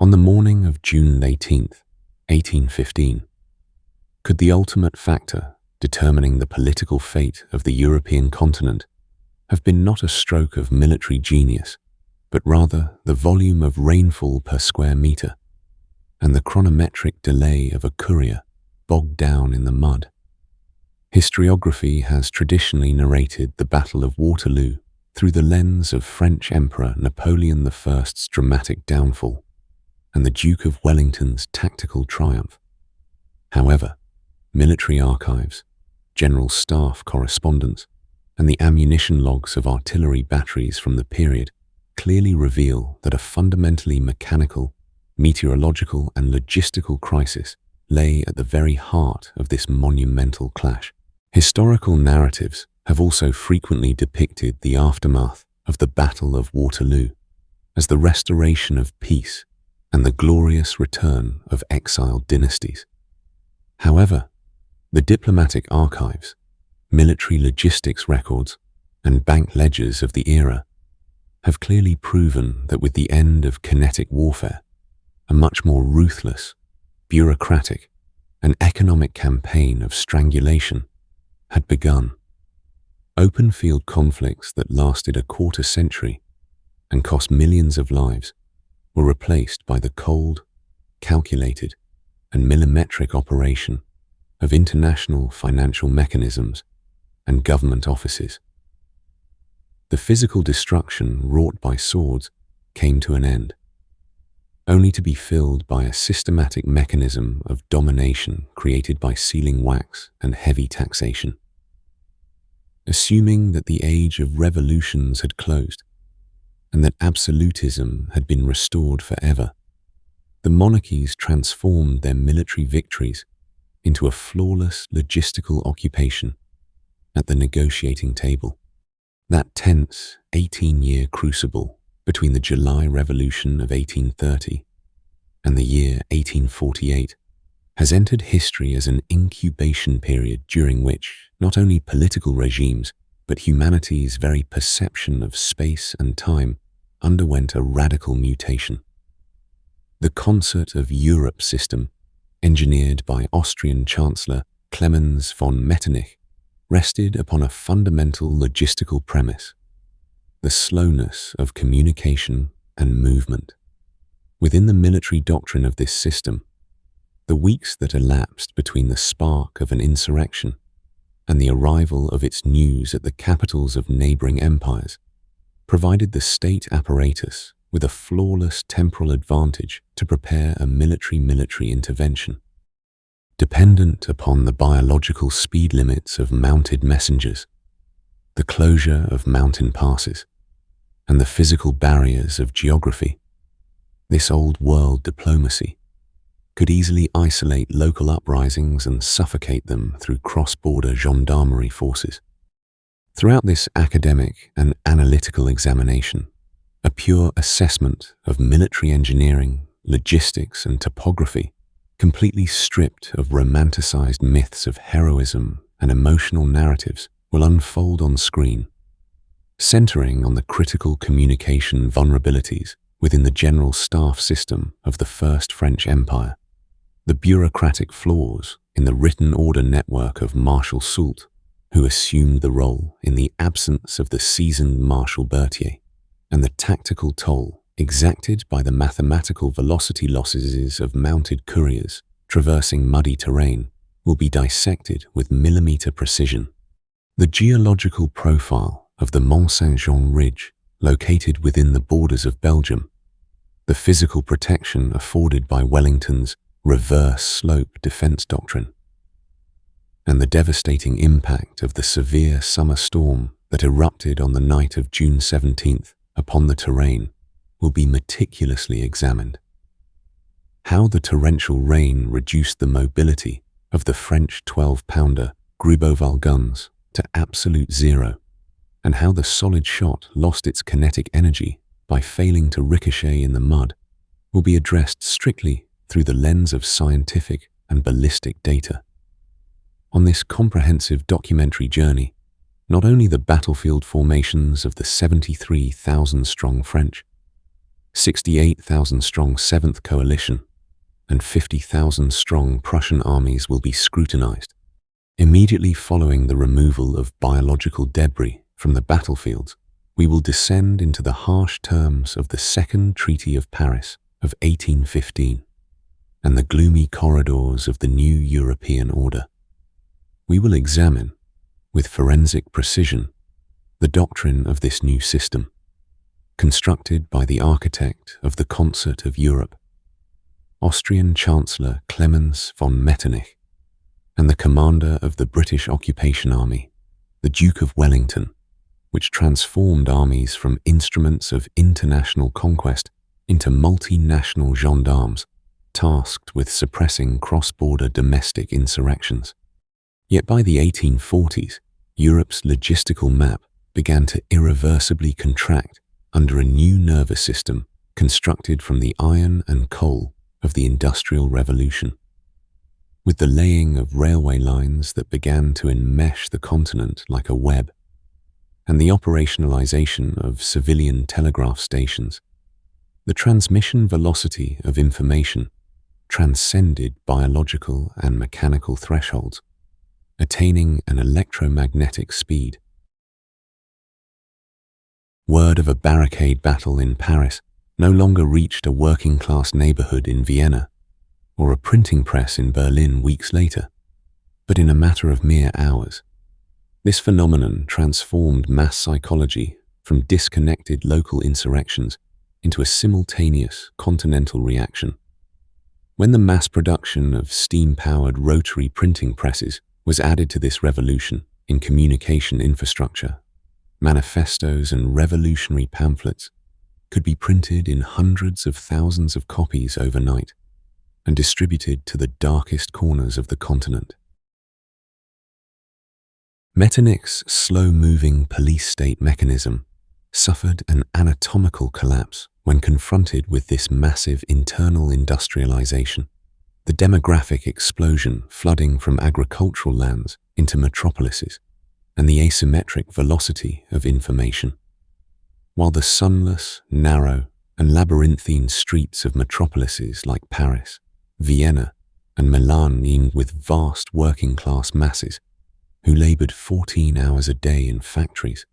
On the morning of June 18th, 1815, could the ultimate factor determining the political fate of the European continent have been not a stroke of military genius, but rather the volume of rainfall per square meter and the chronometric delay of a courier bogged down in the mud? Historiography has traditionally narrated the Battle of Waterloo through the lens of French Emperor Napoleon I's dramatic downfall and the Duke of Wellington's tactical triumph. However, military archives, general staff correspondence, and the ammunition logs of artillery batteries from the period clearly reveal that a fundamentally mechanical, meteorological, and logistical crisis lay at the very heart of this monumental clash. Historical narratives have also frequently depicted the aftermath of the Battle of Waterloo as the restoration of peace and the glorious return of exiled dynasties. However, the diplomatic archives, military logistics records, and bank ledgers of the era have clearly proven that with the end of kinetic warfare, a much more ruthless, bureaucratic, and economic campaign of strangulation had begun. Open field conflicts that lasted a quarter century and cost millions of lives were replaced by the cold, calculated, and millimetric operation of international financial mechanisms and government offices. The physical destruction wrought by swords came to an end, only to be filled by a systematic mechanism of domination created by sealing wax and heavy taxation. Assuming that the age of revolutions had closed, and that absolutism had been restored forever, the monarchies transformed their military victories into a flawless logistical occupation at the negotiating table. That tense 18-year crucible between the July Revolution of 1830 and the year 1848 has entered history as an incubation period during which not only political regimes, but humanity's very perception of space and time underwent a radical mutation. The Concert of Europe system, engineered by Austrian Chancellor Clemens von Metternich, rested upon a fundamental logistical premise: the slowness of communication and movement. Within the military doctrine of this system, the weeks that elapsed between the spark of an insurrection and the arrival of its news at the capitals of neighboring empires provided the state apparatus with a flawless temporal advantage to prepare a military intervention. Dependent upon the biological speed limits of mounted messengers, the closure of mountain passes, and the physical barriers of geography, this old-world diplomacy could easily isolate local uprisings and suffocate them through cross-border gendarmerie forces. Throughout this academic and analytical examination, a pure assessment of military engineering, logistics, and topography, completely stripped of romanticized myths of heroism and emotional narratives, will unfold on screen, centering on the critical communication vulnerabilities within the general staff system of the First French Empire, the bureaucratic flaws in the written order network of Marshal Soult, who assumed the role in the absence of the seasoned Marshal Berthier, and the tactical toll exacted by the mathematical velocity losses of mounted couriers traversing muddy terrain will be dissected with millimeter precision. The geological profile of the Mont Saint-Jean Ridge, located within the borders of Belgium, the physical protection afforded by Wellington's reverse slope defense doctrine, and the devastating impact of the severe summer storm that erupted on the night of June 17th upon the terrain will be meticulously examined. How the torrential rain reduced the mobility of the French 12-pounder Gribeauval guns to absolute zero, and how the solid shot lost its kinetic energy by failing to ricochet in the mud, will be addressed strictly through the lens of scientific and ballistic data. On this comprehensive documentary journey, not only the battlefield formations of the 73,000-strong French, 68,000-strong 7th Coalition, and 50,000-strong Prussian armies will be scrutinized. Immediately following the removal of biological debris from the battlefields, we will descend into the harsh terms of the Second Treaty of Paris of 1815 and the gloomy corridors of the new European order. We will examine, with forensic precision, the doctrine of this new system, constructed by the architect of the concert of Europe, Austrian Chancellor Clemens von Metternich, and the commander of the British Occupation Army, the Duke of Wellington, which transformed armies from instruments of international conquest into multinational gendarmes tasked with suppressing cross-border domestic insurrections. Yet by the 1840s, Europe's logistical map began to irreversibly contract under a new nervous system constructed from the iron and coal of the Industrial Revolution. With the laying of railway lines that began to enmesh the continent like a web, and the operationalization of civilian telegraph stations, the transmission velocity of information transcended biological and mechanical thresholds, attaining an electromagnetic speed. Word of a barricade battle in Paris no longer reached a working-class neighborhood in Vienna or a printing press in Berlin weeks later, but in a matter of mere hours. This phenomenon transformed mass psychology from disconnected local insurrections into a simultaneous continental reaction. When the mass production of steam-powered rotary printing presses was added to this revolution in communication infrastructure, manifestos and revolutionary pamphlets could be printed in hundreds of thousands of copies overnight and distributed to the darkest corners of the continent. Metternich's slow-moving police-state mechanism suffered an anatomical collapse when confronted with this massive internal industrialization, the demographic explosion flooding from agricultural lands into metropolises, and the asymmetric velocity of information. While the sunless, narrow, and labyrinthine streets of metropolises like Paris, Vienna, and Milan teemed with vast working-class masses who labored 14 hours a day in factories,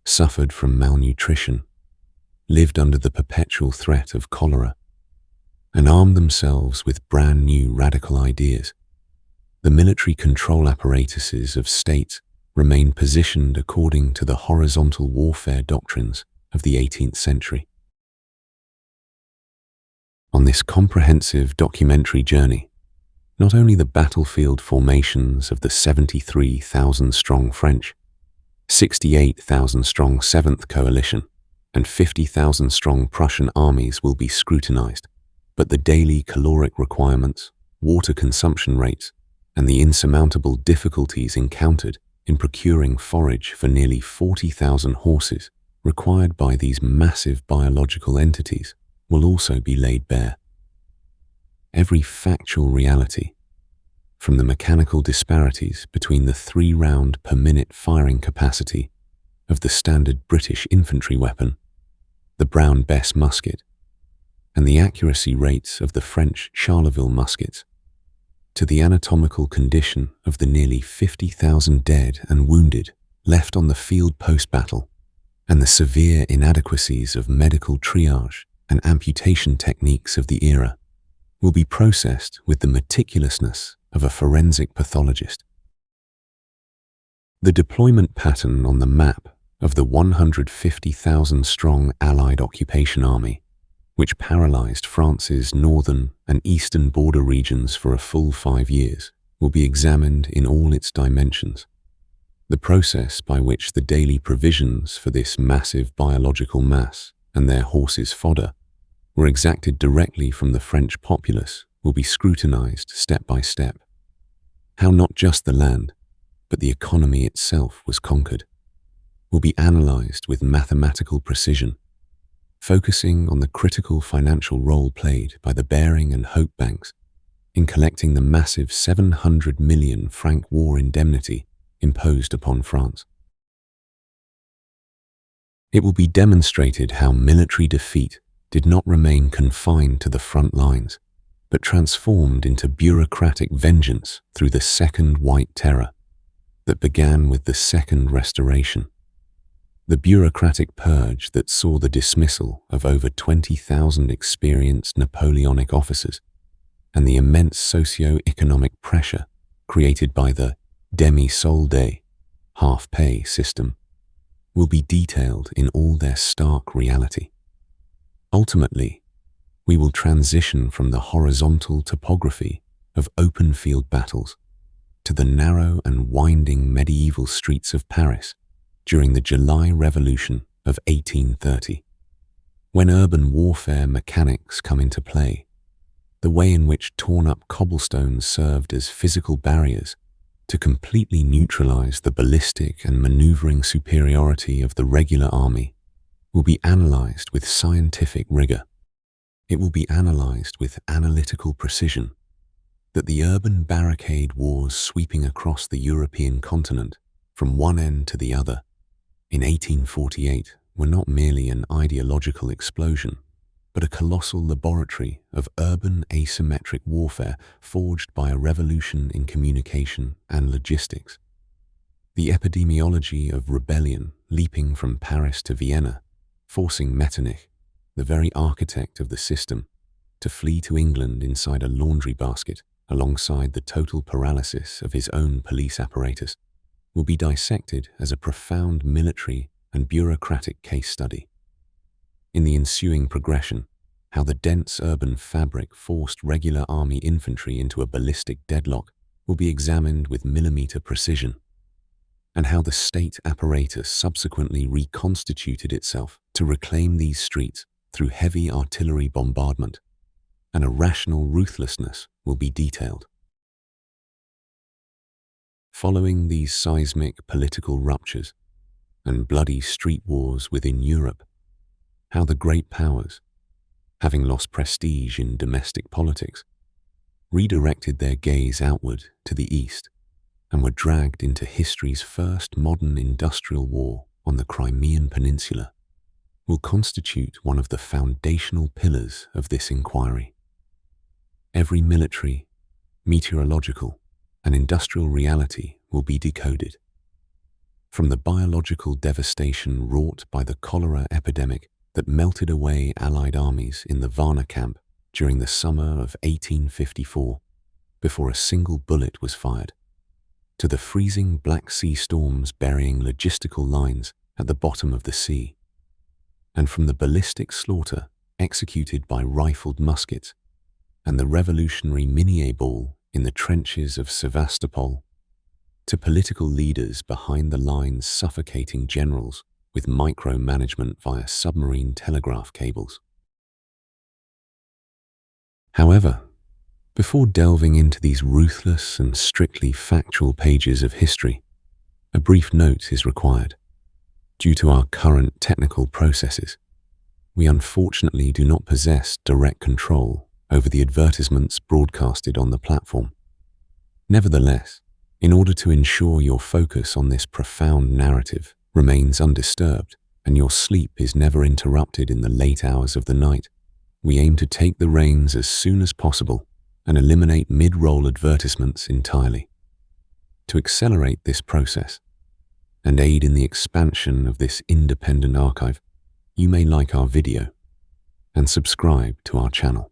suffered from malnutrition, lived under the perpetual threat of cholera, and armed themselves with brand new radical ideas, the military control apparatuses of states remained positioned according to the horizontal warfare doctrines of the 18th century. On this comprehensive documentary journey, not only the battlefield formations of the 73,000-strong French, 68,000-strong 7th Coalition, and 50,000-strong Prussian armies will be scrutinized, but the daily caloric requirements, water consumption rates, and the insurmountable difficulties encountered in procuring forage for nearly 40,000 horses required by these massive biological entities will also be laid bare. Every factual reality, from the mechanical disparities between the 3-round per minute firing capacity of the standard British infantry weapon, the Brown Bess musket, and the accuracy rates of the French Charleville muskets, to the anatomical condition of the nearly 50,000 dead and wounded left on the field post-battle, and the severe inadequacies of medical triage and amputation techniques of the era, will be processed with the meticulousness of a forensic pathologist. The deployment pattern on the map of the 150,000-strong Allied occupation army, which paralyzed France's northern and eastern border regions for a full 5 years, will be examined in all its dimensions. The process by which the daily provisions for this massive biological mass and their horses' fodder were exacted directly from the French populace will be scrutinized step by step. How not just the land, but the economy itself was conquered, will be analyzed with mathematical precision, focusing on the critical financial role played by the Bearing and Hope banks in collecting the massive 700 million franc war indemnity imposed upon France. It will be demonstrated how military defeat did not remain confined to the front lines, but transformed into bureaucratic vengeance through the Second White Terror that began with the Second Restoration. The bureaucratic purge that saw the dismissal of over 20,000 experienced Napoleonic officers and the immense socio-economic pressure created by the demi-solde, half-pay system will be detailed in all their stark reality. Ultimately, we will transition from the horizontal topography of open field battles to the narrow and winding medieval streets of Paris during the July Revolution of 1830. When urban warfare mechanics come into play, the way in which torn-up cobblestones served as physical barriers to completely neutralize the ballistic and maneuvering superiority of the regular army will be analyzed with scientific rigor. It will be analyzed with analytical precision that the urban barricade wars sweeping across the European continent from one end to the other in 1848 were not merely an ideological explosion, but a colossal laboratory of urban asymmetric warfare forged by a revolution in communication and logistics. The epidemiology of rebellion leaping from Paris to Vienna, forcing Metternich, the very architect of the system, to flee to England inside a laundry basket alongside the total paralysis of his own police apparatus, will be dissected as a profound military and bureaucratic case study. In the ensuing progression, how the dense urban fabric forced regular army infantry into a ballistic deadlock will be examined with millimeter precision, and how the state apparatus subsequently reconstituted itself to reclaim these streets through heavy artillery bombardment, and a rational ruthlessness will be detailed. Following these seismic political ruptures and bloody street wars within Europe, how the great powers, having lost prestige in domestic politics, redirected their gaze outward to the east and were dragged into history's first modern industrial war on the Crimean Peninsula, will constitute one of the foundational pillars of this inquiry. Every military, meteorological, and industrial reality will be decoded. From the biological devastation wrought by the cholera epidemic that melted away Allied armies in the Vıenna camp during the summer of 1854, before a single bullet was fired, to the freezing Black Sea storms burying logistical lines at the bottom of the sea, and from the ballistic slaughter executed by rifled muskets and the revolutionary minié ball in the trenches of Sevastopol, to political leaders behind the lines suffocating generals with micromanagement via submarine telegraph cables. However, before delving into these ruthless and strictly factual pages of history, a brief note is required. Due to our current technical processes, we unfortunately do not possess direct control over the advertisements broadcasted on the platform. Nevertheless, in order to ensure your focus on this profound narrative remains undisturbed and your sleep is never interrupted in the late hours of the night, we aim to take the reins as soon as possible and eliminate mid-roll advertisements entirely. To accelerate this process and aid in the expansion of this independent archive, you may like our video and subscribe to our channel.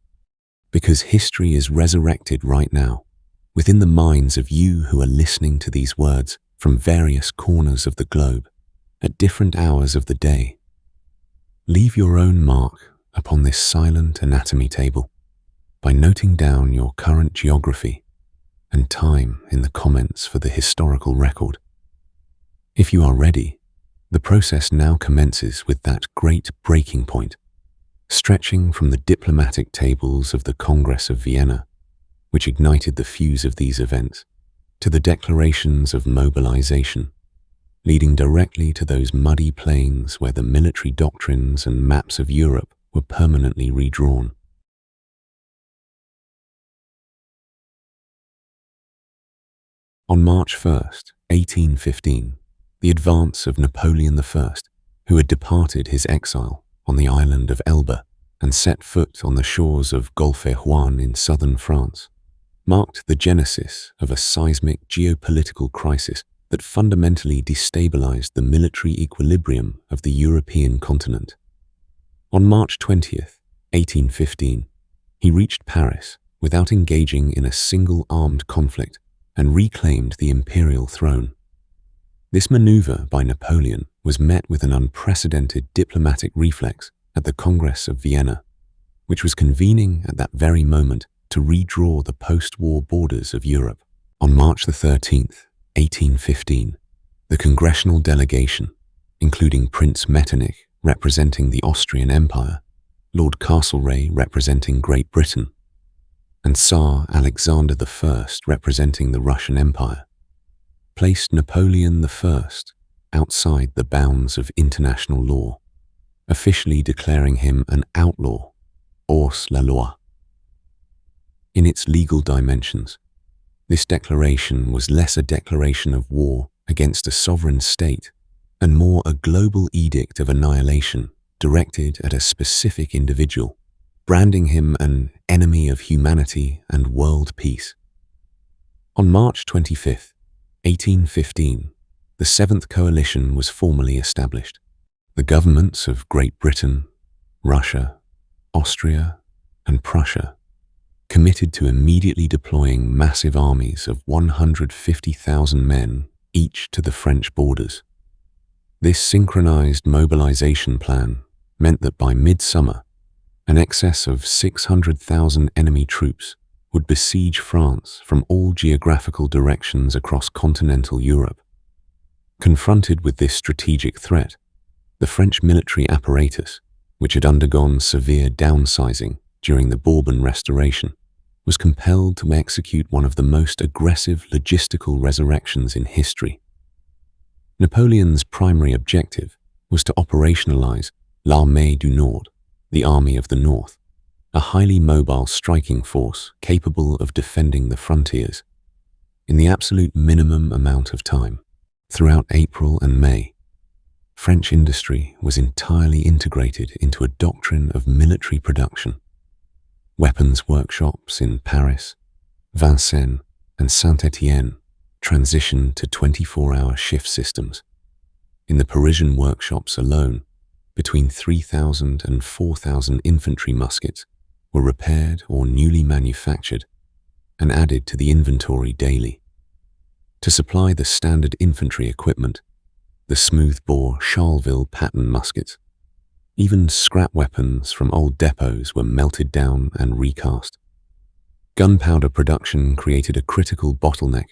Because history is resurrected right now, within the minds of you who are listening to these words from various corners of the globe, at different hours of the day. Leave your own mark upon this silent anatomy table by noting down your current geography and time in the comments for the historical record. If you are ready, the process now commences with that great breaking point, stretching from the diplomatic tables of the Congress of Vienna, which ignited the fuse of these events, to the declarations of mobilization, leading directly to those muddy plains where the military doctrines and maps of Europe were permanently redrawn. On March 1st, 1815, the advance of Napoleon I, who had departed his exile on the island of Elba, and set foot on the shores of Golfe Juan in southern France, marked the genesis of a seismic geopolitical crisis that fundamentally destabilized the military equilibrium of the European continent. On March 20th, 1815, he reached Paris without engaging in a single armed conflict and reclaimed the imperial throne. This maneuver by Napoleon was met with an unprecedented diplomatic reflex at the Congress of Vienna, which was convening at that very moment to redraw the post-war borders of Europe. On March 13th, 1815, the congressional delegation, including Prince Metternich representing the Austrian Empire, Lord Castlereagh representing Great Britain, and Tsar Alexander I representing the Russian Empire, placed Napoleon I outside the bounds of international law, officially declaring him an outlaw, hors la loi. In its legal dimensions, this declaration was less a declaration of war against a sovereign state and more a global edict of annihilation directed at a specific individual, branding him an enemy of humanity and world peace. On March 25th, 1815, the Seventh Coalition was formally established. The governments of Great Britain, Russia, Austria, and Prussia committed to immediately deploying massive armies of 150,000 men each to the French borders. This synchronized mobilization plan meant that by midsummer, an excess of 600,000 enemy troops would besiege France from all geographical directions across continental Europe. Confronted with this strategic threat, the French military apparatus, which had undergone severe downsizing during the Bourbon Restoration, was compelled to execute one of the most aggressive logistical resurrections in history. Napoleon's primary objective was to operationalize l'Armée du Nord, the Army of the North, a highly mobile striking force capable of defending the frontiers, in the absolute minimum amount of time. Throughout April and May, French industry was entirely integrated into a doctrine of military production. Weapons workshops in Paris, Vincennes, and Saint-Étienne transitioned to 24-hour shift systems. In the Parisian workshops alone, between 3,000 and 4,000 infantry muskets were repaired or newly manufactured and added to the inventory daily. To supply the standard infantry equipment, the smooth-bore Charleville pattern muskets, even scrap weapons from old depots were melted down and recast. Gunpowder production created a critical bottleneck.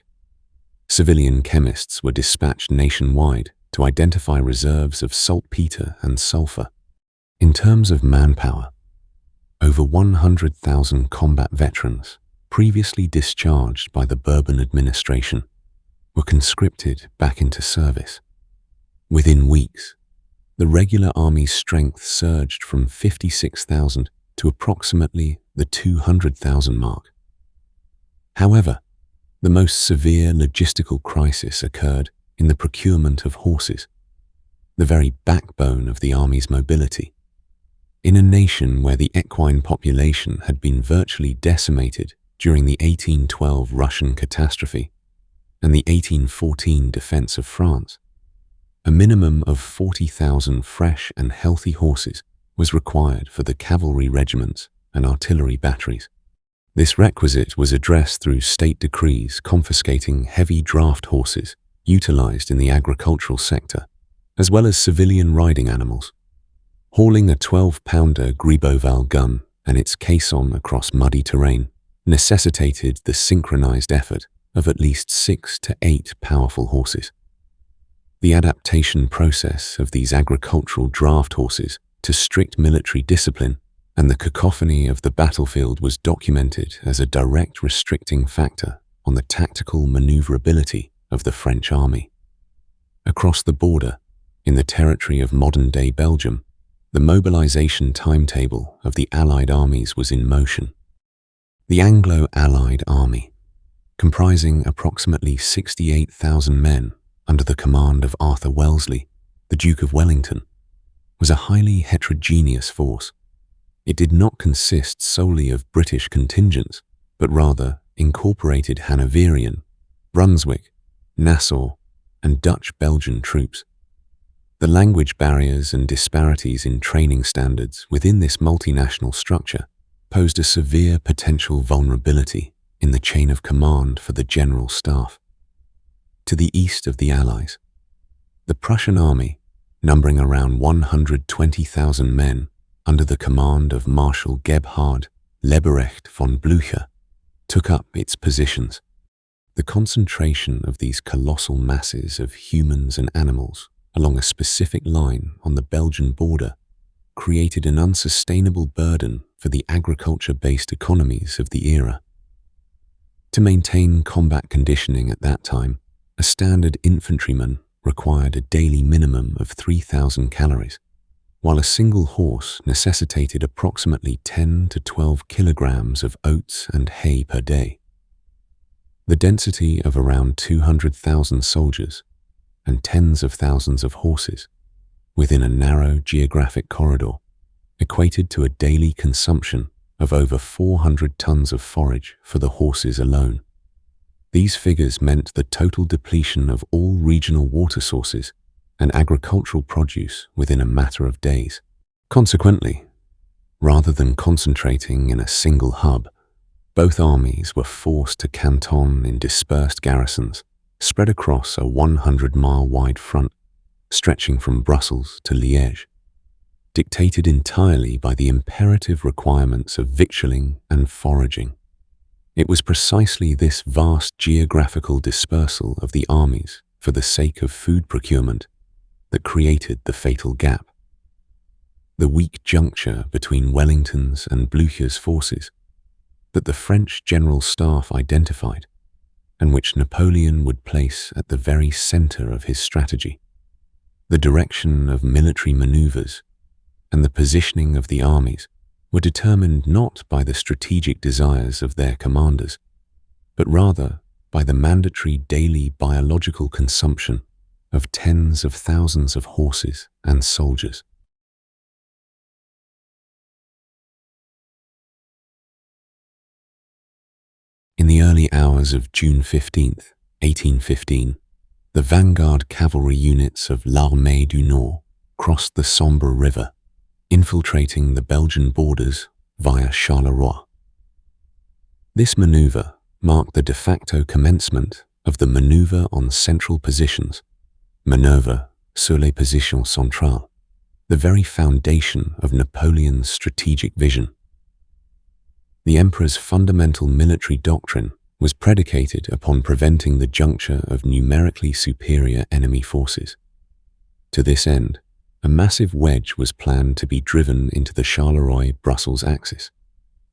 Civilian chemists were dispatched nationwide to identify reserves of saltpeter and sulfur. In terms of manpower, over 100,000 combat veterans, previously discharged by the Bourbon administration, were conscripted back into service. Within weeks, the regular army's strength surged from 56,000 to approximately the 200,000 mark. However, the most severe logistical crisis occurred in the procurement of horses, the very backbone of the army's mobility. In a nation where the equine population had been virtually decimated during the 1812 Russian catastrophe and the 1814 defense of France, a minimum of 40,000 fresh and healthy horses was required for the cavalry regiments and artillery batteries. This requisite was addressed through state decrees confiscating heavy draft horses utilized in the agricultural sector, as well as civilian riding animals. Hauling a 12-pounder Gribeauval gun and its caisson across muddy terrain necessitated the synchronized effort of at least 6 to 8 powerful horses. The adaptation process of these agricultural draft horses to strict military discipline and the cacophony of the battlefield was documented as a direct restricting factor on the tactical maneuverability of the French army. Across the border, in the territory of modern-day Belgium, the mobilization timetable of the Allied armies was in motion. The Anglo-Allied army, comprising approximately 68,000 men under the command of Arthur Wellesley, the Duke of Wellington, was a highly heterogeneous force. It did not consist solely of British contingents, but rather incorporated Hanoverian, Brunswick, Nassau, and Dutch-Belgian troops. The language barriers and disparities in training standards within this multinational structure posed a severe potential vulnerability in the chain of command for the General Staff. To the east of the Allies, the Prussian army, numbering around 120,000 men under the command of Marshal Gebhard Leberecht von Blücher, took up its positions. The concentration of these colossal masses of humans and animals along a specific line on the Belgian border created an unsustainable burden for the agriculture-based economies of the era. To maintain combat conditioning at that time, a standard infantryman required a daily minimum of 3,000 calories, while a single horse necessitated approximately 10 to 12 kilograms of oats and hay per day. The density of around 200,000 soldiers and tens of thousands of horses within a narrow geographic corridor equated to a daily consumption of over 400 tons of forage for the horses alone. These figures meant the total depletion of all regional water sources and agricultural produce within a matter of days. Consequently, rather than concentrating in a single hub, both armies were forced to canton in dispersed garrisons spread across a 100-mile-wide front stretching from Brussels to Liège, dictated entirely by the imperative requirements of victualling and foraging. It was precisely this vast geographical dispersal of the armies for the sake of food procurement that created the fatal gap. The weak juncture between Wellington's and Blücher's forces that the French General Staff identified, and which Napoleon would place at the very center of his strategy. The direction of military maneuvers and the positioning of the armies were determined not by the strategic desires of their commanders, but rather by the mandatory daily biological consumption of tens of thousands of horses and soldiers. In the early hours of June 15th, 1815, the vanguard cavalry units of l'Armée du Nord crossed the Sambre River, infiltrating the Belgian borders via Charleroi. This maneuver marked the de facto commencement of the maneuver on central positions, manœuvre sur les positions centrales, the very foundation of Napoleon's strategic vision. The Emperor's fundamental military doctrine was predicated upon preventing the juncture of numerically superior enemy forces. To this end, a massive wedge was planned to be driven into the Charleroi-Brussels axis,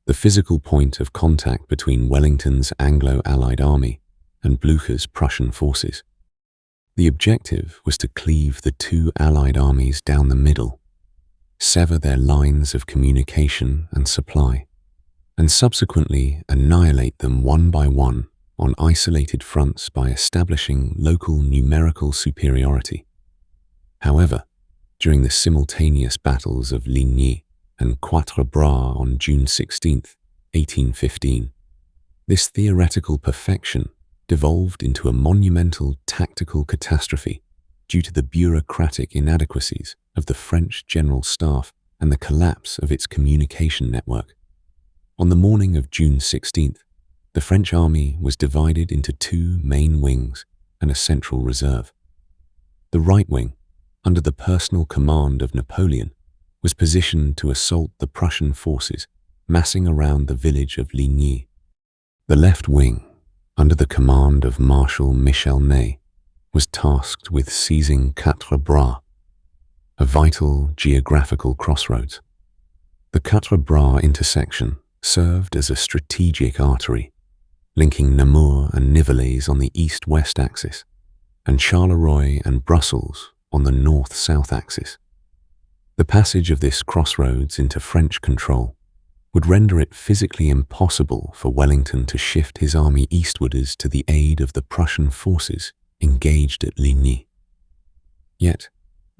the physical point of contact between Wellington's Anglo-Allied army and Blücher's Prussian forces. The objective was to cleave the two Allied armies down the middle, sever their lines of communication and supply, and subsequently annihilate them one by one on isolated fronts by establishing local numerical superiority. However, during the simultaneous battles of Ligny and Quatre on June 16, 1815, this theoretical perfection devolved into a monumental tactical catastrophe due to the bureaucratic inadequacies of the French General Staff and the collapse of its communication network. On the morning of June 16th, the French army was divided into two main wings and a central reserve. The right wing, under the personal command of Napoleon, was positioned to assault the Prussian forces massing around the village of Ligny. The left wing, under the command of Marshal Michel Ney, was tasked with seizing Quatre, a vital geographical crossroads. The Quatre intersection served as a strategic artery, linking Namur and Nivelles on the east-west axis, and Charleroi and Brussels on the north-south axis. The passage of this crossroads into French control would render it physically impossible for Wellington to shift his army eastwards to the aid of the Prussian forces engaged at Ligny. Yet,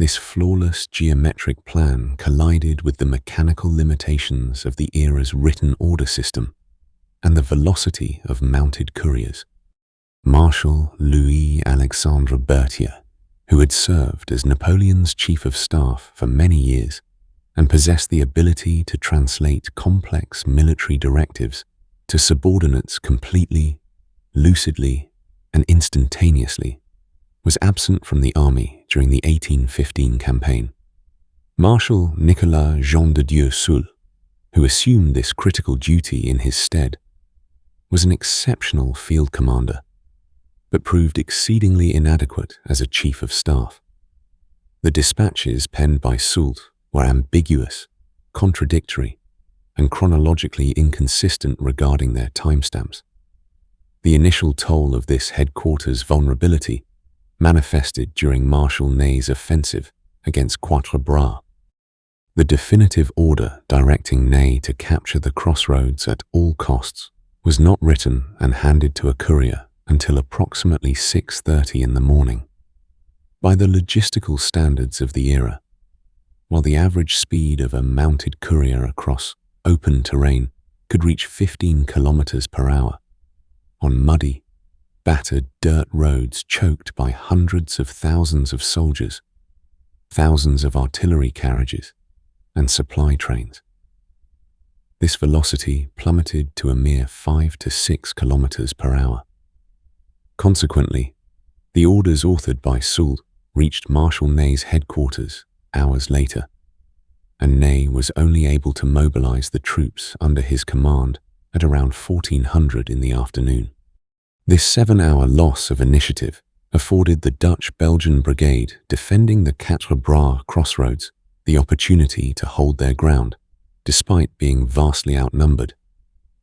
This flawless geometric plan collided with the mechanical limitations of the era's written order system and the velocity of mounted couriers. Marshal Louis-Alexandre Berthier, who had served as Napoleon's chief of staff for many years and possessed the ability to translate complex military directives to subordinates completely, lucidly, and instantaneously, was absent from the army during the 1815 campaign. Marshal Nicolas Jean de Dieu Soult, who assumed this critical duty in his stead, was an exceptional field commander, but proved exceedingly inadequate as a chief of staff. The dispatches penned by Soult were ambiguous, contradictory, and chronologically inconsistent regarding their timestamps. The initial toll of this headquarters vulnerability manifested during Marshal Ney's offensive against Quatre. The definitive order directing Ney to capture the crossroads at all costs was not written and handed to a courier until approximately 6:30 in the morning. By the logistical standards of the era, while the average speed of a mounted courier across open terrain could reach 15 kilometers per hour, on muddy, battered dirt roads choked by hundreds of thousands of soldiers, thousands of artillery carriages, and supply trains, this velocity plummeted to a mere 5 to 6 kilometers per hour. Consequently, the orders authored by Soult reached Marshal Ney's headquarters hours later, and Ney was only able to mobilize the troops under his command at around 1400 in the afternoon. This 7-hour loss of initiative afforded the Dutch-Belgian brigade defending the Quatre crossroads the opportunity to hold their ground, despite being vastly outnumbered,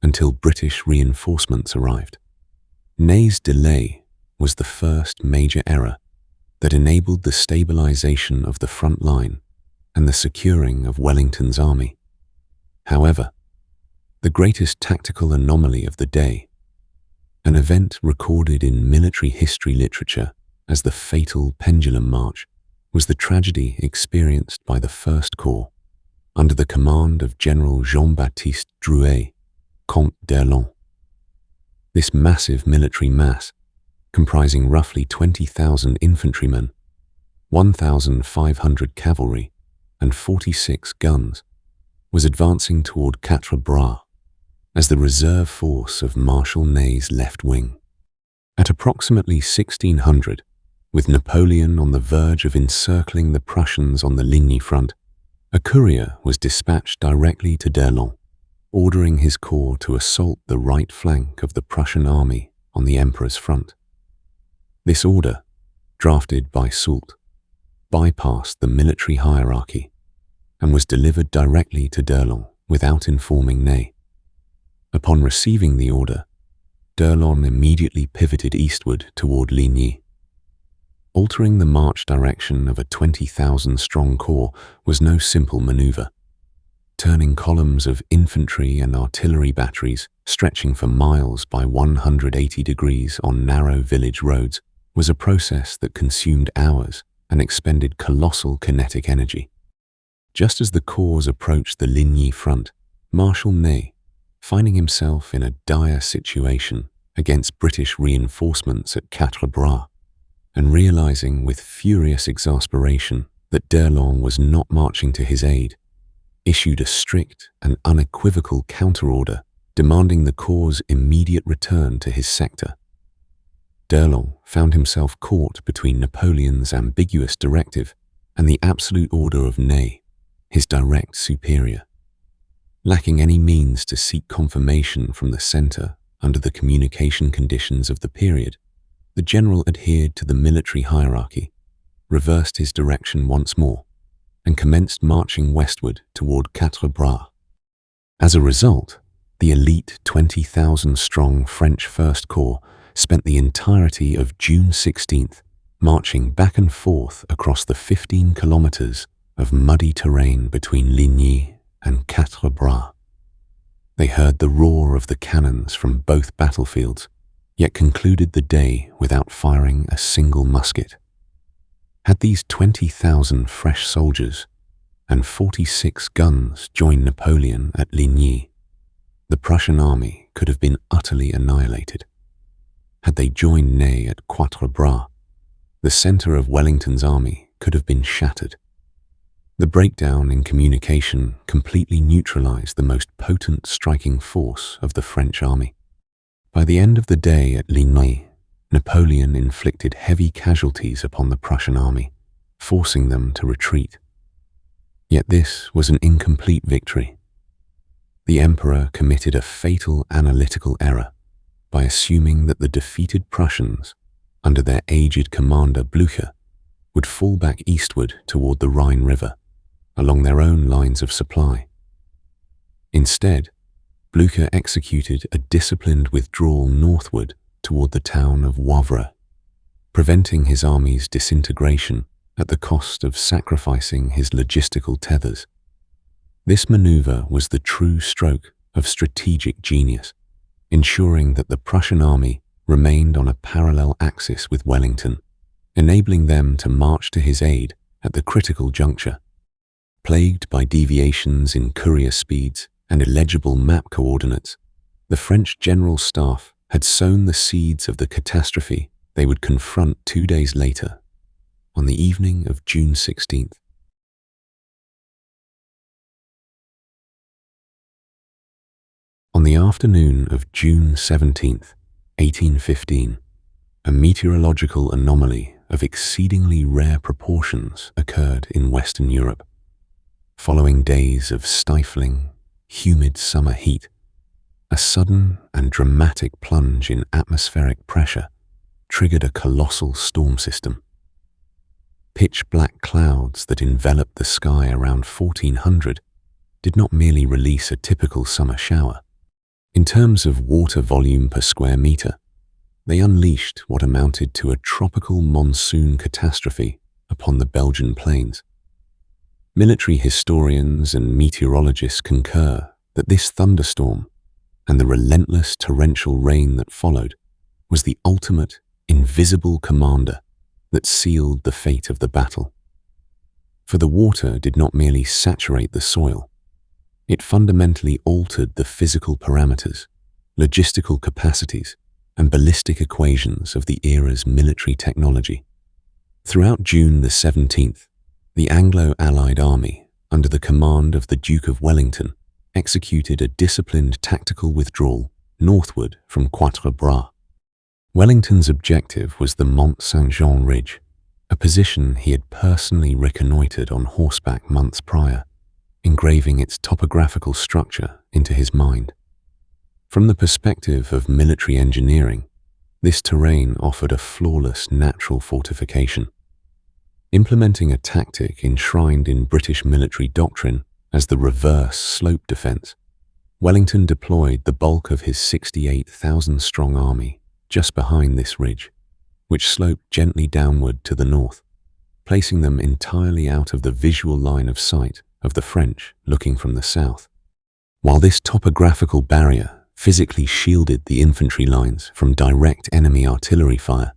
until British reinforcements arrived. Ney's delay was the first major error that enabled the stabilization of the front line and the securing of Wellington's army. However, the greatest tactical anomaly of the day, an event recorded in military history literature as the fatal Pendulum March, was the tragedy experienced by the First Corps under the command of General Jean-Baptiste Drouet, Comte d'Erlon. This massive military mass, comprising roughly 20,000 infantrymen, 1,500 cavalry, and 46 guns, was advancing toward Quatre as the reserve force of Marshal Ney's left wing. At approximately 1600, with Napoleon on the verge of encircling the Prussians on the Ligny front, a courier was dispatched directly to d'Erlon, ordering his corps to assault the right flank of the Prussian army on the Emperor's front. This order, drafted by Soult, bypassed the military hierarchy and was delivered directly to d'Erlon without informing Ney. Upon receiving the order, d'Erlon immediately pivoted eastward toward Ligny. Altering the march direction of a 20,000-strong corps was no simple maneuver. Turning columns of infantry and artillery batteries stretching for miles by 180 degrees on narrow village roads was a process that consumed hours and expended colossal kinetic energy. Just as the corps approached the Ligny front, Marshal Ney, finding himself in a dire situation against British reinforcements at Quatre, and realizing with furious exasperation that d'Erlon was not marching to his aid, issued a strict and unequivocal counter-order demanding the corps' immediate return to his sector. D'Erlon found himself caught between Napoleon's ambiguous directive and the absolute order of Ney, his direct superior. Lacking any means to seek confirmation from the center under the communication conditions of the period, the general adhered to the military hierarchy, reversed his direction once more, and commenced marching westward toward Quatre. As a result, the elite 20,000-strong French First Corps spent the entirety of June 16th marching back and forth across the 15 kilometers of muddy terrain between Ligny and Quatre. They heard the roar of the cannons from both battlefields, yet concluded the day without firing a single musket. Had these 20,000 fresh soldiers and 46 guns joined Napoleon at Ligny, the Prussian army could have been utterly annihilated. Had they joined Ney at Quatre, the centre of Wellington's army could have been shattered. The breakdown in communication completely neutralized the most potent striking force of the French army. By the end of the day at Ligny, Napoleon inflicted heavy casualties upon the Prussian army, forcing them to retreat. Yet this was an incomplete victory. The emperor committed a fatal analytical error by assuming that the defeated Prussians, under their aged commander Blücher, would fall back eastward toward the Rhine River, along their own lines of supply. Instead, Blücher executed a disciplined withdrawal northward toward the town of Wavre, preventing his army's disintegration at the cost of sacrificing his logistical tethers. This maneuver was the true stroke of strategic genius, ensuring that the Prussian army remained on a parallel axis with Wellington, enabling them to march to his aid at the critical juncture. Plagued by deviations in courier speeds and illegible map coordinates, the French General Staff had sown the seeds of the catastrophe they would confront 2 days later, on the evening of June 16th. On the afternoon of June 17th, 1815, a meteorological anomaly of exceedingly rare proportions occurred in Western Europe. Following days of stifling, humid summer heat, a sudden and dramatic plunge in atmospheric pressure triggered a colossal storm system. Pitch-black clouds that enveloped the sky around 1400 did not merely release a typical summer shower. In terms of water volume per square meter, they unleashed what amounted to a tropical monsoon catastrophe upon the Belgian plains. Military historians and meteorologists concur that this thunderstorm and the relentless torrential rain that followed was the ultimate invisible commander that sealed the fate of the battle. For the water did not merely saturate the soil, it fundamentally altered the physical parameters, logistical capacities, and ballistic equations of the era's military technology. Throughout June the 17th, the Anglo-Allied army, under the command of the Duke of Wellington, executed a disciplined tactical withdrawal northward from Quatre. Wellington's objective was the Mont Saint-Jean Ridge, a position he had personally reconnoitred on horseback months prior, engraving its topographical structure into his mind. From the perspective of military engineering, this terrain offered a flawless natural fortification. Implementing a tactic enshrined in British military doctrine as the reverse slope defense, Wellington deployed the bulk of his 68,000-strong army just behind this ridge, which sloped gently downward to the north, placing them entirely out of the visual line of sight of the French looking from the south. While this topographical barrier physically shielded the infantry lines from direct enemy artillery fire,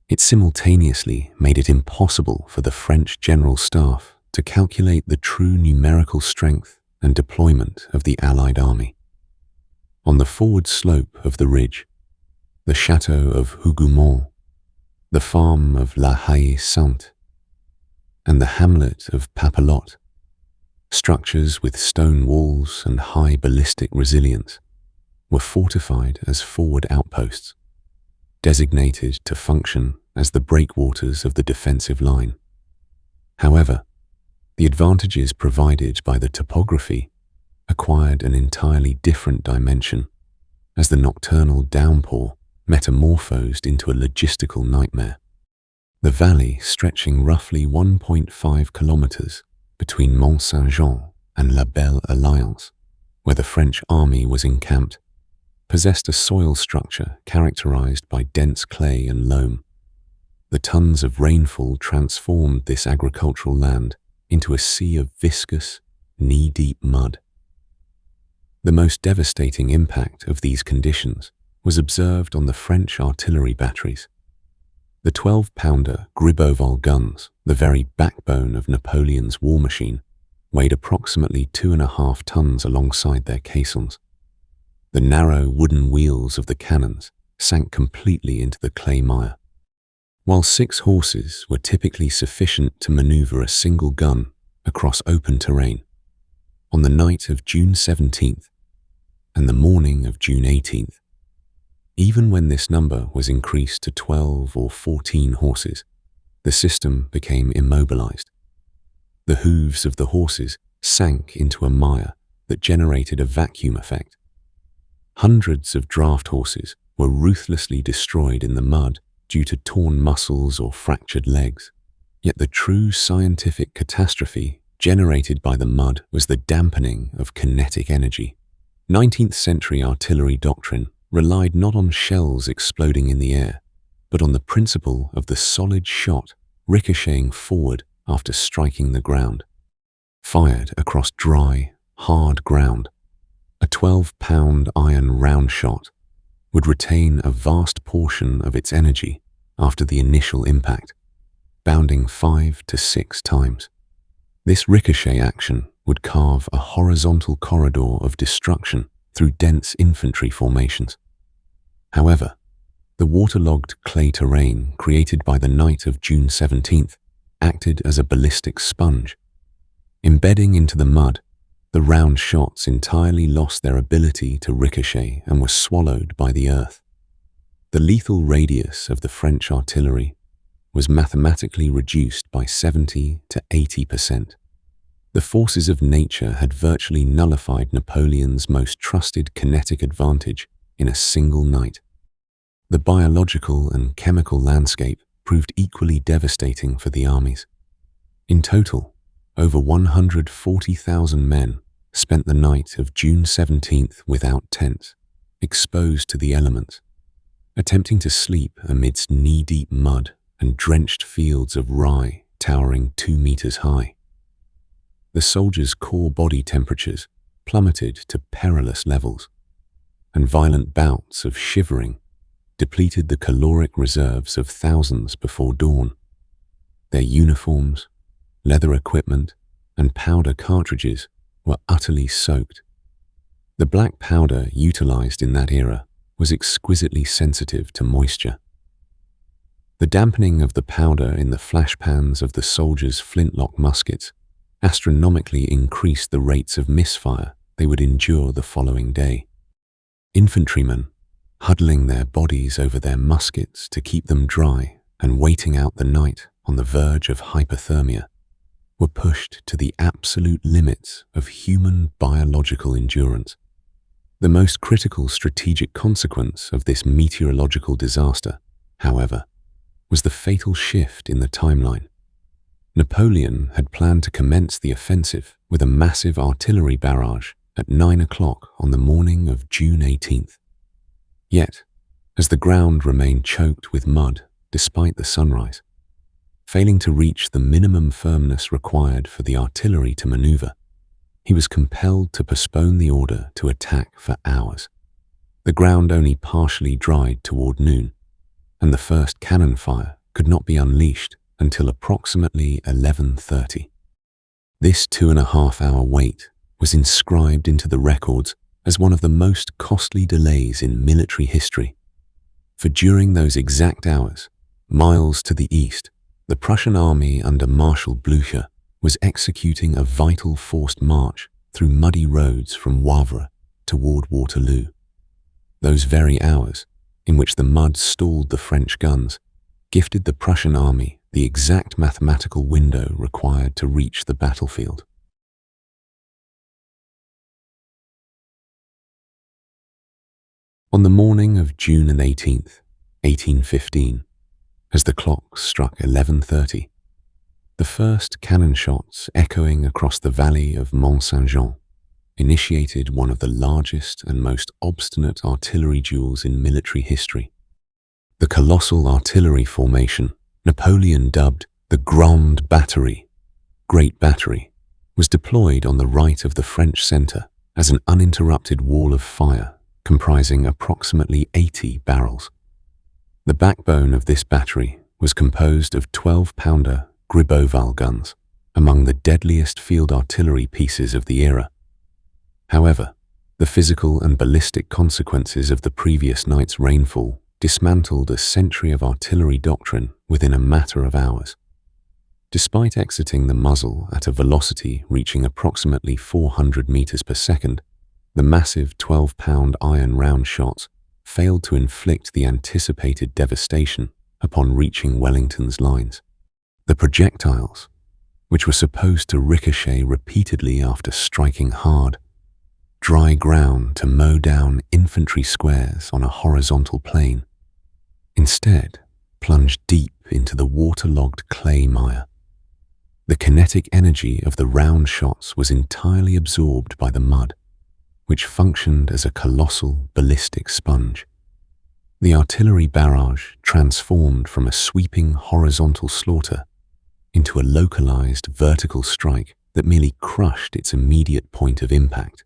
it simultaneously made it impossible for the French General Staff to calculate the true numerical strength and deployment of the Allied army. On the forward slope of the ridge, the chateau of Hougomont, the farm of La Haie-Sainte, and the hamlet of Papelotte, structures with stone walls and high ballistic resilience, were fortified as forward outposts, designated to function as the breakwaters of the defensive line. However, the advantages provided by the topography acquired an entirely different dimension as the nocturnal downpour metamorphosed into a logistical nightmare. The valley, stretching roughly 1.5 kilometers between Mont Saint-Jean and La Belle Alliance, where the French army was encamped, possessed a soil structure characterized by dense clay and loam. The tons of rainfall transformed this agricultural land into a sea of viscous, knee-deep mud. The most devastating impact of these conditions was observed on the French artillery batteries. The 12-pounder Gribeauval guns, the very backbone of Napoleon's war machine, weighed approximately 2.5 tons alongside their caissons. The narrow wooden wheels of the cannons sank completely into the clay mire. While 6 horses were typically sufficient to maneuver a single gun across open terrain, on the night of June 17th and the morning of June 18th, even when this number was increased to 12 or 14 horses, the system became immobilized. The hooves of the horses sank into a mire that generated a vacuum effect. Hundreds of draft horses were ruthlessly destroyed in the mud due to torn muscles or fractured legs. Yet the true scientific catastrophe generated by the mud was the dampening of kinetic energy. 19th century artillery doctrine relied not on shells exploding in the air, but on the principle of the solid shot ricocheting forward after striking the ground. Fired across dry, hard ground, a 12-pound iron round shot would retain a vast portion of its energy after the initial impact, bounding 5 to 6 times. This ricochet action would carve a horizontal corridor of destruction through dense infantry formations. However, the waterlogged clay terrain created by the night of June 17th acted as a ballistic sponge. Embedding into the mud, the round shots entirely lost their ability to ricochet and were swallowed by the earth. The lethal radius of the French artillery was mathematically reduced by 70 to 80%. The forces of nature had virtually nullified Napoleon's most trusted kinetic advantage in a single night. The biological and chemical landscape proved equally devastating for the armies. In total, over 140,000 men spent the night of June 17th without tents, exposed to the elements, attempting to sleep amidst knee-deep mud and drenched fields of rye towering 2 meters high. The soldiers' core body temperatures plummeted to perilous levels, and violent bouts of shivering depleted the caloric reserves of thousands before dawn. Their uniforms, leather equipment, and powder cartridges were utterly soaked. The black powder utilized in that era was exquisitely sensitive to moisture. The dampening of the powder in the flashpans of the soldiers' flintlock muskets astronomically increased the rates of misfire they would endure the following day. Infantrymen, huddling their bodies over their muskets to keep them dry and waiting out the night on the verge of hypothermia, were pushed to the absolute limits of human biological endurance. The most critical strategic consequence of this meteorological disaster, however, was the fatal shift in the timeline. Napoleon had planned to commence the offensive with a massive artillery barrage at 9 o'clock on the morning of June 18th. Yet, as the ground remained choked with mud despite the sunrise, failing to reach the minimum firmness required for the artillery to maneuver, he was compelled to postpone the order to attack for hours. The ground only partially dried toward noon, and the first cannon fire could not be unleashed until approximately 11:30. This 2.5-hour wait was inscribed into the records as one of the most costly delays in military history. For during those exact hours, miles to the east, the Prussian army under Marshal Blücher was executing a vital forced march through muddy roads from Wavre toward Waterloo. Those very hours, in which the mud stalled the French guns, gifted the Prussian army the exact mathematical window required to reach the battlefield. On the morning of June 18th, 1815, as the clock struck 11:30, the first cannon shots echoing across the valley of Mont Saint-Jean initiated one of the largest and most obstinate artillery duels in military history. The colossal artillery formation Napoleon dubbed the Grande Batterie, Great Battery, was deployed on the right of the French centre as an uninterrupted wall of fire comprising approximately 80 barrels. The backbone of this battery was composed of 12-pounder Gribeauval guns, among the deadliest field artillery pieces of the era. However, the physical and ballistic consequences of the previous night's rainfall dismantled a century of artillery doctrine within a matter of hours. Despite exiting the muzzle at a velocity reaching approximately 400 meters per second, the massive 12-pound iron round shots failed to inflict the anticipated devastation upon reaching Wellington's lines. The projectiles, which were supposed to ricochet repeatedly after striking hard, dry ground to mow down infantry squares on a horizontal plane, instead plunged deep into the waterlogged clay mire. The kinetic energy of the round shots was entirely absorbed by the mud, which functioned as a colossal ballistic sponge. The artillery barrage transformed from a sweeping horizontal slaughter into a localized vertical strike that merely crushed its immediate point of impact.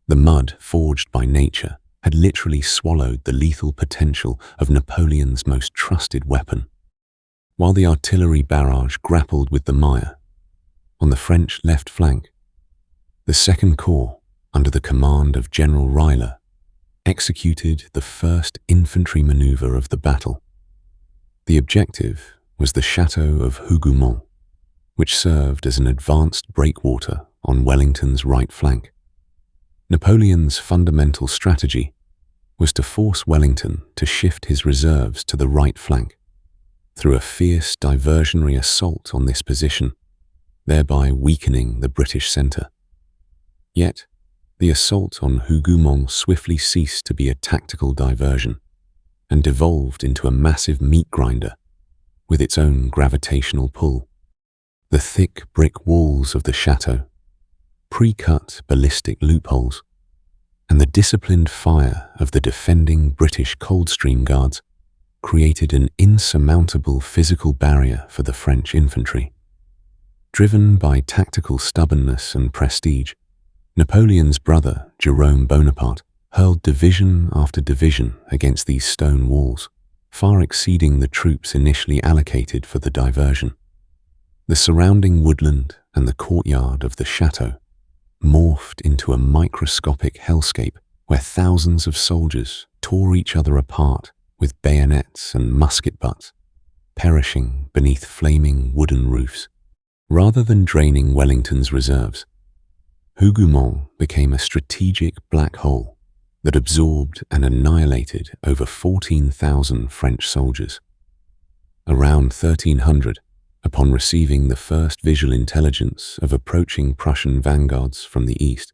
The mud, forged by nature, had literally swallowed the lethal potential of Napoleon's most trusted weapon. While the artillery barrage grappled with the mire, on the French left flank, the Second Corps, under the command of General Reiller, executed the first infantry maneuver of the battle. The objective was the chateau of Hougomont, which served as an advanced breakwater on Wellington's right flank. Napoleon's fundamental strategy was to force Wellington to shift his reserves to the right flank through a fierce diversionary assault on this position, thereby weakening the British centre. Yet, the assault on Hougomont swiftly ceased to be a tactical diversion and devolved into a massive meat grinder with its own gravitational pull. The thick brick walls of the chateau, pre-cut ballistic loopholes, and the disciplined fire of the defending British Coldstream Guards created an insurmountable physical barrier for the French infantry. Driven by tactical stubbornness and prestige, Napoleon's brother, Jerome Bonaparte, hurled division after division against these stone walls, far exceeding the troops initially allocated for the diversion. The surrounding woodland and the courtyard of the chateau morphed into a microscopic hellscape where thousands of soldiers tore each other apart with bayonets and musket butts, perishing beneath flaming wooden roofs. Rather than draining Wellington's reserves, Hougomont became a strategic black hole that absorbed and annihilated over 14,000 French soldiers. Around 1300, upon receiving the first visual intelligence of approaching Prussian vanguards from the east,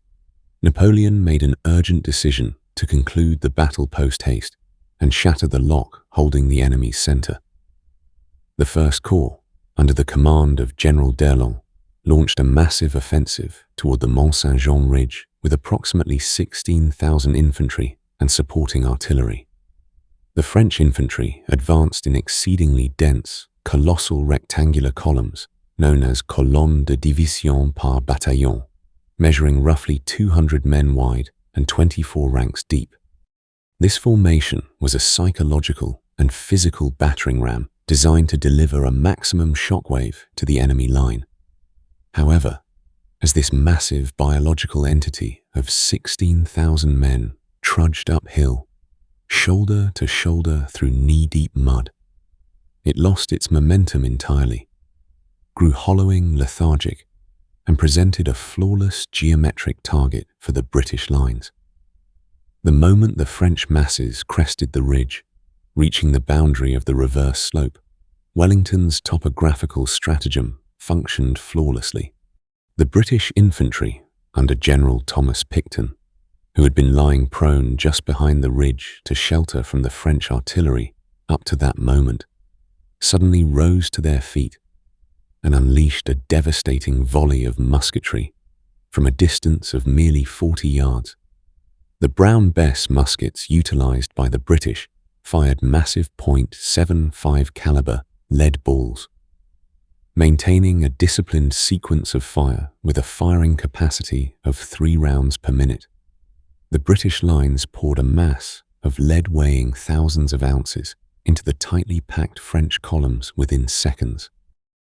Napoleon made an urgent decision to conclude the battle post-haste and shatter the lock holding the enemy's centre. The First Corps, under the command of General d'Erlon, launched a massive offensive toward the Mont Saint-Jean ridge with approximately 16,000 infantry and supporting artillery. The French infantry advanced in exceedingly dense, colossal rectangular columns known as colonnes de division par bataillon, measuring roughly 200 men wide and 24 ranks deep. This formation was a psychological and physical battering ram designed to deliver a maximum shockwave to the enemy line. However, as this massive biological entity of 16,000 men trudged uphill, shoulder to shoulder through knee-deep mud, it lost its momentum entirely, grew hollowing lethargic, and presented a flawless geometric target for the British lines. The moment the French masses crested the ridge, reaching the boundary of the reverse slope, Wellington's topographical stratagem functioned flawlessly. The British infantry, under General Thomas Picton, who had been lying prone just behind the ridge to shelter from the French artillery up to that moment, suddenly rose to their feet and unleashed a devastating volley of musketry from a distance of merely 40 yards. The Brown Bess muskets utilized by the British fired massive .75 caliber lead balls, maintaining a disciplined sequence of fire with a firing capacity of 3 rounds per minute. The British lines poured a mass of lead weighing thousands of ounces into the tightly packed French columns within seconds.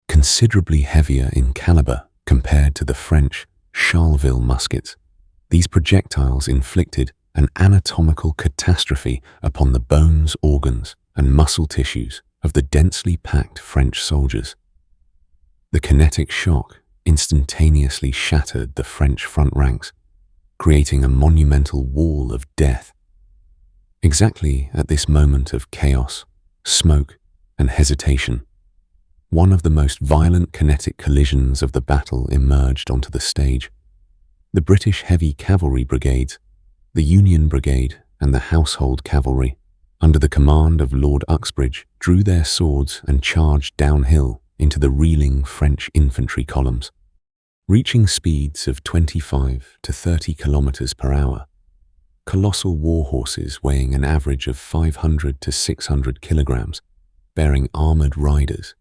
Considerably heavier in caliber compared to the French Charleville muskets, these projectiles inflicted an anatomical catastrophe upon the bones, organs, and muscle tissues of the densely packed French soldiers. The kinetic shock instantaneously shattered the French front ranks, creating a monumental wall of death. Exactly at this moment of chaos, smoke, and hesitation, one of the most violent kinetic collisions of the battle emerged onto the stage. The British heavy cavalry brigades, the Union Brigade and the Household Cavalry, under the command of Lord Uxbridge, drew their swords and charged downhill into the reeling French infantry columns. Reaching speeds of 25 to 30 kilometers per hour, colossal war horses weighing an average of 500 to 600 kilograms, bearing armored riders,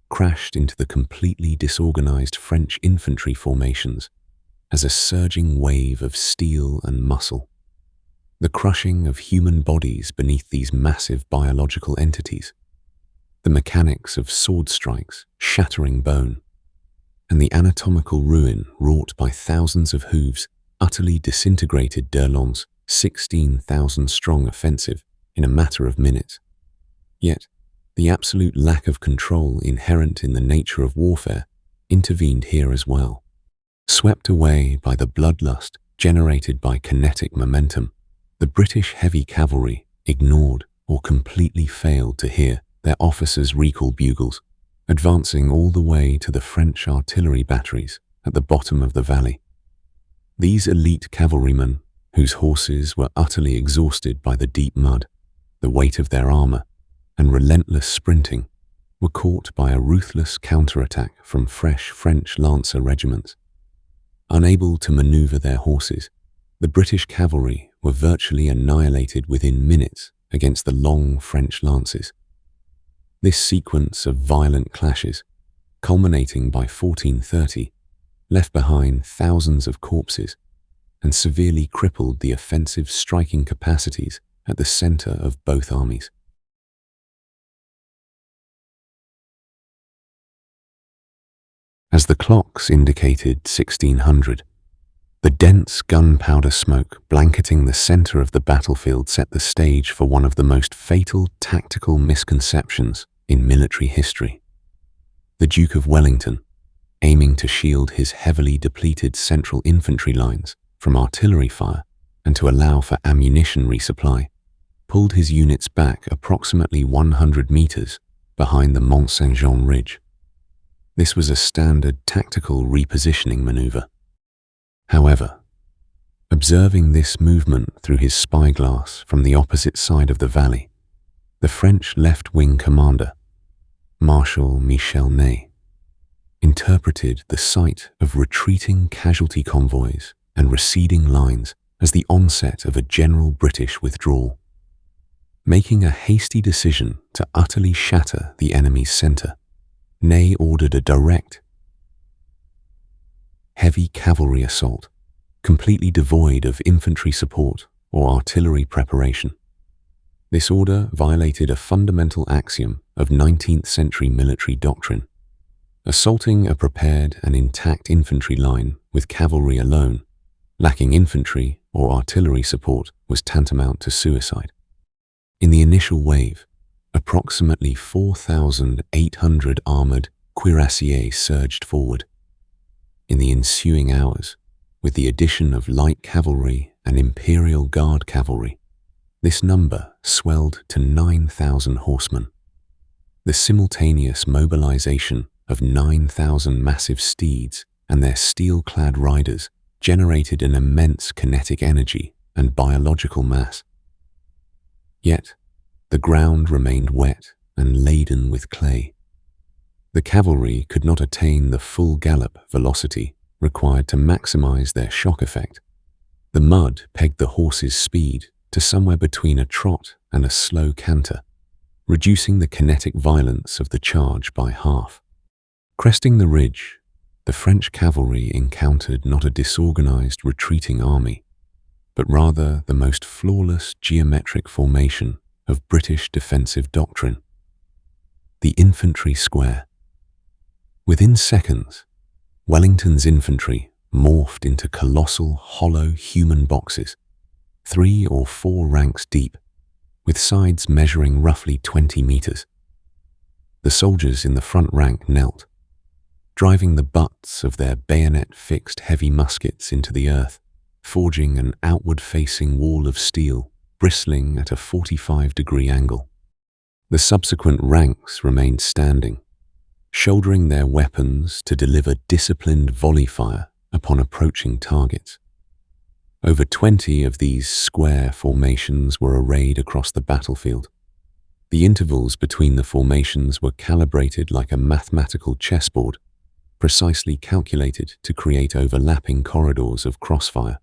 crashed into the completely disorganized French infantry formations as a surging wave of steel and muscle. The crushing of human bodies beneath these massive biological entities, the mechanics of sword strikes shattering bone, and the anatomical ruin wrought by thousands of hooves utterly disintegrated d'Erlon's 16,000-strong offensive in a matter of minutes. Yet, the absolute lack of control inherent in the nature of warfare intervened here as well. Swept away by the bloodlust generated by kinetic momentum, the British heavy cavalry ignored or completely failed to hear their officers' recall bugles, advancing all the way to the French artillery batteries at the bottom of the valley. These elite cavalrymen, whose horses were utterly exhausted by the deep mud, the weight of their armor, and relentless sprinting, were caught by a ruthless counterattack from fresh French lancer regiments. Unable to maneuver their horses, the British cavalry were virtually annihilated within minutes against the long French lances. This sequence of violent clashes, culminating by 1430, left behind thousands of corpses and severely crippled the offensive striking capacities at the center of both armies. As the clocks indicated 1600, the dense gunpowder smoke blanketing the center of the battlefield set the stage for one of the most fatal tactical misconceptions in military history. The Duke of Wellington, aiming to shield his heavily depleted central infantry lines from artillery fire and to allow for ammunition resupply, pulled his units back approximately 100 meters behind the Mont Saint-Jean ridge. This was a standard tactical repositioning maneuver. However, observing this movement through his spyglass from the opposite side of the valley, the French left-wing commander, Marshal Michel Ney, interpreted the sight of retreating casualty convoys and receding lines as the onset of a general British withdrawal. Making a hasty decision to utterly shatter the enemy's center, Ney ordered a direct, heavy cavalry assault, completely devoid of infantry support or artillery preparation. This order violated a fundamental axiom of 19th century military doctrine. Assaulting a prepared and intact infantry line with cavalry alone, lacking infantry or artillery support, was tantamount to suicide. In the initial wave, approximately 4,800 armored cuirassiers surged forward. In the ensuing hours, with the addition of light cavalry and Imperial Guard cavalry, this number swelled to 9,000 horsemen. The simultaneous mobilization of 9,000 massive steeds and their steel-clad riders generated an immense kinetic energy and biological mass. Yet, the ground remained wet and laden with clay. The cavalry could not attain the full gallop velocity required to maximize their shock effect. The mud pegged the horses' speed to somewhere between a trot and a slow canter, reducing the kinetic violence of the charge by half. Cresting the ridge, the French cavalry encountered not a disorganized retreating army, but rather the most flawless geometric formation of British defensive doctrine. The infantry square. Within seconds, Wellington's infantry morphed into colossal, hollow human boxes, 3 or 4 ranks deep, with sides measuring roughly 20 meters. The soldiers in the front rank knelt, driving the butts of their bayonet-fixed heavy muskets into the earth, forging an outward-facing wall of steel, bristling at a 45-degree angle. The subsequent ranks remained standing, shouldering their weapons to deliver disciplined volley fire upon approaching targets. Over 20 of these square formations were arrayed across the battlefield. The intervals between the formations were calibrated like a mathematical chessboard, precisely calculated to create overlapping corridors of crossfire.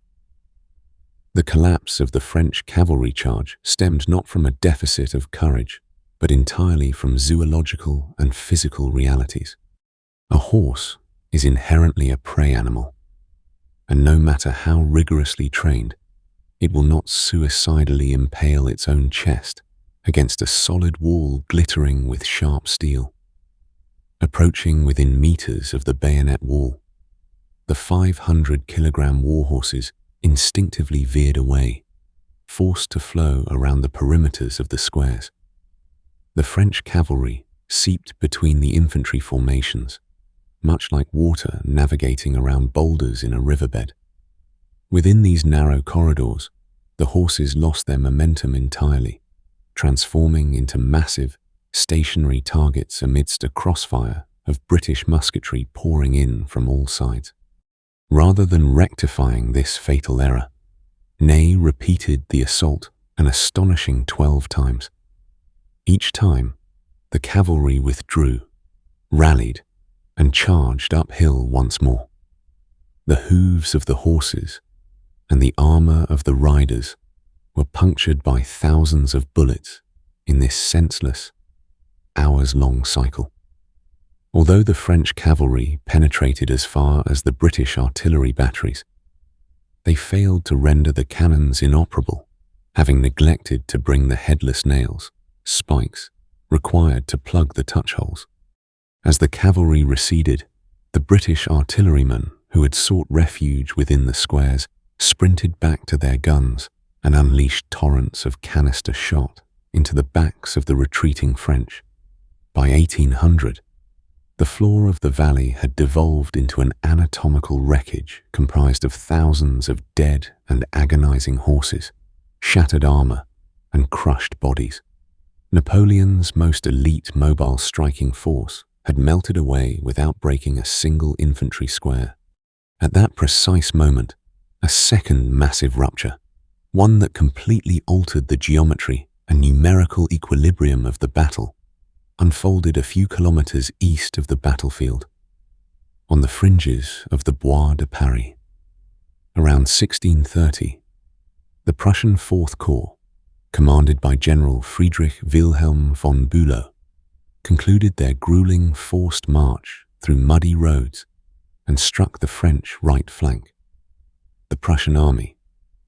The collapse of the French cavalry charge stemmed not from a deficit of courage, but entirely from zoological and physical realities. A horse is inherently a prey animal, and no matter how rigorously trained, it will not suicidally impale its own chest against a solid wall glittering with sharp steel. Approaching within meters of the bayonet wall, the 500-kilogram warhorses instinctively veered away, forced to flow around the perimeters of the squares. The French cavalry seeped between the infantry formations, much like water navigating around boulders in a riverbed. Within these narrow corridors, the horses lost their momentum entirely, transforming into massive, stationary targets amidst a crossfire of British musketry pouring in from all sides. Rather than rectifying this fatal error, Ney repeated the assault an astonishing 12 times. Each time, the cavalry withdrew, rallied, and charged uphill once more. The hooves of the horses and the armor of the riders were punctured by thousands of bullets in this senseless, hours-long cycle. Although the French cavalry penetrated as far as the British artillery batteries, they failed to render the cannons inoperable, having neglected to bring the headless nails, spikes, required to plug the touch holes. As the cavalry receded, the British artillerymen who had sought refuge within the squares sprinted back to their guns and unleashed torrents of canister shot into the backs of the retreating French. By 1800, the floor of the valley had devolved into an anatomical wreckage comprised of thousands of dead and agonizing horses, shattered armor, and crushed bodies. Napoleon's most elite mobile striking force had melted away without breaking a single infantry square. At that precise moment, a second massive rupture, one that completely altered the geometry and numerical equilibrium of the battle, unfolded a few kilometers east of the battlefield, on the fringes of the Bois de Paris. Around 1630, the Prussian Fourth Corps, commanded by General Friedrich Wilhelm von Bülow, concluded their grueling forced march through muddy roads and struck the French right flank. The Prussian army,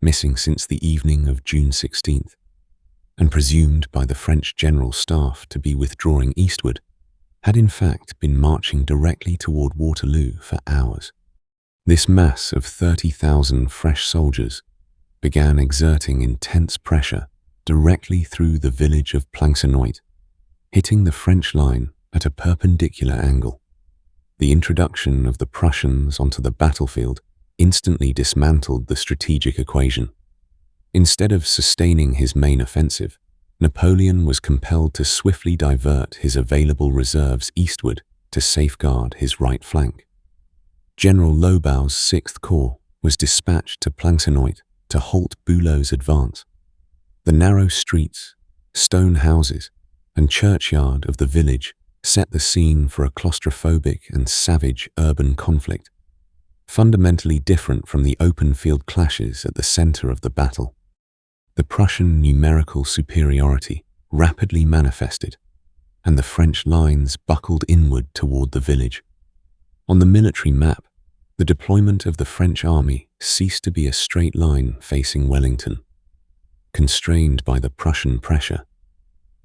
missing since the evening of June 16th, and presumed by the French General Staff to be withdrawing eastward, had in fact been marching directly toward Waterloo for hours. This mass of 30,000 fresh soldiers began exerting intense pressure directly through the village of Plancenoit, hitting the French line at a perpendicular angle. The introduction of the Prussians onto the battlefield instantly dismantled the strategic equation. Instead of sustaining his main offensive, Napoleon was compelled to swiftly divert his available reserves eastward to safeguard his right flank. General Lobau's Sixth Corps was dispatched to Plancenoit to halt Bülow's advance. The narrow streets, stone houses, and churchyard of the village set the scene for a claustrophobic and savage urban conflict, fundamentally different from the open field clashes at the center of the battle. The Prussian numerical superiority rapidly manifested, and the French lines buckled inward toward the village. On the military map, the deployment of the French army ceased to be a straight line facing Wellington. Constrained by the Prussian pressure,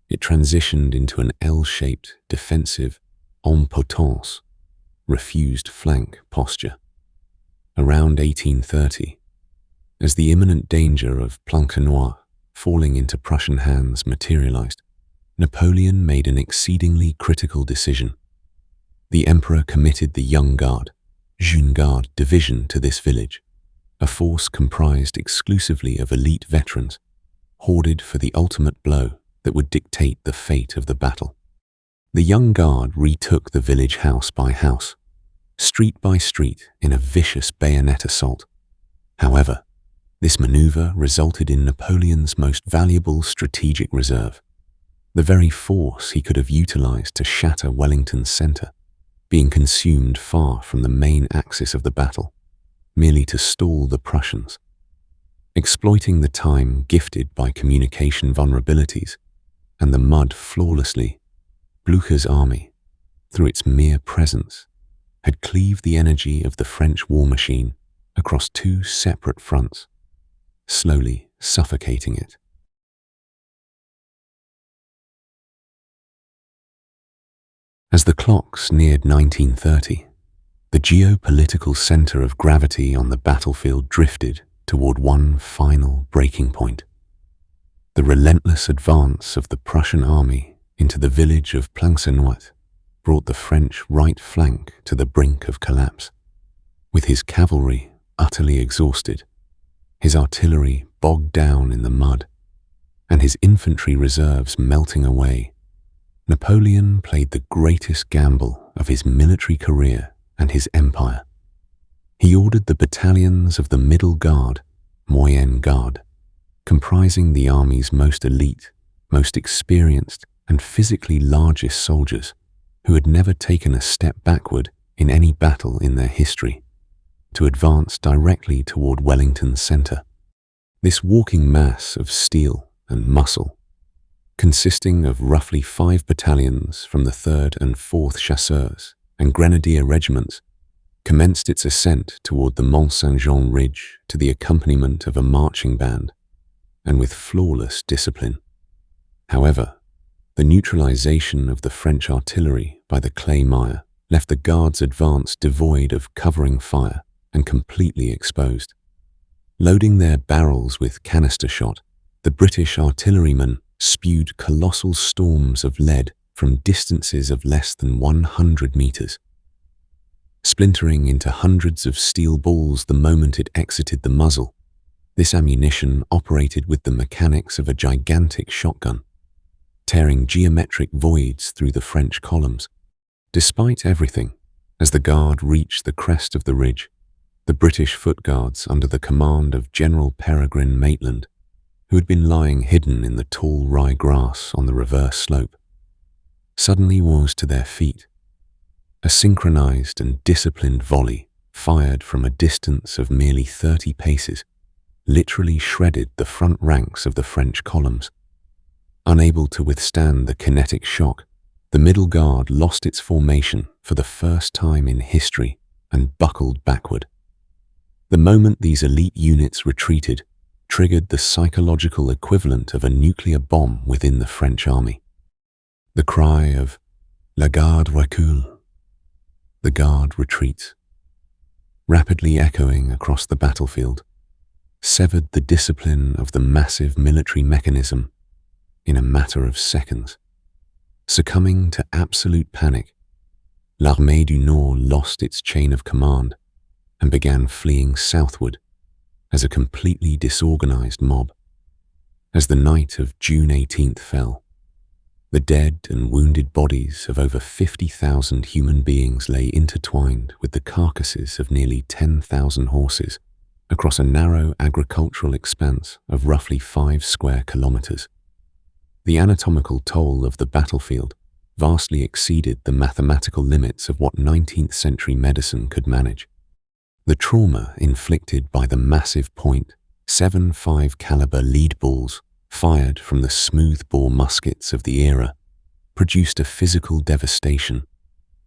it transitioned into an L-shaped defensive en potence, refused flank posture. Around 1830, as the imminent danger of Plancenoit falling into Prussian hands materialized, Napoleon made an exceedingly critical decision. The Emperor committed the Young Guard, Jeune Garde division to this village, a force comprised exclusively of elite veterans, hoarded for the ultimate blow that would dictate the fate of the battle. The Young Guard retook the village house by house, street by street in a vicious bayonet assault. However, this maneuver resulted in Napoleon's most valuable strategic reserve, the very force he could have utilized to shatter Wellington's center, being consumed far from the main axis of the battle, merely to stall the Prussians. Exploiting the time gifted by communication vulnerabilities and the mud flawlessly, Blücher's army, through its mere presence, had cleaved the energy of the French war machine across two separate fronts, slowly suffocating it. As the clocks neared 1930, the geopolitical center of gravity on the battlefield drifted toward one final breaking point. The relentless advance of the Prussian army into the village of Plancenoit brought the French right flank to the brink of collapse. With his cavalry utterly exhausted, his artillery bogged down in the mud, and his infantry reserves melting away, Napoleon played the greatest gamble of his military career and his empire. He ordered the battalions of the Middle Guard, Moyenne Garde, comprising the army's most elite, most experienced, and physically largest soldiers, who had never taken a step backward in any battle in their history, to advance directly toward Wellington's center. This walking mass of steel and muscle, consisting of roughly 5 battalions from the 3rd and 4th Chasseurs and Grenadier regiments, commenced its ascent toward the Mont Saint-Jean ridge to the accompaniment of a marching band, and with flawless discipline. However, the neutralization of the French artillery by the clay mire left the Guards' advance devoid of covering fire and completely exposed. Loading their barrels with canister shot, the British artillerymen spewed colossal storms of lead from distances of less than 100 meters, splintering into hundreds of steel balls the moment it exited the muzzle. This ammunition operated with the mechanics of a gigantic shotgun, tearing geometric voids through the French columns. Despite everything, as the Guard reached the crest of the ridge, the British foot guards under the command of General Peregrine Maitland, who had been lying hidden in the tall rye grass on the reverse slope, suddenly rose to their feet. A synchronized and disciplined volley, fired from a distance of merely 30 paces, literally shredded the front ranks of the French columns. Unable to withstand the kinetic shock, the Middle Guard lost its formation for the first time in history and buckled backward. The moment these elite units retreated triggered the psychological equivalent of a nuclear bomb within the French army. The cry of "La Garde recule," the Guard retreats, rapidly echoing across the battlefield, severed the discipline of the massive military mechanism in a matter of seconds. Succumbing to absolute panic, l'Armée du Nord lost its chain of command and began fleeing southward as a completely disorganized mob. As the night of June 18th fell, the dead and wounded bodies of over 50,000 human beings lay intertwined with the carcasses of nearly 10,000 horses across a narrow agricultural expanse of roughly 5 square kilometers. The anatomical toll of the battlefield vastly exceeded the mathematical limits of what 19th century medicine could manage. The trauma inflicted by the massive .75 caliber lead balls fired from the smooth-bore muskets of the era produced a physical devastation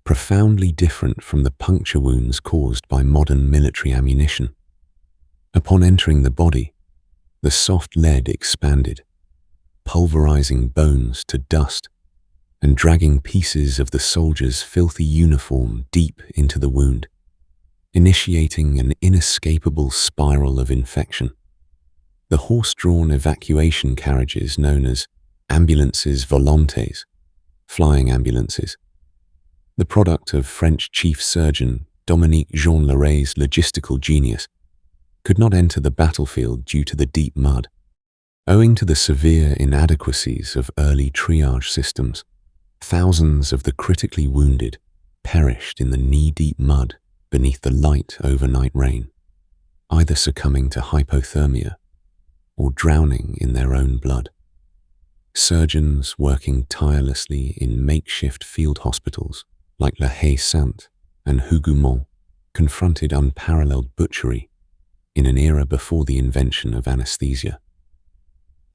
profoundly different from the puncture wounds caused by modern military ammunition. Upon entering the body, the soft lead expanded, pulverizing bones to dust and dragging pieces of the soldier's filthy uniform deep into the wound, initiating an inescapable spiral of infection. The horse-drawn evacuation carriages known as ambulances volantes, flying ambulances, the product of French chief surgeon Dominique Jean Larrey's logistical genius, could not enter the battlefield due to the deep mud. Owing to the severe inadequacies of early triage systems, thousands of the critically wounded perished in the knee-deep mud beneath the light overnight rain, either succumbing to hypothermia or drowning in their own blood. Surgeons working tirelessly in makeshift field hospitals like La Haye-Sainte and Hougoumont confronted unparalleled butchery in an era before the invention of anesthesia.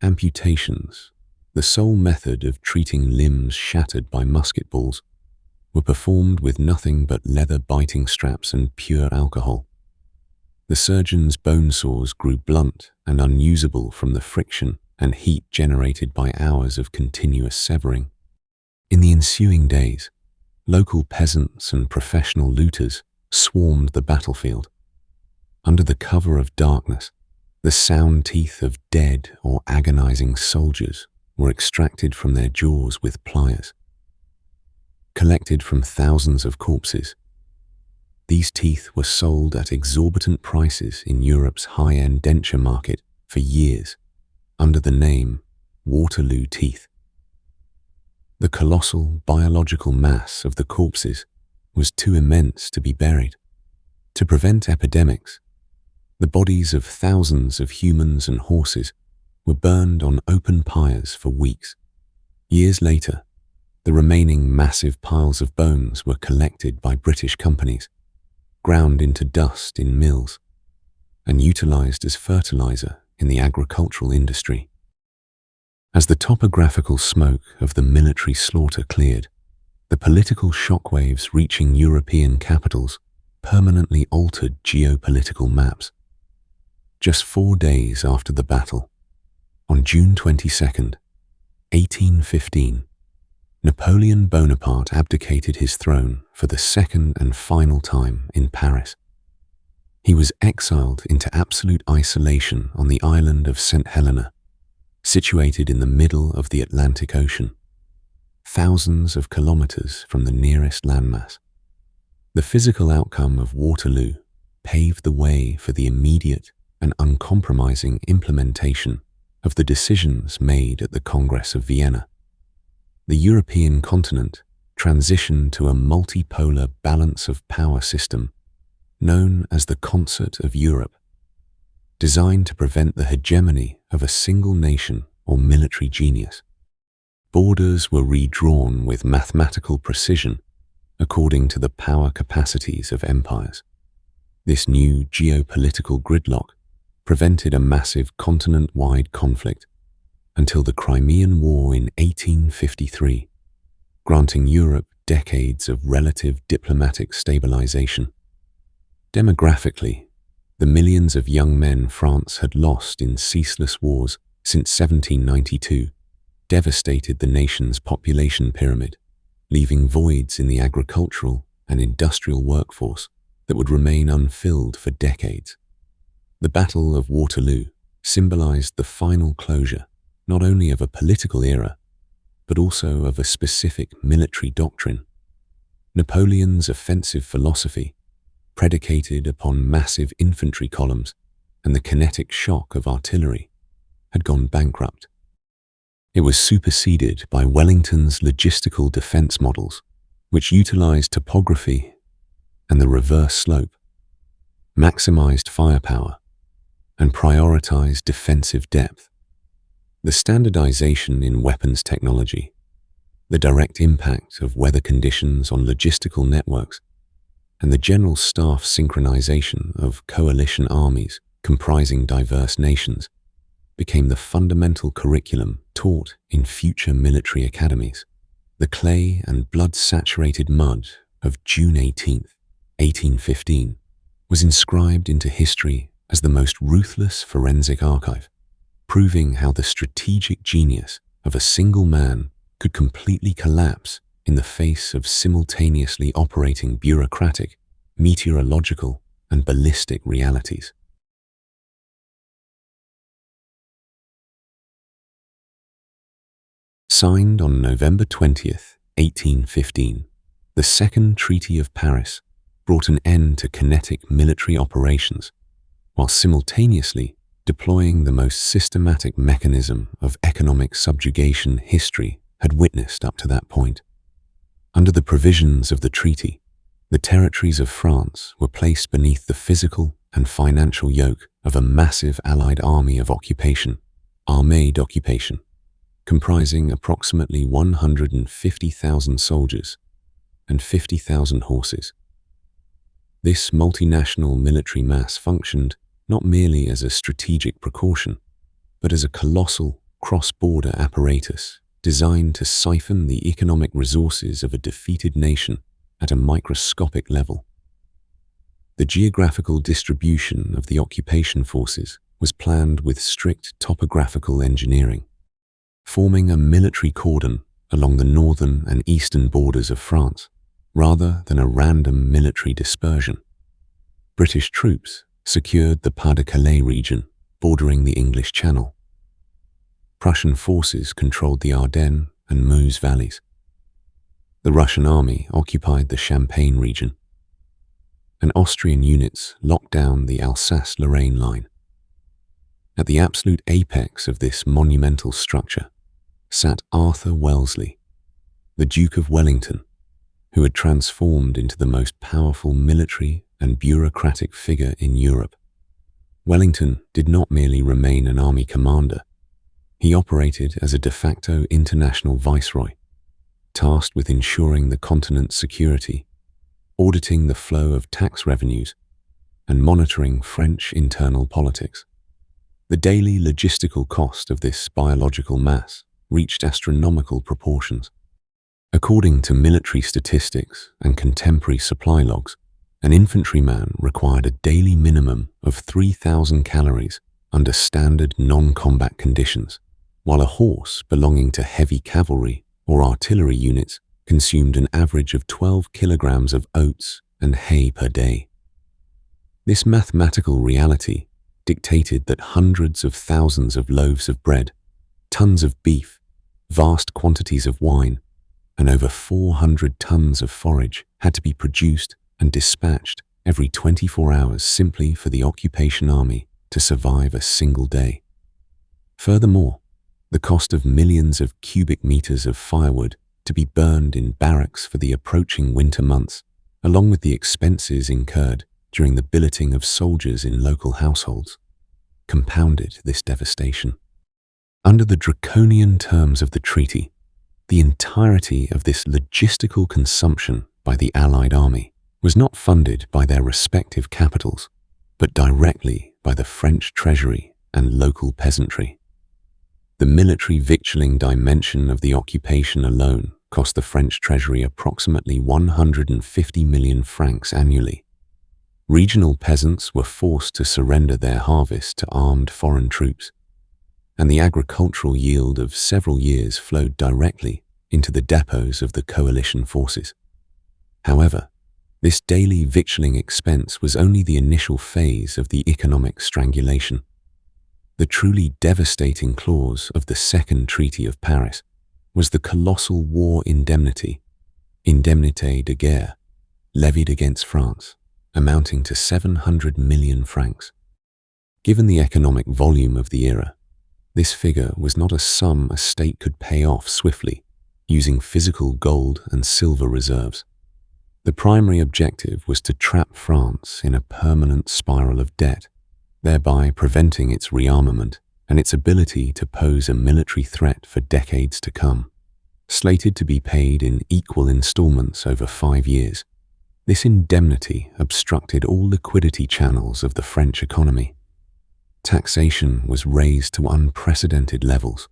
Amputations, the sole method of treating limbs shattered by musket balls, were performed with nothing but leather biting straps and pure alcohol. The surgeon's bone saws grew blunt and unusable from the friction and heat generated by hours of continuous severing. In the ensuing days, local peasants and professional looters swarmed the battlefield. Under the cover of darkness, the sound teeth of dead or agonizing soldiers were extracted from their jaws with pliers. Collected from thousands of corpses, these teeth were sold at exorbitant prices in Europe's high-end denture market for years, under the name Waterloo teeth. The colossal biological mass of the corpses was too immense to be buried. To prevent epidemics, the bodies of thousands of humans and horses were burned on open pyres for weeks. Years later, the remaining massive piles of bones were collected by British companies, ground into dust in mills, and utilized as fertilizer in the agricultural industry. As the topographical smoke of the military slaughter cleared, the political shockwaves reaching European capitals permanently altered geopolitical maps. Just 4 days after the battle, on June 22nd, 1815, Napoleon Bonaparte abdicated his throne for the second and final time in Paris. He was exiled into absolute isolation on the island of St. Helena, situated in the middle of the Atlantic Ocean, thousands of kilometers from the nearest landmass. The physical outcome of Waterloo paved the way for the immediate and uncompromising implementation of the decisions made at the Congress of Vienna. The European continent transitioned to a multipolar balance of power system known as the Concert of Europe, designed to prevent the hegemony of a single nation or military genius. Borders were redrawn with mathematical precision according to the power capacities of empires. This new geopolitical gridlock prevented a massive continent-wide conflict until the Crimean War in 1853, granting Europe decades of relative diplomatic stabilization. Demographically, the millions of young men France had lost in ceaseless wars since 1792 devastated the nation's population pyramid, leaving voids in the agricultural and industrial workforce that would remain unfilled for decades. The Battle of Waterloo symbolized the final closure not only of a political era, but also of a specific military doctrine. Napoleon's offensive philosophy, predicated upon massive infantry columns and the kinetic shock of artillery, had gone bankrupt. It was superseded by Wellington's logistical defense models, which utilized topography and the reverse slope, maximized firepower, and prioritized defensive depth. The standardization in weapons technology, the direct impact of weather conditions on logistical networks, and the general staff synchronization of coalition armies comprising diverse nations became the fundamental curriculum taught in future military academies. The clay and blood-saturated mud of June 18, 1815, was inscribed into history as the most ruthless forensic archive, proving how the strategic genius of a single man could completely collapse in the face of simultaneously operating bureaucratic, meteorological, and ballistic realities. Signed on November 20th, 1815, the Second Treaty of Paris brought an end to kinetic military operations, while simultaneously deploying the most systematic mechanism of economic subjugation history had witnessed up to that point. Under the provisions of the treaty, the territories of France were placed beneath the physical and financial yoke of a massive Allied army of occupation, armée d'occupation, comprising approximately 150,000 soldiers and 50,000 horses. This multinational military mass functioned not merely as a strategic precaution, but as a colossal cross-border apparatus designed to siphon the economic resources of a defeated nation at a microscopic level. The geographical distribution of the occupation forces was planned with strict topographical engineering, forming a military cordon along the northern and eastern borders of France, rather than a random military dispersion. British troops secured the Pas-de-Calais region bordering the English Channel. Prussian forces controlled the Ardennes and Meuse valleys. The Russian army occupied the Champagne region, and Austrian units locked down the Alsace-Lorraine line. At the absolute apex of this monumental structure sat Arthur Wellesley, the Duke of Wellington, who had transformed into the most powerful military and bureaucratic figure in Europe. Wellington did not merely remain an army commander. He operated as a de facto international viceroy, tasked with ensuring the continent's security, auditing the flow of tax revenues, and monitoring French internal politics. The daily logistical cost of this biological mass reached astronomical proportions. According to military statistics and contemporary supply logs, an infantryman required a daily minimum of 3,000 calories under standard non-combat conditions, while a horse belonging to heavy cavalry or artillery units consumed an average of 12 kilograms of oats and hay per day. This mathematical reality dictated that hundreds of thousands of loaves of bread, tons of beef, vast quantities of wine, and over 400 tons of forage had to be produced and dispatched every 24 hours simply for the occupation army to survive a single day. Furthermore, the cost of millions of cubic meters of firewood to be burned in barracks for the approaching winter months, along with the expenses incurred during the billeting of soldiers in local households, compounded this devastation. Under the draconian terms of the treaty, the entirety of this logistical consumption by the Allied army was not funded by their respective capitals, but directly by the French treasury and local peasantry. The military victualling dimension of the occupation alone cost the French treasury approximately 150 million francs annually. Regional peasants were forced to surrender their harvest to armed foreign troops, and the agricultural yield of several years flowed directly into the depots of the coalition forces. However, this daily victualling expense was only the initial phase of the economic strangulation. The truly devastating clause of the Second Treaty of Paris was the colossal war indemnity, indemnité de guerre, levied against France, amounting to 700 million francs. Given the economic volume of the era, this figure was not a sum a state could pay off swiftly using physical gold and silver reserves. The primary objective was to trap France in a permanent spiral of debt, thereby preventing its rearmament and its ability to pose a military threat for decades to come. Slated to be paid in equal installments over 5 years, this indemnity obstructed all liquidity channels of the French economy. Taxation was raised to unprecedented levels,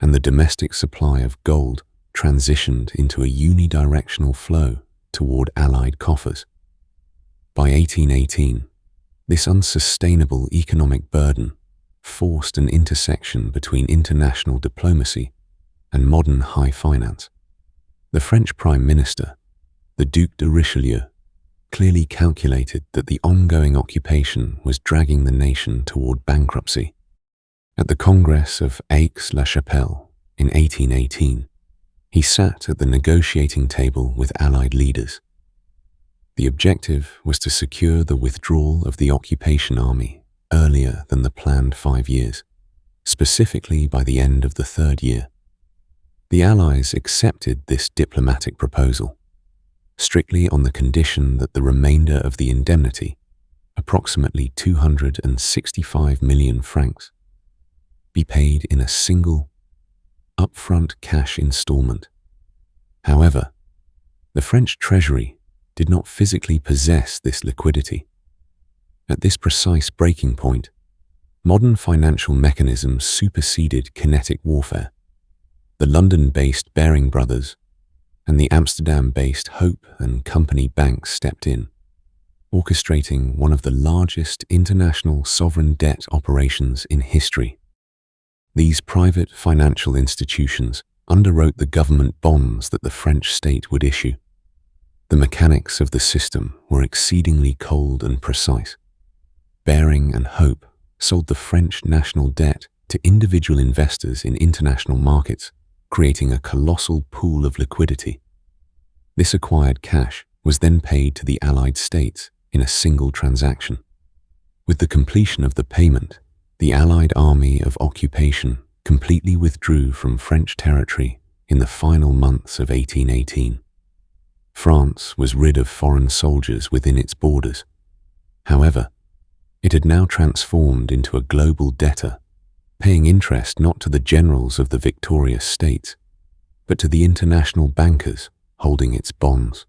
and the domestic supply of gold transitioned into a unidirectional flow toward Allied coffers. By 1818, this unsustainable economic burden forced an intersection between international diplomacy and modern high finance. The French Prime Minister, the Duc de Richelieu, clearly calculated that the ongoing occupation was dragging the nation toward bankruptcy. At the Congress of Aix-la-Chapelle in 1818, he sat at the negotiating table with Allied leaders. The objective was to secure the withdrawal of the occupation army earlier than the planned 5 years, specifically by the end of the third year. The Allies accepted this diplomatic proposal, strictly on the condition that the remainder of the indemnity, approximately 265 million francs, be paid in a single, upfront cash installment. However, the French treasury did not physically possess this liquidity. At this precise breaking point, modern financial mechanisms superseded kinetic warfare. The London-based Baring Brothers and the Amsterdam-based Hope and Company banks stepped in, orchestrating one of the largest international sovereign debt operations in history. These private financial institutions underwrote the government bonds that the French state would issue. The mechanics of the system were exceedingly cold and precise. Baring and Hope sold the French national debt to individual investors in international markets, creating a colossal pool of liquidity. This acquired cash was then paid to the Allied states in a single transaction. With the completion of the payment, the Allied army of occupation completely withdrew from French territory in the final months of 1818. France was rid of foreign soldiers within its borders. However, it had now transformed into a global debtor, paying interest not to the generals of the victorious states, but to the international bankers holding its bonds.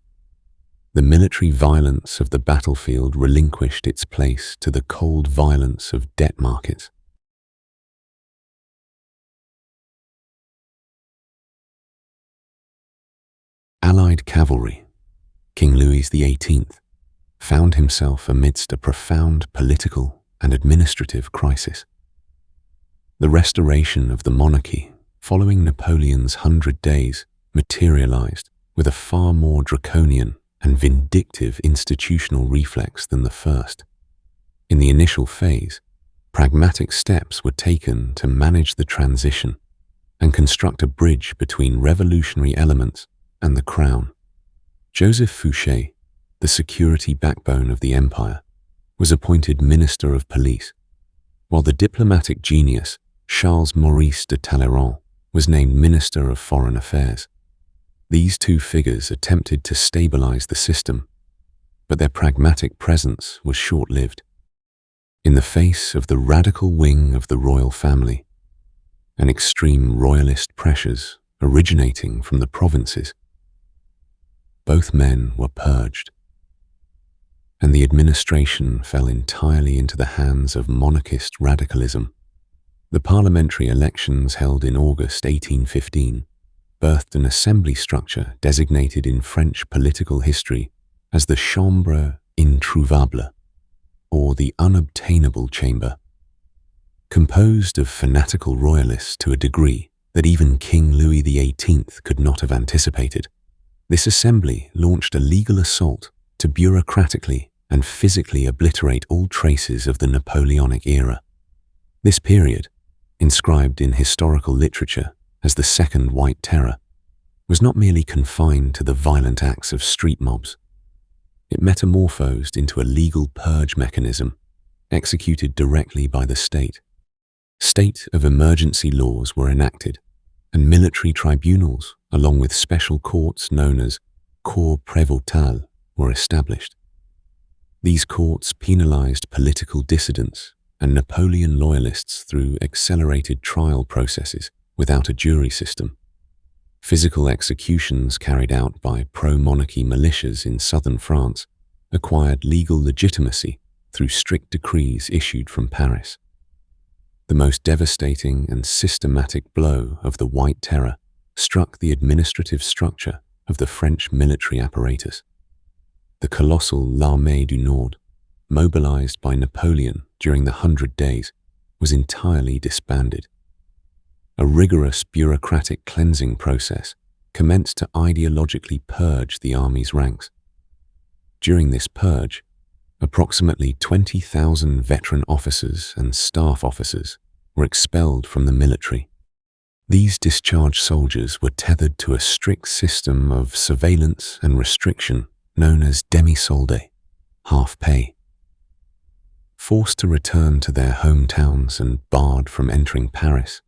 The military violence of the battlefield relinquished its place to the cold violence of debt markets. Allied cavalry, King Louis XVIII, found himself amidst a profound political and administrative crisis. The restoration of the monarchy following Napoleon's 100 Days materialized with a far more draconian and vindictive institutional reflex than the first. In the initial phase, pragmatic steps were taken to manage the transition and construct a bridge between revolutionary elements and the crown. Joseph Fouché, the security backbone of the empire, was appointed Minister of Police, while the diplomatic genius Charles Maurice de Talleyrand was named Minister of Foreign Affairs. These two figures attempted to stabilize the system, but their pragmatic presence was short-lived. In the face of the radical wing of the royal family and extreme royalist pressures originating from the provinces, both men were purged, and the administration fell entirely into the hands of monarchist radicalism. The parliamentary elections held in August 1815 birthed an assembly structure designated in French political history as the Chambre introuvable, or the unobtainable chamber. Composed of fanatical royalists to a degree that even King Louis XVIII could not have anticipated, this assembly launched a legal assault to bureaucratically and physically obliterate all traces of the Napoleonic era. This period, inscribed in historical literature as the Second White Terror, was not merely confined to the violent acts of street mobs. It metamorphosed into a legal purge mechanism executed directly by the state. State of emergency laws were enacted, and military tribunals, along with special courts known as corps prévôtals, were established. These courts penalized political dissidents and Napoleon loyalists through accelerated trial processes without a jury system. Physical executions carried out by pro-monarchy militias in southern France acquired legal legitimacy through strict decrees issued from Paris. The most devastating and systematic blow of the White Terror struck the administrative structure of the French military apparatus. The colossal L'Armée du Nord, mobilized by Napoleon during the 100 Days, was entirely disbanded. A rigorous bureaucratic cleansing process commenced to ideologically purge the army's ranks. During this purge, approximately 20,000 veteran officers and staff officers were expelled from the military. These discharged soldiers were tethered to a strict system of surveillance and restriction known as demi-solde, half pay. Forced to return to their hometowns and barred from entering Paris,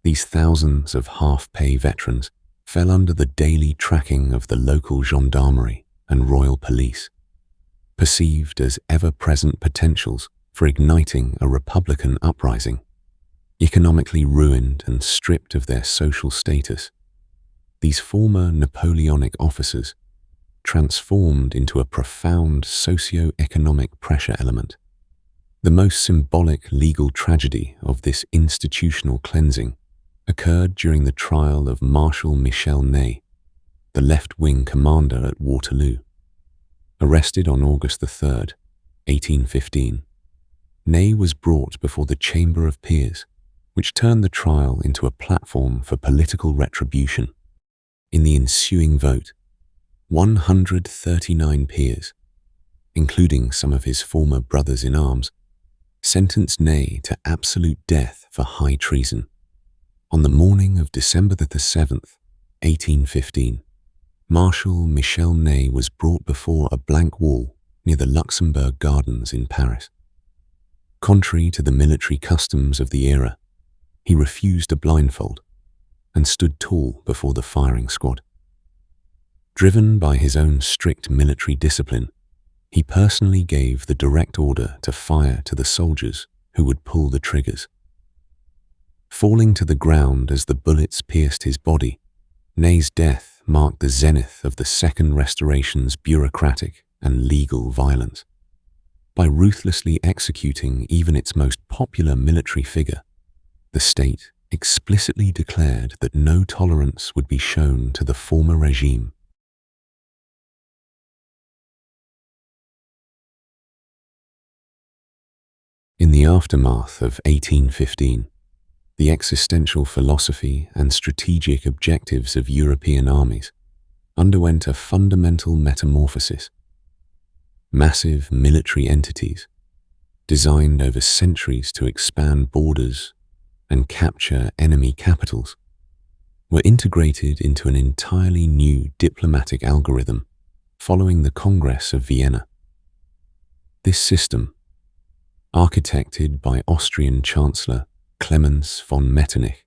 these thousands of half-pay veterans fell under the daily tracking of the local gendarmerie and royal police, perceived as ever-present potentials for igniting a republican uprising. Economically ruined and stripped of their social status, these former Napoleonic officers transformed into a profound socio-economic pressure element. The most symbolic legal tragedy of this institutional cleansing occurred during the trial of Marshal Michel Ney, the left-wing commander at Waterloo. Arrested on August 3, 1815, Ney was brought before the Chamber of Peers, which turned the trial into a platform for political retribution. In the ensuing vote, 139 peers, including some of his former brothers-in-arms, sentenced Ney to absolute death for high treason. On the morning of December 7th, 1815, Marshal Michel Ney was brought before a blank wall near the Luxembourg Gardens in Paris. Contrary to the military customs of the era, he refused a blindfold and stood tall before the firing squad. Driven by his own strict military discipline, he personally gave the direct order to fire to the soldiers who would pull the triggers. Falling to the ground as the bullets pierced his body, Ney's death marked the zenith of the Second Restoration's bureaucratic and legal violence. By ruthlessly executing even its most popular military figure, the state explicitly declared that no tolerance would be shown to the former regime. In the aftermath of 1815, the existential philosophy and strategic objectives of European armies underwent a fundamental metamorphosis. Massive military entities, designed over centuries to expand borders and capture enemy capitals, were integrated into an entirely new diplomatic algorithm following the Congress of Vienna. This system, architected by Austrian Chancellor Clemens von Metternich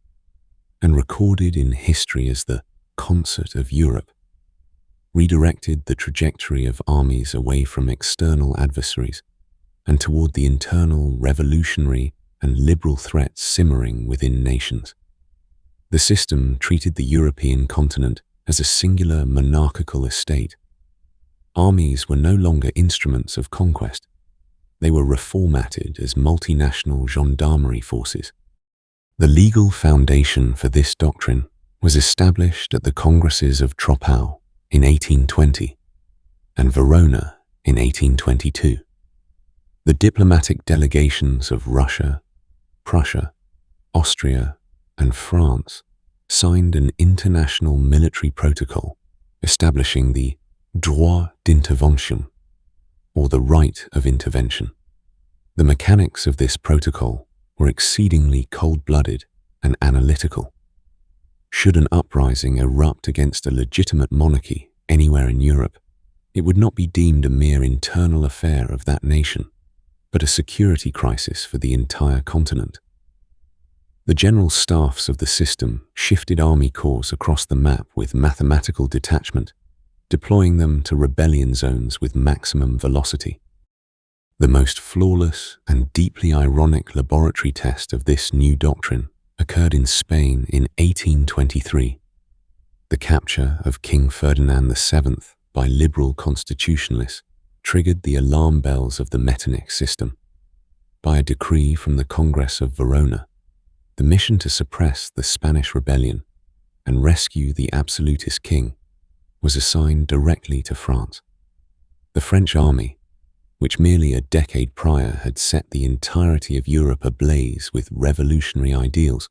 and recorded in history as the Concert of Europe, redirected the trajectory of armies away from external adversaries and toward the internal revolutionary and liberal threats simmering within nations. The system treated the European continent as a singular monarchical estate. Armies were no longer instruments of conquest. They were reformatted as multinational gendarmerie forces. The legal foundation for this doctrine was established at the Congresses of Troppau in 1820 and Verona in 1822. The diplomatic delegations of Russia, Prussia, Austria, and France signed an international military protocol establishing the droit d'intervention, or the right of intervention. The mechanics of this protocol were exceedingly cold-blooded and analytical. Should an uprising erupt against a legitimate monarchy anywhere in Europe, it would not be deemed a mere internal affair of that nation, but a security crisis for the entire continent. The general staffs of the system shifted army corps across the map with mathematical detachment, deploying them to rebellion zones with maximum velocity. The most flawless and deeply ironic laboratory test of this new doctrine occurred in Spain in 1823. The capture of King Ferdinand VII by liberal constitutionalists triggered the alarm bells of the Metternich system. By a decree from the Congress of Verona, the mission to suppress the Spanish rebellion and rescue the absolutist king was assigned directly to France. The French army, which merely a decade prior had set the entirety of Europe ablaze with revolutionary ideals,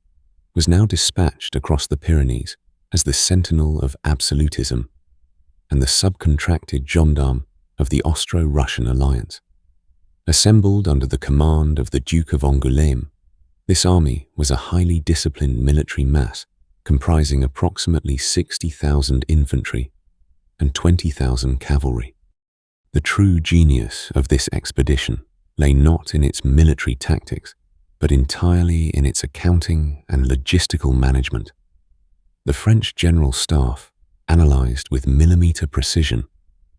was now dispatched across the Pyrenees as the sentinel of absolutism and the subcontracted gendarme of the Austro-Russian alliance. Assembled under the command of the Duke of Angoulême, this army was a highly disciplined military mass comprising approximately 60,000 infantry and 20,000 cavalry. The true genius of this expedition lay not in its military tactics, but entirely in its accounting and logistical management. The French General Staff analyzed with millimeter precision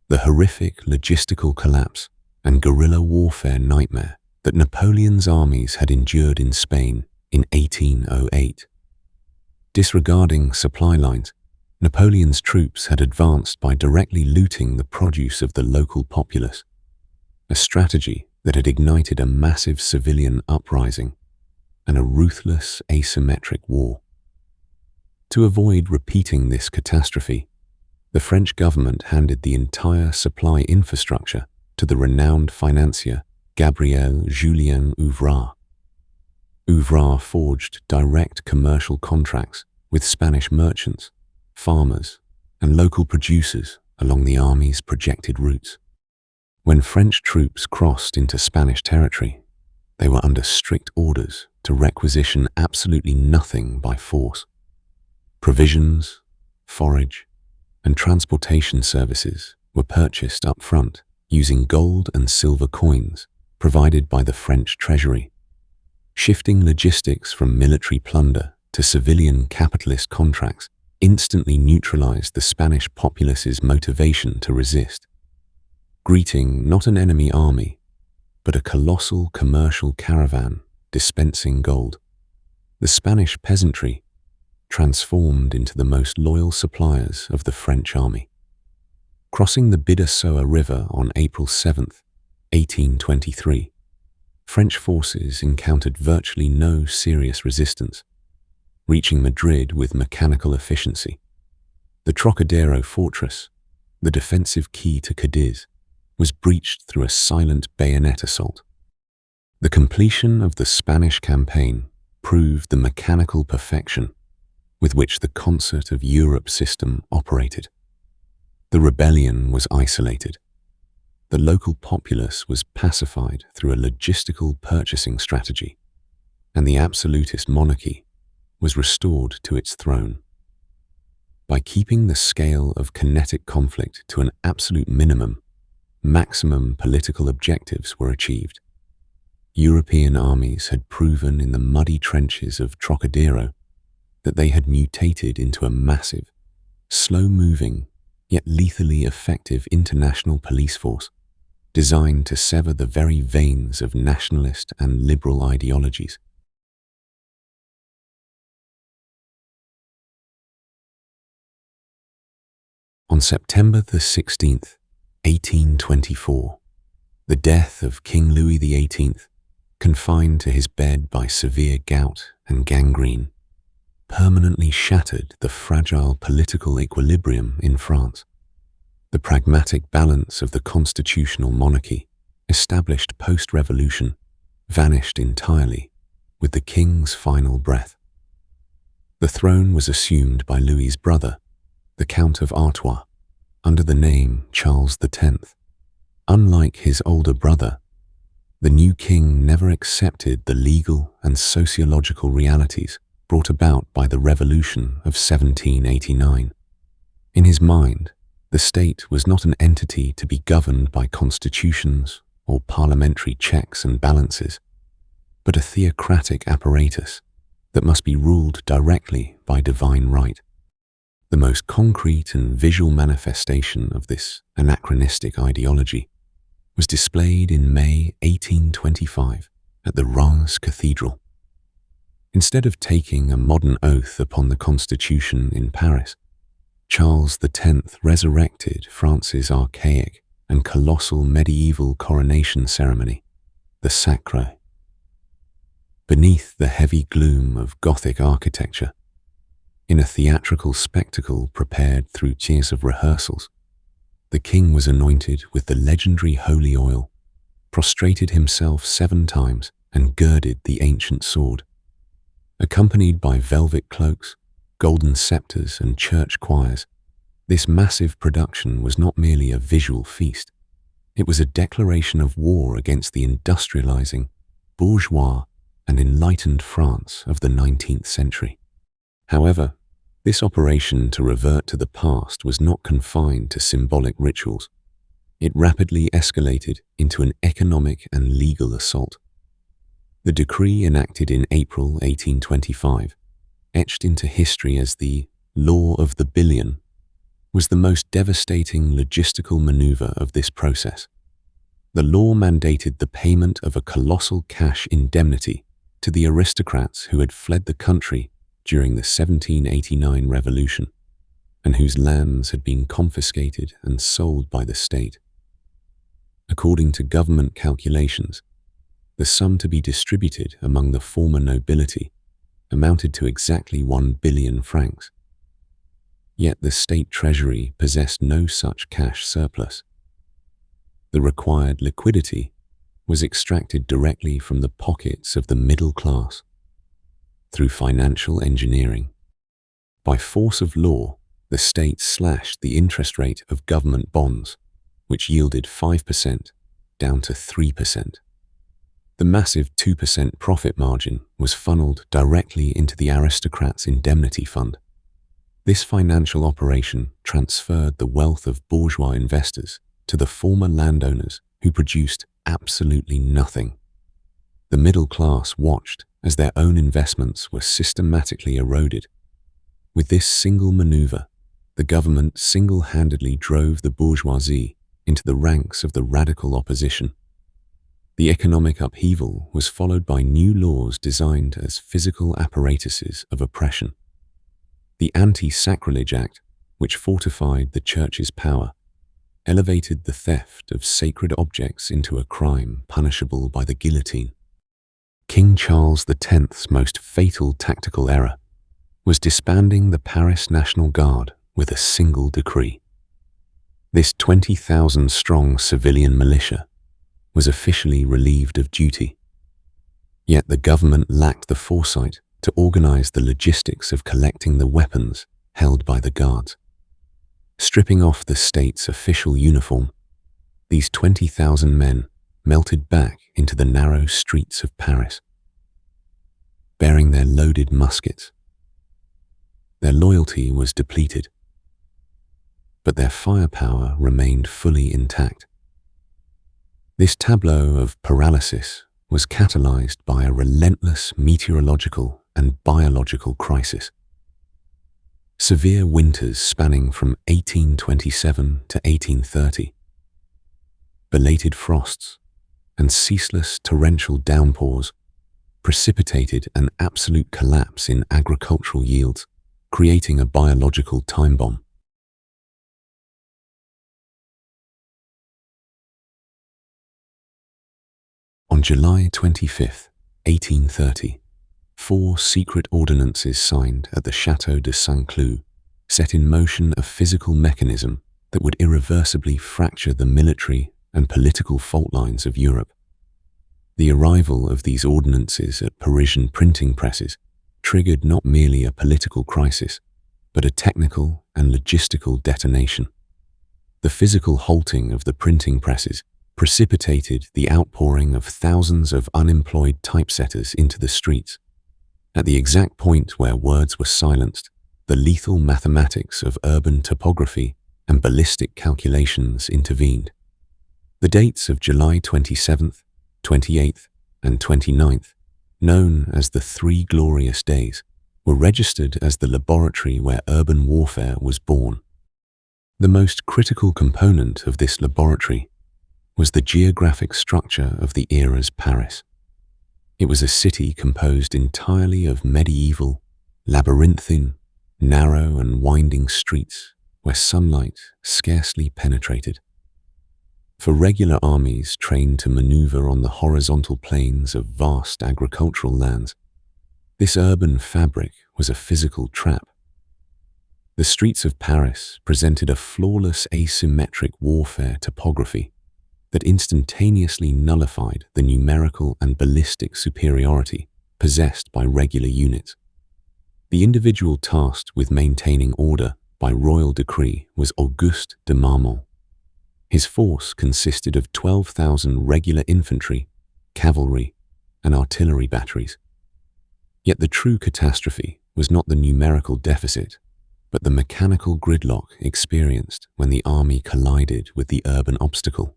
the horrific logistical collapse and guerrilla warfare nightmare that Napoleon's armies had endured in Spain in 1808. Disregarding supply lines, Napoleon's troops had advanced by directly looting the produce of the local populace, a strategy that had ignited a massive civilian uprising and a ruthless asymmetric war. To avoid repeating this catastrophe, the French government handed the entire supply infrastructure to the renowned financier Gabriel Julien Ouvrard. Ouvrard forged direct commercial contracts with Spanish merchants, farmers, and local producers along the army's projected routes. When French troops crossed into Spanish territory, they were under strict orders to requisition absolutely nothing by force. Provisions, forage, and transportation services were purchased up front using gold and silver coins provided by the French treasury. Shifting logistics from military plunder to civilian capitalist contracts instantly neutralized the Spanish populace's motivation to resist. Greeting not an enemy army, but a colossal commercial caravan dispensing gold, the Spanish peasantry transformed into the most loyal suppliers of the French army. Crossing the Bidassoa River on April 7, 1823, French forces encountered virtually no serious resistance, reaching Madrid with mechanical efficiency. The Trocadero fortress, the defensive key to Cadiz, was breached through a silent bayonet assault. The completion of the Spanish campaign proved the mechanical perfection with which the concert of Europe system operated. The rebellion was isolated. The local populace was pacified through a logistical purchasing strategy, and the absolutist monarchy was restored to its throne. By keeping the scale of kinetic conflict to an absolute minimum, maximum political objectives were achieved. European armies had proven in the muddy trenches of Trocadero that they had mutated into a massive, slow-moving, yet lethally effective international police force, designed to sever the very veins of nationalist and liberal ideologies. On September the 16th, 1824, the death of King Louis XVIII, confined to his bed by severe gout and gangrene, permanently shattered the fragile political equilibrium in France. The pragmatic balance of the constitutional monarchy, established post-revolution, vanished entirely with the king's final breath. The throne was assumed by Louis's brother, the Count of Artois, under the name Charles X. Unlike his older brother, the new king never accepted the legal and sociological realities brought about by the Revolution of 1789. In his mind, the state was not an entity to be governed by constitutions or parliamentary checks and balances, but a theocratic apparatus that must be ruled directly by divine right. The most concrete and visual manifestation of this anachronistic ideology was displayed in May 1825 at the Reims Cathedral. Instead of taking a modern oath upon the Constitution in Paris, Charles X resurrected France's archaic and colossal medieval coronation ceremony, the Sacre. Beneath the heavy gloom of Gothic architecture, in a theatrical spectacle prepared through years of rehearsals, the king was anointed with the legendary holy oil, prostrated himself 7 times, and girded the ancient sword. Accompanied by velvet cloaks, golden scepters, and church choirs, this massive production was not merely a visual feast. It was a declaration of war against the industrializing, bourgeois, and enlightened France of the 19th century. However, this operation to revert to the past was not confined to symbolic rituals. It rapidly escalated into an economic and legal assault. The decree enacted in April 1825, etched into history as the Law of the Billion, was the most devastating logistical maneuver of this process. The law mandated the payment of a colossal cash indemnity to the aristocrats who had fled the country during the 1789 revolution, and whose lands had been confiscated and sold by the state. According to government calculations, the sum to be distributed among the former nobility amounted to exactly 1 billion francs. Yet the state treasury possessed no such cash surplus. The required liquidity was extracted directly from the pockets of the middle class through financial engineering. By force of law, the state slashed the interest rate of government bonds, which yielded 5%, down to 3%. The massive 2% profit margin was funneled directly into the aristocrats' indemnity fund. This financial operation transferred the wealth of bourgeois investors to the former landowners who produced absolutely nothing. The middle class watched as their own investments were systematically eroded. With this single maneuver, the government single-handedly drove the bourgeoisie into the ranks of the radical opposition. The economic upheaval was followed by new laws designed as physical apparatuses of oppression. The Anti-Sacrilege Act, which fortified the church's power, elevated the theft of sacred objects into a crime punishable by the guillotine. King Charles X's most fatal tactical error was disbanding the Paris National Guard with a single decree. This 20,000-strong civilian militia was officially relieved of duty. Yet the government lacked the foresight to organize the logistics of collecting the weapons held by the guards. Stripping off the state's official uniform, these 20,000 men melted back into the narrow streets of Paris, bearing their loaded muskets. Their loyalty was depleted, but their firepower remained fully intact. This tableau of paralysis was catalyzed by a relentless meteorological and biological crisis. Severe winters spanning from 1827 to 1830, belated frosts, and ceaseless torrential downpours precipitated an absolute collapse in agricultural yields, creating a biological time bomb. On July 25, 1830, 4 secret ordinances signed at the Château de Saint-Cloud set in motion a physical mechanism that would irreversibly fracture the military and political fault lines of Europe. The arrival of these ordinances at Parisian printing presses triggered not merely a political crisis, but a technical and logistical detonation. The physical halting of the printing presses precipitated the outpouring of thousands of unemployed typesetters into the streets. At the exact point where words were silenced, the lethal mathematics of urban topography and ballistic calculations intervened. The dates of July 27th, 28th, and 29th, known as the 3 glorious days, were registered as the laboratory where urban warfare was born. The most critical component of this laboratory was the geographic structure of the era's Paris. It was a city composed entirely of medieval, labyrinthine, narrow and winding streets where sunlight scarcely penetrated. For regular armies trained to maneuver on the horizontal plains of vast agricultural lands, this urban fabric was a physical trap. The streets of Paris presented a flawless asymmetric warfare topography that instantaneously nullified the numerical and ballistic superiority possessed by regular units. The individual tasked with maintaining order by royal decree was Auguste de Marmont. His force consisted of 12,000 regular infantry, cavalry, and artillery batteries. Yet the true catastrophe was not the numerical deficit, but the mechanical gridlock experienced when the army collided with the urban obstacle.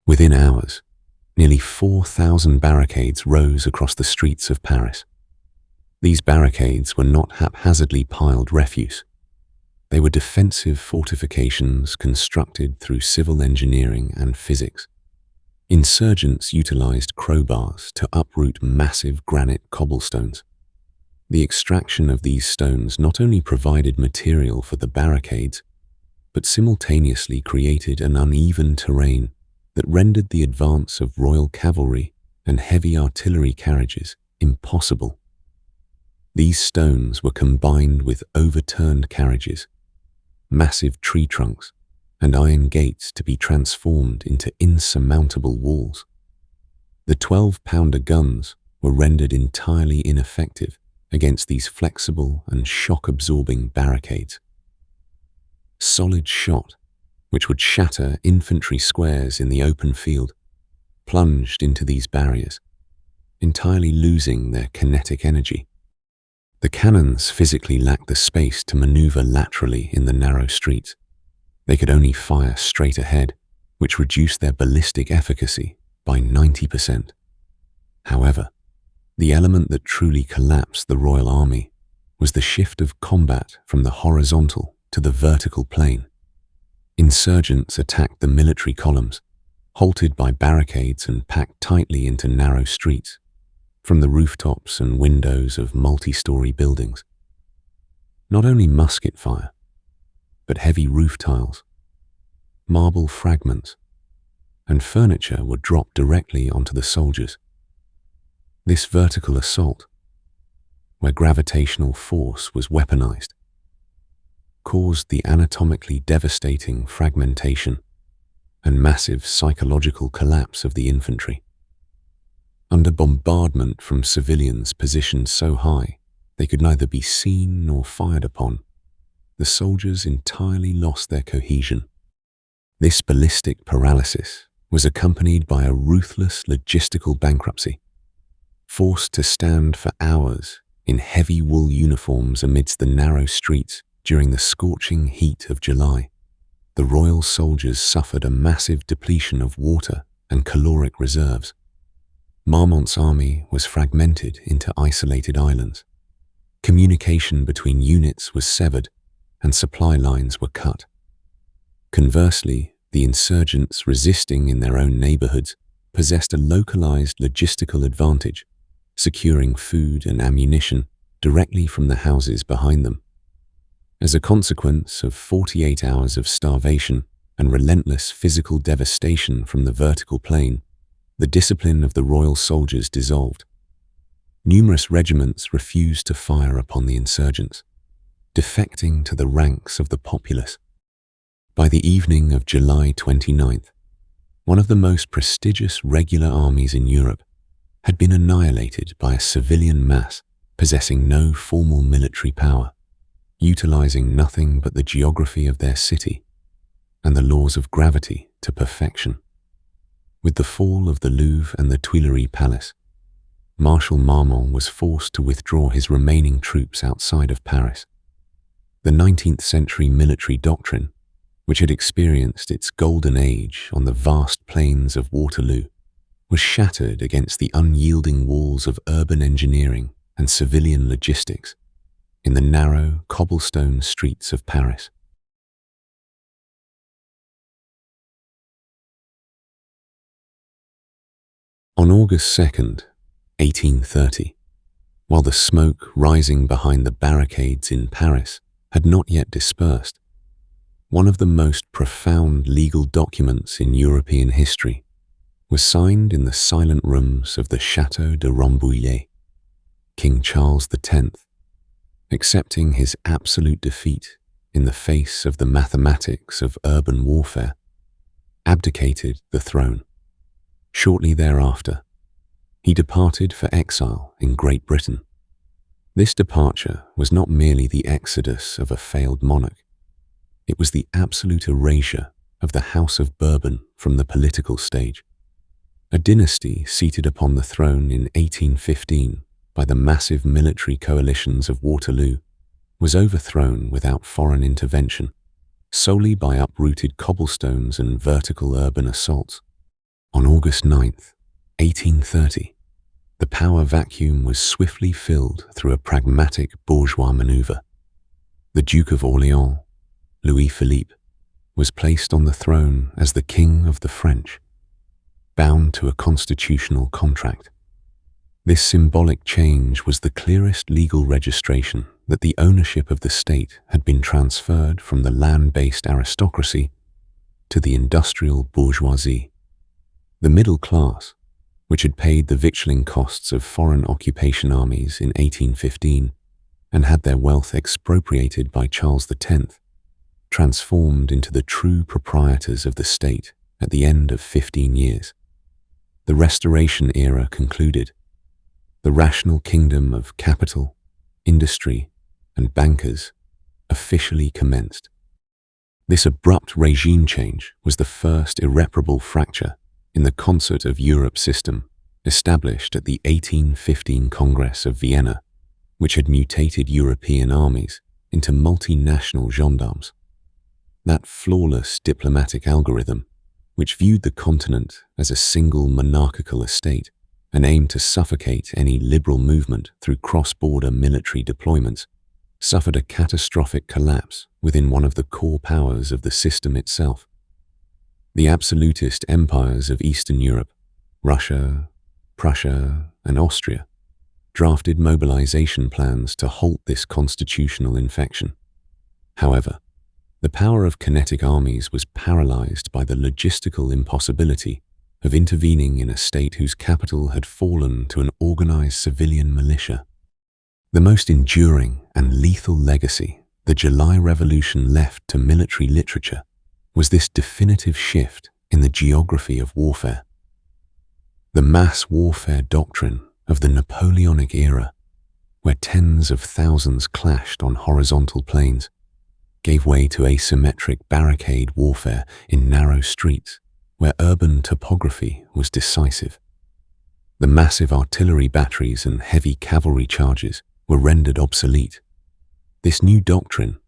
Within hours, nearly 4,000 barricades rose across the streets of Paris. These barricades were not haphazardly piled refuse. They were defensive fortifications constructed through civil engineering and physics. Insurgents utilized crowbars to uproot massive granite cobblestones. The extraction of these stones not only provided material for the barricades, but simultaneously created an uneven terrain that rendered the advance of royal cavalry and heavy artillery carriages impossible. These stones were combined with overturned carriages, massive tree trunks, and iron gates to be transformed into insurmountable walls. The 12-pounder guns were rendered entirely ineffective against these flexible and shock-absorbing barricades. Solid shot, which would shatter infantry squares in the open field, plunged into these barriers, entirely losing their kinetic energy. The cannons physically lacked the space to maneuver laterally in the narrow streets. They could only fire straight ahead, which reduced their ballistic efficacy by 90%. However, the element that truly collapsed the royal army was the shift of combat from the horizontal to the vertical plane. Insurgents attacked the military columns, halted by barricades and packed tightly into narrow streets, from the rooftops and windows of multi-story buildings. Not only musket fire, but heavy roof tiles, marble fragments, and furniture were dropped directly onto the soldiers. This vertical assault, where gravitational force was weaponized, caused the anatomically devastating fragmentation and massive psychological collapse of the infantry. Under bombardment from civilians positioned so high they could neither be seen nor fired upon, the soldiers entirely lost their cohesion. This ballistic paralysis was accompanied by a ruthless logistical bankruptcy. Forced to stand for hours in heavy wool uniforms amidst the narrow streets during the scorching heat of July, the royal soldiers suffered a massive depletion of water and caloric reserves. Marmont's army was fragmented into isolated islands. Communication between units was severed and supply lines were cut. Conversely, the insurgents resisting in their own neighborhoods possessed a localized logistical advantage, securing food and ammunition directly from the houses behind them. As a consequence of 48 hours of starvation and relentless physical devastation from the vertical plane, the discipline of the royal soldiers dissolved. Numerous regiments refused to fire upon the insurgents, defecting to the ranks of the populace. By the evening of July 29th, one of the most prestigious regular armies in Europe had been annihilated by a civilian mass possessing no formal military power, utilizing nothing but the geography of their city and the laws of gravity to perfection. With the fall of the Louvre and the Tuileries Palace, Marshal Marmont was forced to withdraw his remaining troops outside of Paris. The 19th century military doctrine, which had experienced its golden age on the vast plains of Waterloo, was shattered against the unyielding walls of urban engineering and civilian logistics in the narrow cobblestone streets of Paris. On August 2nd, 1830, while the smoke rising behind the barricades in Paris had not yet dispersed, one of the most profound legal documents in European history was signed in the silent rooms of the Château de Rambouillet. King Charles X, accepting his absolute defeat in the face of the mathematics of urban warfare, abdicated the throne. Shortly thereafter, He departed for exile in Great Britain. This departure was not merely the exodus of a failed monarch. It was the absolute erasure of the House of Bourbon from the political stage. A dynasty seated upon the throne in 1815 by the massive military coalitions of Waterloo was overthrown without foreign intervention, solely by uprooted cobblestones and vertical urban assaults. On August 9th, 1830, the power vacuum was swiftly filled through a pragmatic bourgeois maneuver. The Duke of Orléans, Louis-Philippe, was placed on the throne as the King of the French, bound to a constitutional contract. This symbolic change was the clearest legal registration that the ownership of the state had been transferred from the land-based aristocracy to the industrial bourgeoisie. The middle class, which had paid the victualling costs of foreign occupation armies in 1815 and had their wealth expropriated by Charles X, transformed into the true proprietors of the state at the end of 15 years. The Restoration era concluded. The rational kingdom of capital, industry, and bankers officially commenced. This abrupt regime change was the first irreparable fracture in the concert of Europe system established at the 1815 Congress of Vienna, which had mutated European armies into multinational gendarmes. That flawless diplomatic algorithm, which viewed the continent as a single monarchical estate and aimed to suffocate any liberal movement through cross-border military deployments, suffered a catastrophic collapse within one of the core powers of the system itself. The absolutist empires of Eastern Europe, Russia, Prussia, and Austria, drafted mobilization plans to halt this constitutional infection. However, the power of kinetic armies was paralyzed by the logistical impossibility of intervening in a state whose capital had fallen to an organized civilian militia. The most enduring and lethal legacy the July Revolution left to military literature was this definitive shift in the geography of warfare. The mass warfare doctrine of the Napoleonic era, where tens of thousands clashed on horizontal plains, gave way to asymmetric barricade warfare in narrow streets, where urban topography was decisive. The massive artillery batteries and heavy cavalry charges were rendered obsolete. This new doctrine,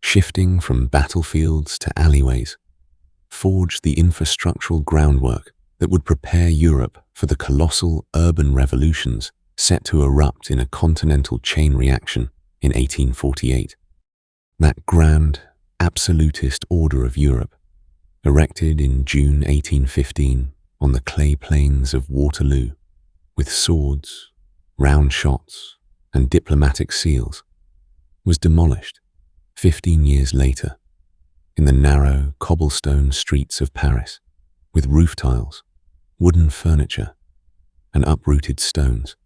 shifting from battlefields to alleyways, forged the infrastructural groundwork that would prepare Europe for the colossal urban revolutions set to erupt in a continental chain reaction in 1848. That grand, absolutist order of Europe, erected in June 1815 on the clay plains of Waterloo, with swords, round shots, and diplomatic seals, was demolished 15 years later in the narrow cobblestone streets of Paris, with roof tiles, wooden furniture, and uprooted stones.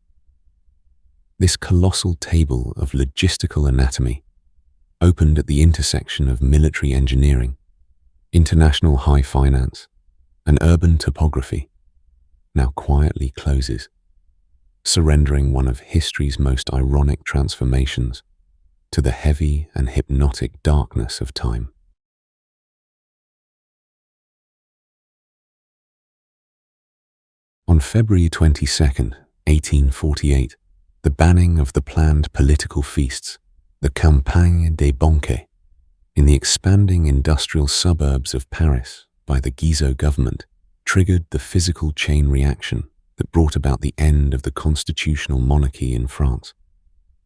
This colossal table of logistical anatomy opened at the intersection of military engineering, international high finance, and urban topography, now quietly closes, surrendering one of history's most ironic transformations to the heavy and hypnotic darkness of time. On February 22nd, 1848, the banning of the planned political feasts, the Campagne des Banquets, in the expanding industrial suburbs of Paris by the Guizot government, triggered the physical chain reaction that brought about the end of the constitutional monarchy in France.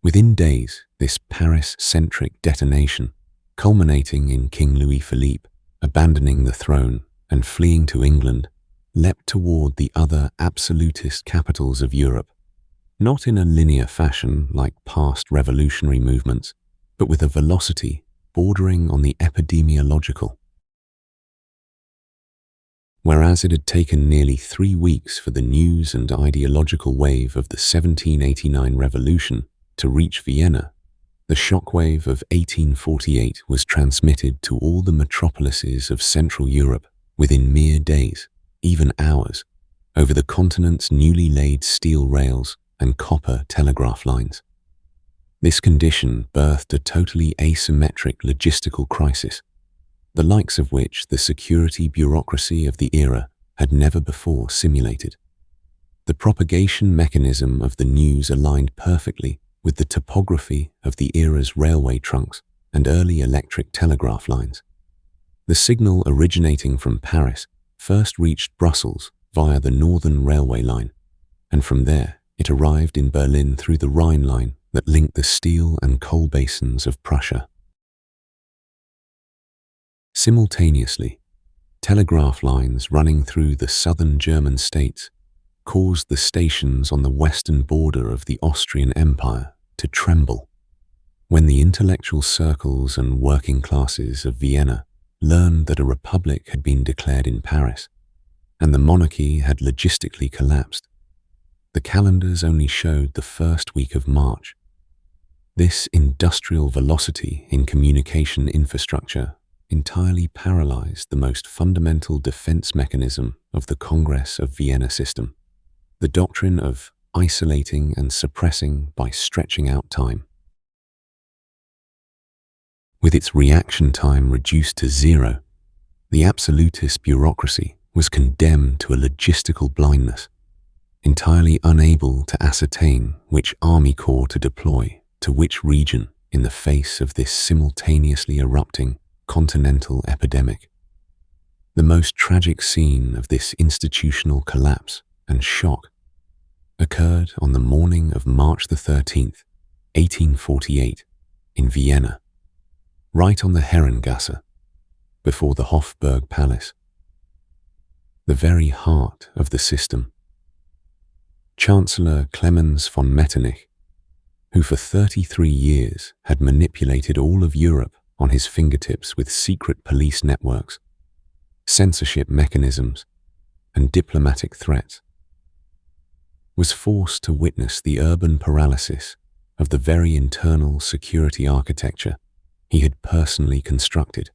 Within days, this Paris-centric detonation, culminating in King Louis-Philippe abandoning the throne and fleeing to England, leapt toward the other absolutist capitals of Europe, not in a linear fashion like past revolutionary movements, but with a velocity bordering on the epidemiological. Whereas it had taken nearly 3 weeks for the news and ideological wave of the 1789 revolution to reach Vienna, the shockwave of 1848 was transmitted to all the metropolises of Central Europe within mere days, even hours, over the continent's newly laid steel rails and copper telegraph lines. This condition birthed a totally asymmetric logistical crisis, the likes of which the security bureaucracy of the era had never before simulated. The propagation mechanism of the news aligned perfectly with the topography of the era's railway trunks and early electric telegraph lines. The signal originating from Paris first reached Brussels via the Northern Railway line, and from there it arrived in Berlin through the Rhine line that linked the steel and coal basins of Prussia. Simultaneously, telegraph lines running through the southern German states caused the stations on the western border of the Austrian Empire to tremble. When the intellectual circles and working classes of Vienna learned that a republic had been declared in Paris, and the monarchy had logistically collapsed, the calendars only showed the first week of March. This industrial velocity in communication infrastructure entirely paralyzed the most fundamental defense mechanism of the Congress of Vienna system, the doctrine of isolating and suppressing by stretching out time. With its reaction time reduced to zero, the absolutist bureaucracy was condemned to a logistical blindness, entirely unable to ascertain which army corps to deploy to which region in the face of this simultaneously erupting continental epidemic. The most tragic scene of this institutional collapse and shock occurred on the morning of March the 13th, 1848, in Vienna, right on the Herrengasse, before the Hofburg Palace, the very heart of the system. Chancellor Clemens von Metternich, who for 33 years had manipulated all of Europe on his fingertips with secret police networks, censorship mechanisms, and diplomatic threats, was forced to witness the urban paralysis of the very internal security architecture he had personally constructed.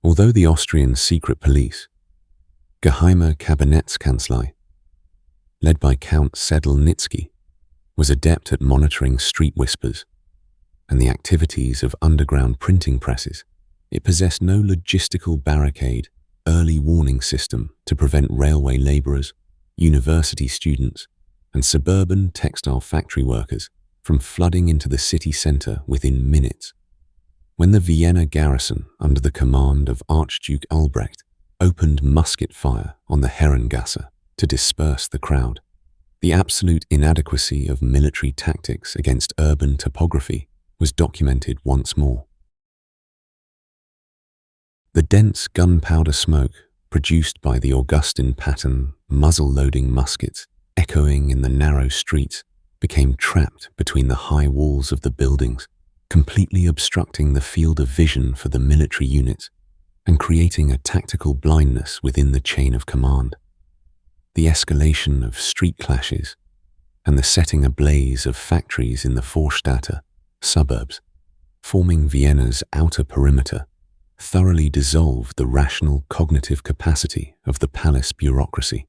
Although the Austrian secret police, Geheime Kabinettskanzlei, led by Count Sedlnitzky, was adept at monitoring street whispers and the activities of underground printing presses, it possessed no logistical barricade early warning system to prevent railway labourers, university students, and suburban textile factory workers from flooding into the city centre within minutes. When the Vienna garrison, under the command of Archduke Albrecht, opened musket fire on the Herrengasse to disperse the crowd, the absolute inadequacy of military tactics against urban topography was documented once more. The dense gunpowder smoke produced by the Augustan pattern muzzle-loading muskets echoing in the narrow streets became trapped between the high walls of the buildings, completely obstructing the field of vision for the military units and creating a tactical blindness within the chain of command. The escalation of street clashes and the setting ablaze of factories in the Vorstädte suburbs, forming Vienna's outer perimeter, thoroughly dissolved the rational cognitive capacity of the palace bureaucracy.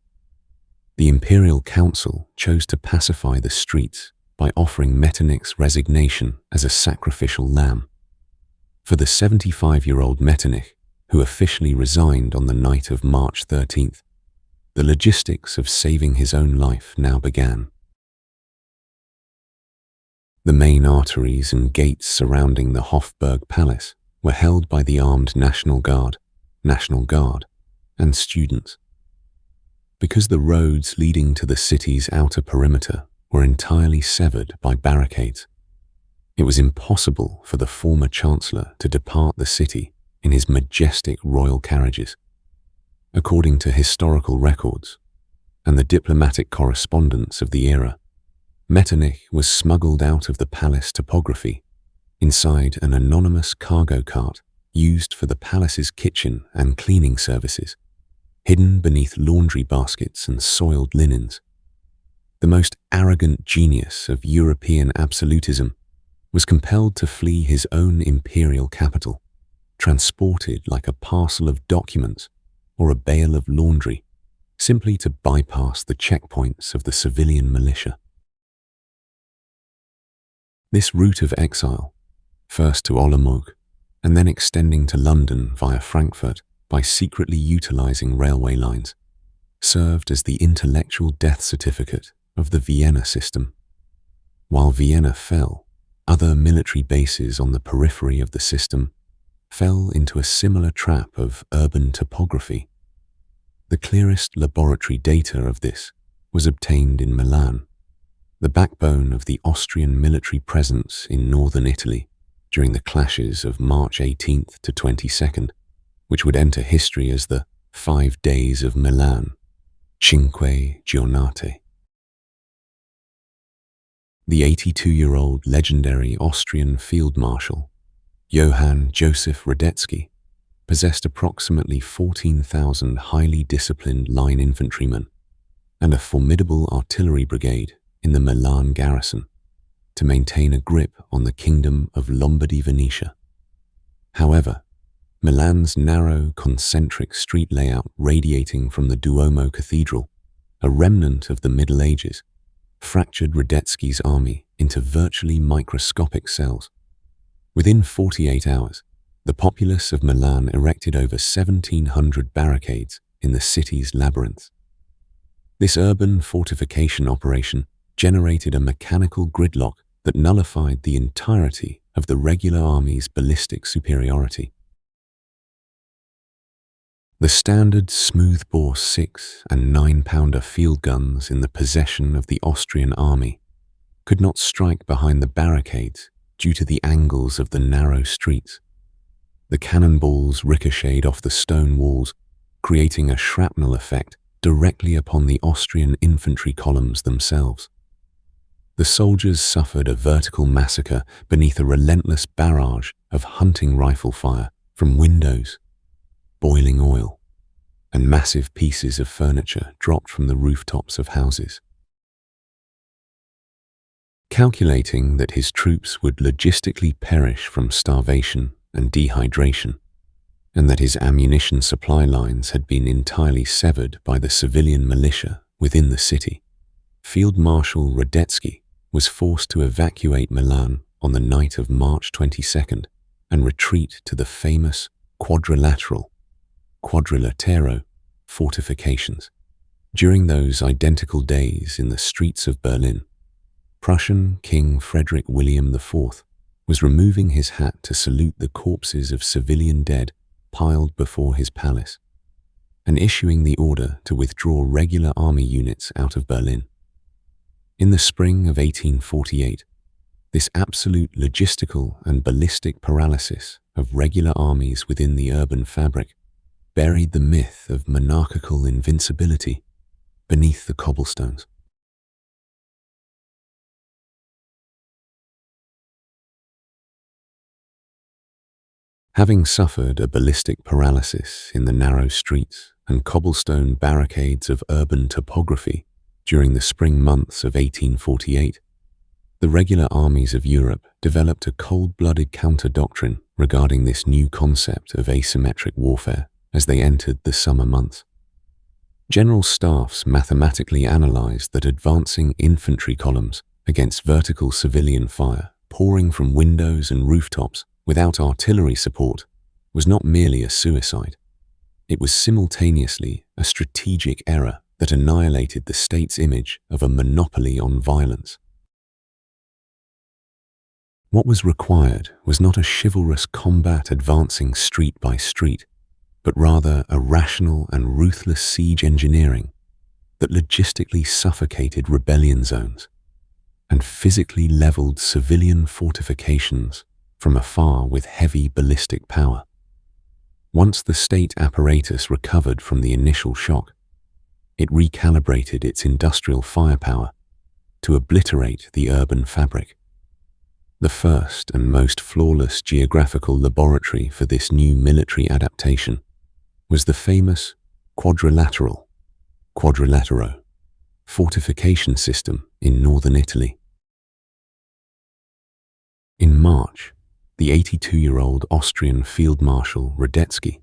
The Imperial Council chose to pacify the streets by offering Metternich's resignation as a sacrificial lamb. For the 75-year-old Metternich, who officially resigned on the night of March 13th, the logistics of saving his own life now began. The main arteries and gates surrounding the Hofburg Palace were held by the armed National Guard, and students. Because the roads leading to the city's outer perimeter were entirely severed by barricades, it was impossible for the former Chancellor to depart the city in his majestic royal carriages. According to historical records and the diplomatic correspondence of the era, Metternich was smuggled out of the palace topography inside an anonymous cargo cart used for the palace's kitchen and cleaning services, hidden beneath laundry baskets and soiled linens. The most arrogant genius of European absolutism was compelled to flee his own imperial capital, transported like a parcel of documents or a bale of laundry, simply to bypass the checkpoints of the civilian militia. This route of exile, first to Olomouc and then extending to London via Frankfurt by secretly utilizing railway lines, served as the intellectual death certificate of the Vıenna system. While Vıenna fell, other military bases on the periphery of the system fell into a similar trap of urban topography. The clearest laboratory data of this was obtained in Milan, the backbone of the Austrian military presence in northern Italy during the clashes of March 18th to 22nd, which would enter history as the 5 Days of Milan, Cinque Giornate. The 82-year-old legendary Austrian field marshal, Johann Joseph Radetzky, possessed approximately 14,000 highly disciplined line infantrymen and a formidable artillery brigade in the Milan garrison to maintain a grip on the kingdom of Lombardy-Venetia. However, Milan's narrow, concentric street layout radiating from the Duomo Cathedral, a remnant of the Middle Ages, fractured Radetzky's army into virtually microscopic cells. Within 48 hours, the populace of Milan erected over 1,700 barricades in the city's labyrinth. This urban fortification operation generated a mechanical gridlock that nullified the entirety of the regular army's ballistic superiority. The standard smoothbore 6- and 9-pounder field guns in the possession of the Austrian army could not strike behind the barricades due to the angles of the narrow streets. The cannonballs ricocheted off the stone walls, creating a shrapnel effect directly upon the Austrian infantry columns themselves. The soldiers suffered a vertical massacre beneath a relentless barrage of hunting rifle fire from windows, boiling oil, and massive pieces of furniture dropped from the rooftops of houses. Calculating that his troops would logistically perish from starvation and dehydration, and that his ammunition supply lines had been entirely severed by the civilian militia within the city, Field Marshal Radetzky was forced to evacuate Milan on the night of March 22nd and retreat to the famous quadrilateral fortifications. During those identical days in the streets of Berlin, Prussian King Frederick William IV was removing his hat to salute the corpses of civilian dead piled before his palace, and issuing the order to withdraw regular army units out of Berlin. In the spring of 1848, this absolute logistical and ballistic paralysis of regular armies within the urban fabric buried the myth of monarchical invincibility beneath the cobblestones. Having suffered a ballistic paralysis in the narrow streets and cobblestone barricades of urban topography during the spring months of 1848, the regular armies of Europe developed a cold-blooded counter-doctrine regarding this new concept of asymmetric warfare as they entered the summer months. General staffs mathematically analyzed that advancing infantry columns against vertical civilian fire pouring from windows and rooftops without artillery support was not merely a suicide. It was simultaneously a strategic error that annihilated the state's image of a monopoly on violence. What was required was not a chivalrous combat advancing street by street, but rather a rational and ruthless siege engineering that logistically suffocated rebellion zones and physically leveled civilian fortifications from afar with heavy ballistic power. Once the state apparatus recovered from the initial shock, it recalibrated its industrial firepower to obliterate the urban fabric. The first and most flawless geographical laboratory for this new military adaptation was the famous quadrilateral fortification system in northern Italy. In March, the 82-year-old Austrian Field Marshal Radetzky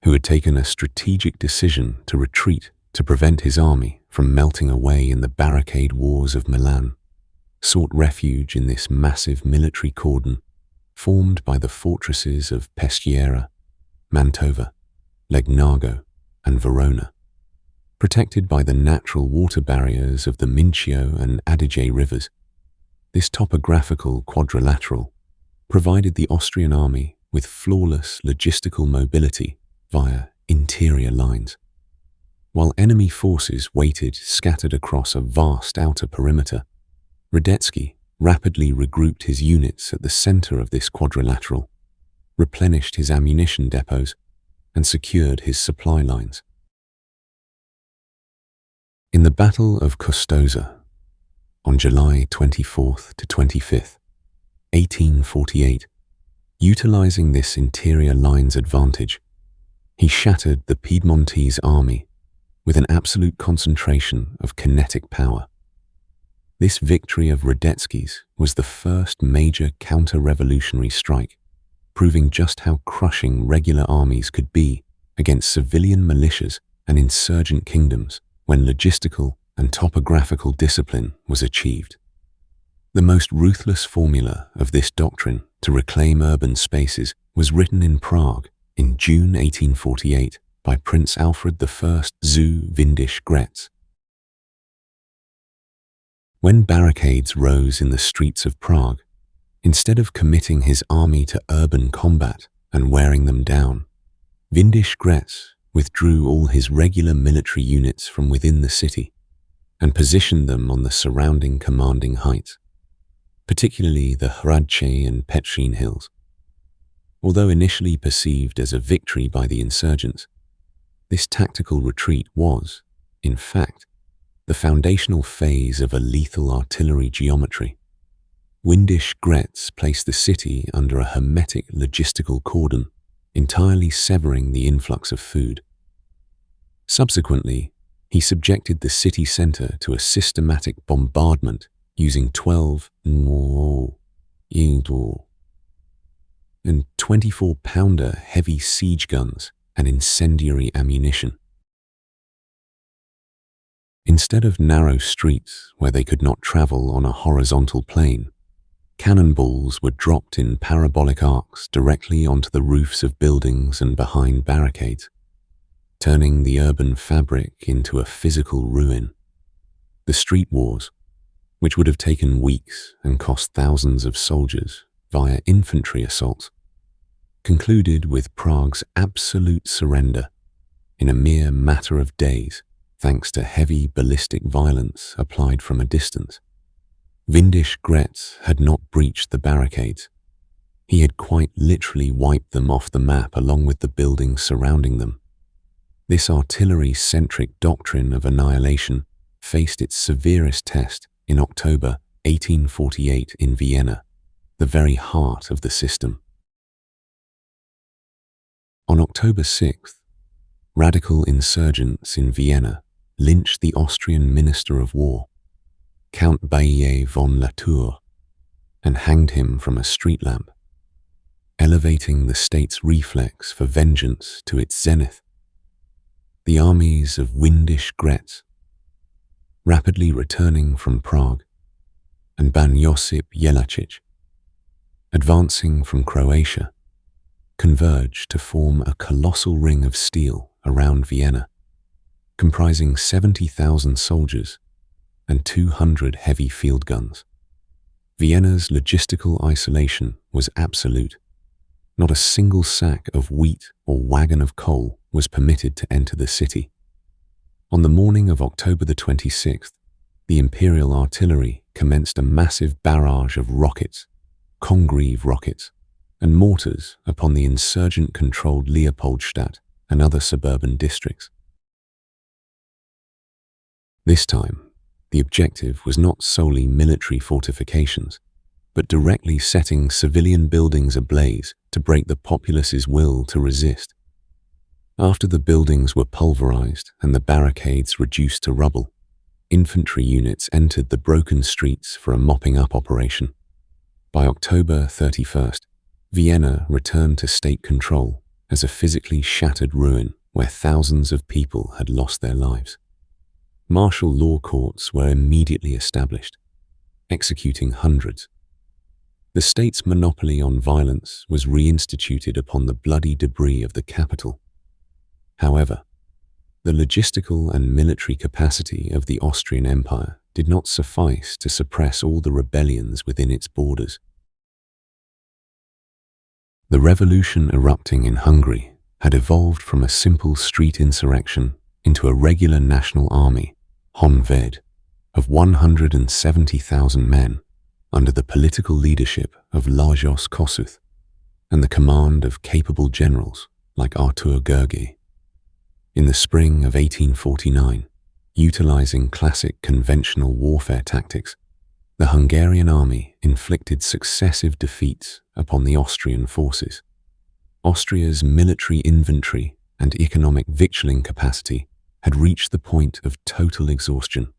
who had taken a strategic decision to retreat to prevent his army from melting away in the barricade wars of Milan, sought refuge in this massive military cordon formed by the fortresses of Peschiera, Mantova, Legnago, and Verona, protected by the natural water barriers of the Mincio and Adige rivers. This topographical quadrilateral provided the Austrian army with flawless logistical mobility via interior lines. While enemy forces waited scattered across a vast outer perimeter, Radetzky rapidly regrouped his units at the center of this quadrilateral, replenished his ammunition depots, and secured his supply lines. In the Battle of Custoza, on July 24th to 25th, 1848, utilizing this interior line's advantage, he shattered the Piedmontese army with an absolute concentration of kinetic power. This victory of Radetzky's was the first major counter-revolutionary strike, proving just how crushing regular armies could be against civilian militias and insurgent kingdoms when logistical and topographical discipline was achieved. The most ruthless formula of this doctrine to reclaim urban spaces was written in Prague in June 1848 by Prince Alfred I zu Windisch-Grätz. When barricades rose in the streets of Prague, instead of committing his army to urban combat and wearing them down, Windisch-Grätz withdrew all his regular military units from within the city and positioned them on the surrounding commanding heights, particularly the Hradče and Petřín hills. Although initially perceived as a victory by the insurgents, this tactical retreat was, in fact, the foundational phase of a lethal artillery geometry. Windisch-Grätz placed the city under a hermetic logistical cordon, entirely severing the influx of food. Subsequently, he subjected the city center to a systematic bombardment using 12 and 24-pounder heavy siege guns and incendiary ammunition. Instead of narrow streets where they could not travel on a horizontal plane, cannonballs were dropped in parabolic arcs directly onto the roofs of buildings and behind barricades, turning the urban fabric into a physical ruin. The street wars, which would have taken weeks and cost thousands of soldiers via infantry assaults, concluded with Prague's absolute surrender in a mere matter of days, thanks to heavy ballistic violence applied from a distance. Windisch-Grätz had not breached the barricades. He had quite literally wiped them off the map along with the buildings surrounding them. This artillery-centric doctrine of annihilation faced its severest test in October 1848 in Vienna, the very heart of the system. On October 6th, radical insurgents in Vienna lynched the Austrian Minister of War, Count Baillet von Latour, and hanged him from a street lamp, elevating the state's reflex for vengeance to its zenith. The armies of Windisch-Grätz, rapidly returning from Prague, and Ban Josip Jelačić, advancing from Croatia, converged to form a colossal ring of steel around Vienna, comprising 70,000 soldiers and 200 heavy field guns. Vienna's logistical isolation was absolute. Not a single sack of wheat or wagon of coal was permitted to enter the city. On the morning of October the 26th, the Imperial artillery commenced a massive barrage of rockets, Congreve rockets, and mortars upon the insurgent-controlled Leopoldstadt and other suburban districts. This time, the objective was not solely military fortifications, but directly setting civilian buildings ablaze to break the populace's will to resist. After the buildings were pulverized and the barricades reduced to rubble, infantry units entered the broken streets for a mopping-up operation. By October 31st, Vienna returned to state control as a physically shattered ruin where thousands of people had lost their lives. Martial law courts were immediately established, executing hundreds. The state's monopoly on violence was reinstituted upon the bloody debris of the capital. However, the logistical and military capacity of the Austrian Empire did not suffice to suppress all the rebellions within its borders. The revolution erupting in Hungary had evolved from a simple street insurrection into a regular national army, Honvéd, of 170,000 men under the political leadership of Lajos Kossuth and the command of capable generals like Artıllery. In the spring of 1849, utilizing classic conventional warfare tactics, the Hungarian army inflicted successive defeats upon the Austrian forces. Austria's military inventory and economic victualling capacity had reached the point of total exhaustion.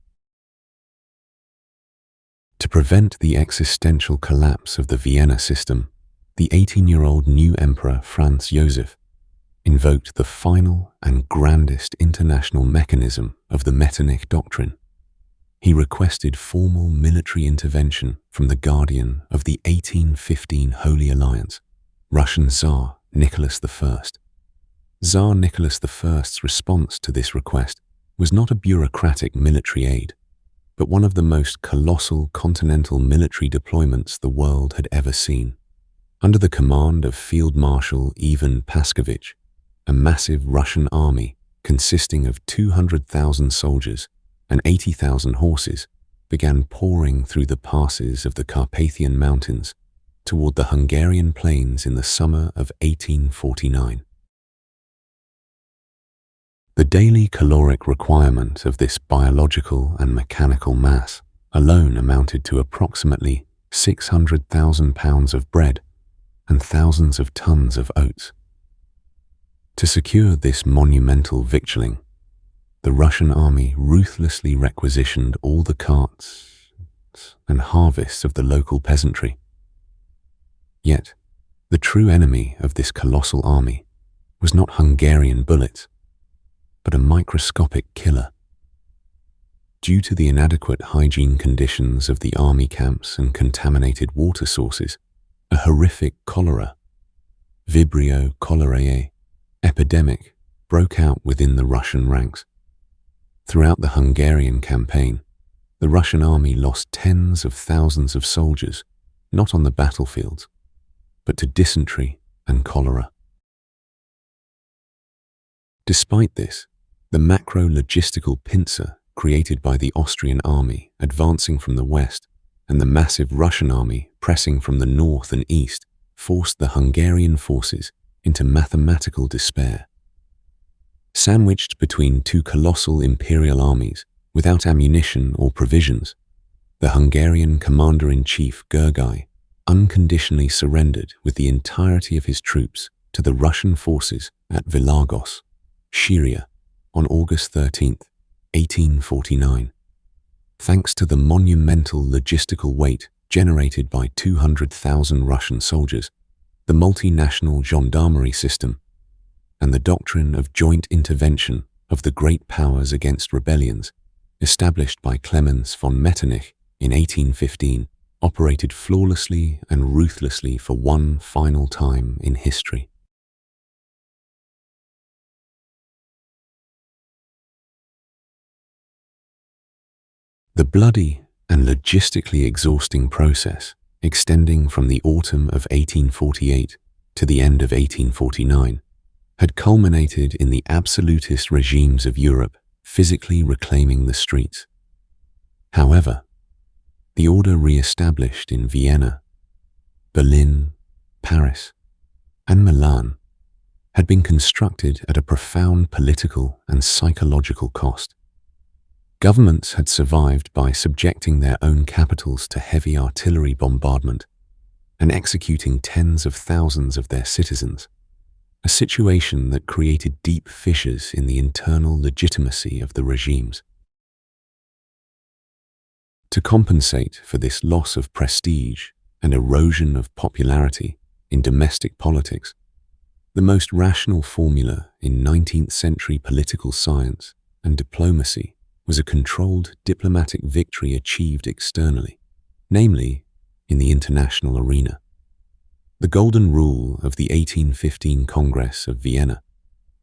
To prevent the existential collapse of the Vıenna system, the 18-year-old new emperor Franz Joseph invoked the final and grandest international mechanism of the Meteolological doctrine. He requested formal military intervention from the guardian of the 1815 Holy Alliance, Russian Tsar Nicholas I. Tsar Nicholas I's response to this request was not a bureaucratic military aid, but one of the most colossal continental military deployments the world had ever seen. Under the command of Field Marshal Ivan Paskovich, a massive Russian army consisting of 200,000 soldiers and 80,000 horses began pouring through the passes of the Carpathian Mountains toward the Hungarian plains in the summer of 1849. The daily caloric requirement of this biological and mechanical mass alone amounted to approximately 600,000 pounds of bread and thousands of tons of oats. To secure this monumental victualling, the Russian army ruthlessly requisitioned all the carts and harvests of the local peasantry. Yet, the true enemy of this colossal army was not Hungarian bullets, but a microscopic killer. Due to the inadequate hygiene conditions of the army camps and contaminated water sources, a horrific cholera, Vibrio cholerae, epidemic broke out within the Russian ranks. Throughout the Hungarian campaign, the Russian army lost tens of thousands of soldiers, not on the battlefields, but to dysentery and cholera. Despite this, the macro-logistical pincer created by the Austrian army advancing from the west and the massive Russian army pressing from the north and east forced the Hungarian forces into mathematical despair. Sandwiched between two colossal imperial armies without ammunition or provisions, the Hungarian commander-in-chief Gergely unconditionally surrendered with the entirety of his troops to the Russian forces at Vilagos, Styria, on August 13, 1849. Thanks to the monumental logistical weight generated by 200,000 Russian soldiers, the multinational gendarmerie system, and the doctrine of joint intervention of the great powers against rebellions, established by Clemens von Metternich in 1815, operated flawlessly and ruthlessly for one final time in history. The bloody and logistically exhausting process, extending from the autumn of 1848 to the end of 1849, had culminated in the absolutist regimes of Europe physically reclaiming the streets. However, the order re-established in Vienna, Berlin, Paris, and Milan had been constructed at a profound political and psychological cost. Governments had survived by subjecting their own capitals to heavy artillery bombardment and executing tens of thousands of their citizens, a situation that created deep fissures in the internal legitimacy of the regimes. To compensate for this loss of prestige and erosion of popularity in domestic politics, The most rational formula in 19th century political science and diplomacy was a controlled diplomatic victory achieved externally, namely in the international arena. The golden rule of the 1815 Congress of Vienna,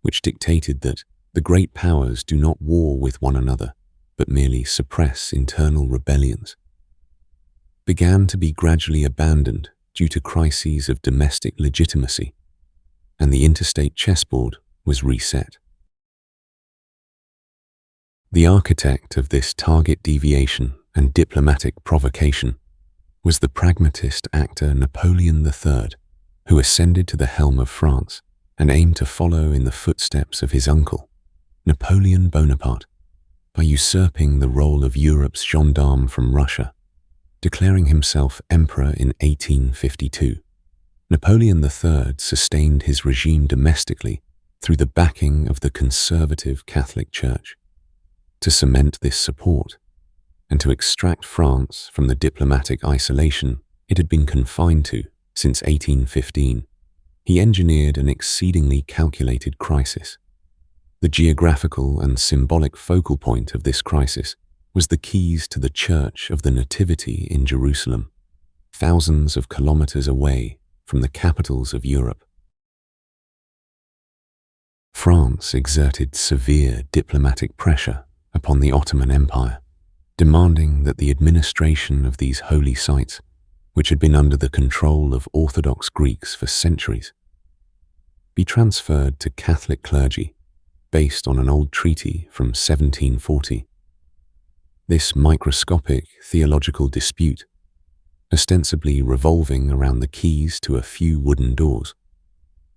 which dictated that the great powers do not war with one another, but merely suppress internal rebellions, began to be gradually abandoned due to crises of domestic legitimacy, and the interstate chessboard was reset. The architect of this target deviation and diplomatic provocation was the pragmatist actor Napoleon III, who ascended to the helm of France and aimed to follow in the footsteps of his uncle, Napoleon Bonaparte, by usurping the role of Europe's gendarme from Russia, declaring himself emperor in 1852. Napoleon III sustained his regime domestically through the backing of the conservative Catholic Church. To cement this support, and to extract France from the diplomatic isolation it had been confined to since 1815, he engineered an exceedingly calculated crisis. The geographical and symbolic focal point of this crisis was the keys to the Church of the Nativity in Jerusalem, thousands of kilometers away from the capitals of Europe. France exerted severe diplomatic pressure upon the Ottoman Empire, demanding that the administration of these holy sites, which had been under the control of Orthodox Greeks for centuries, be transferred to Catholic clergy based on an old treaty from 1740. This microscopic theological dispute, ostensibly revolving around the keys to a few wooden doors,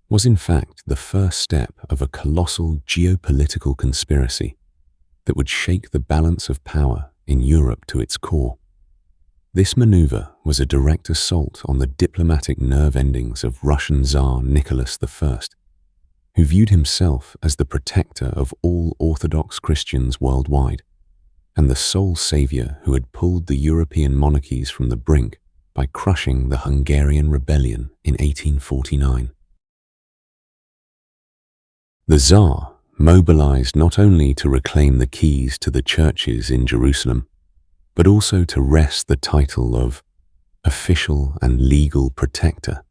was in fact the first step of a colossal geopolitical conspiracy that would shake the balance of power in Europe to its core. This maneuver was a direct assault on the diplomatic nerve endings of Russian Tsar Nicholas I, who viewed himself as the protector of all Orthodox Christians worldwide, and the sole savior who had pulled the European monarchies from the brink by crushing the Hungarian rebellion in 1849. The Tsar mobilized not only to reclaim the keys to the churches in Jerusalem, but also to wrest the title of official and legal protector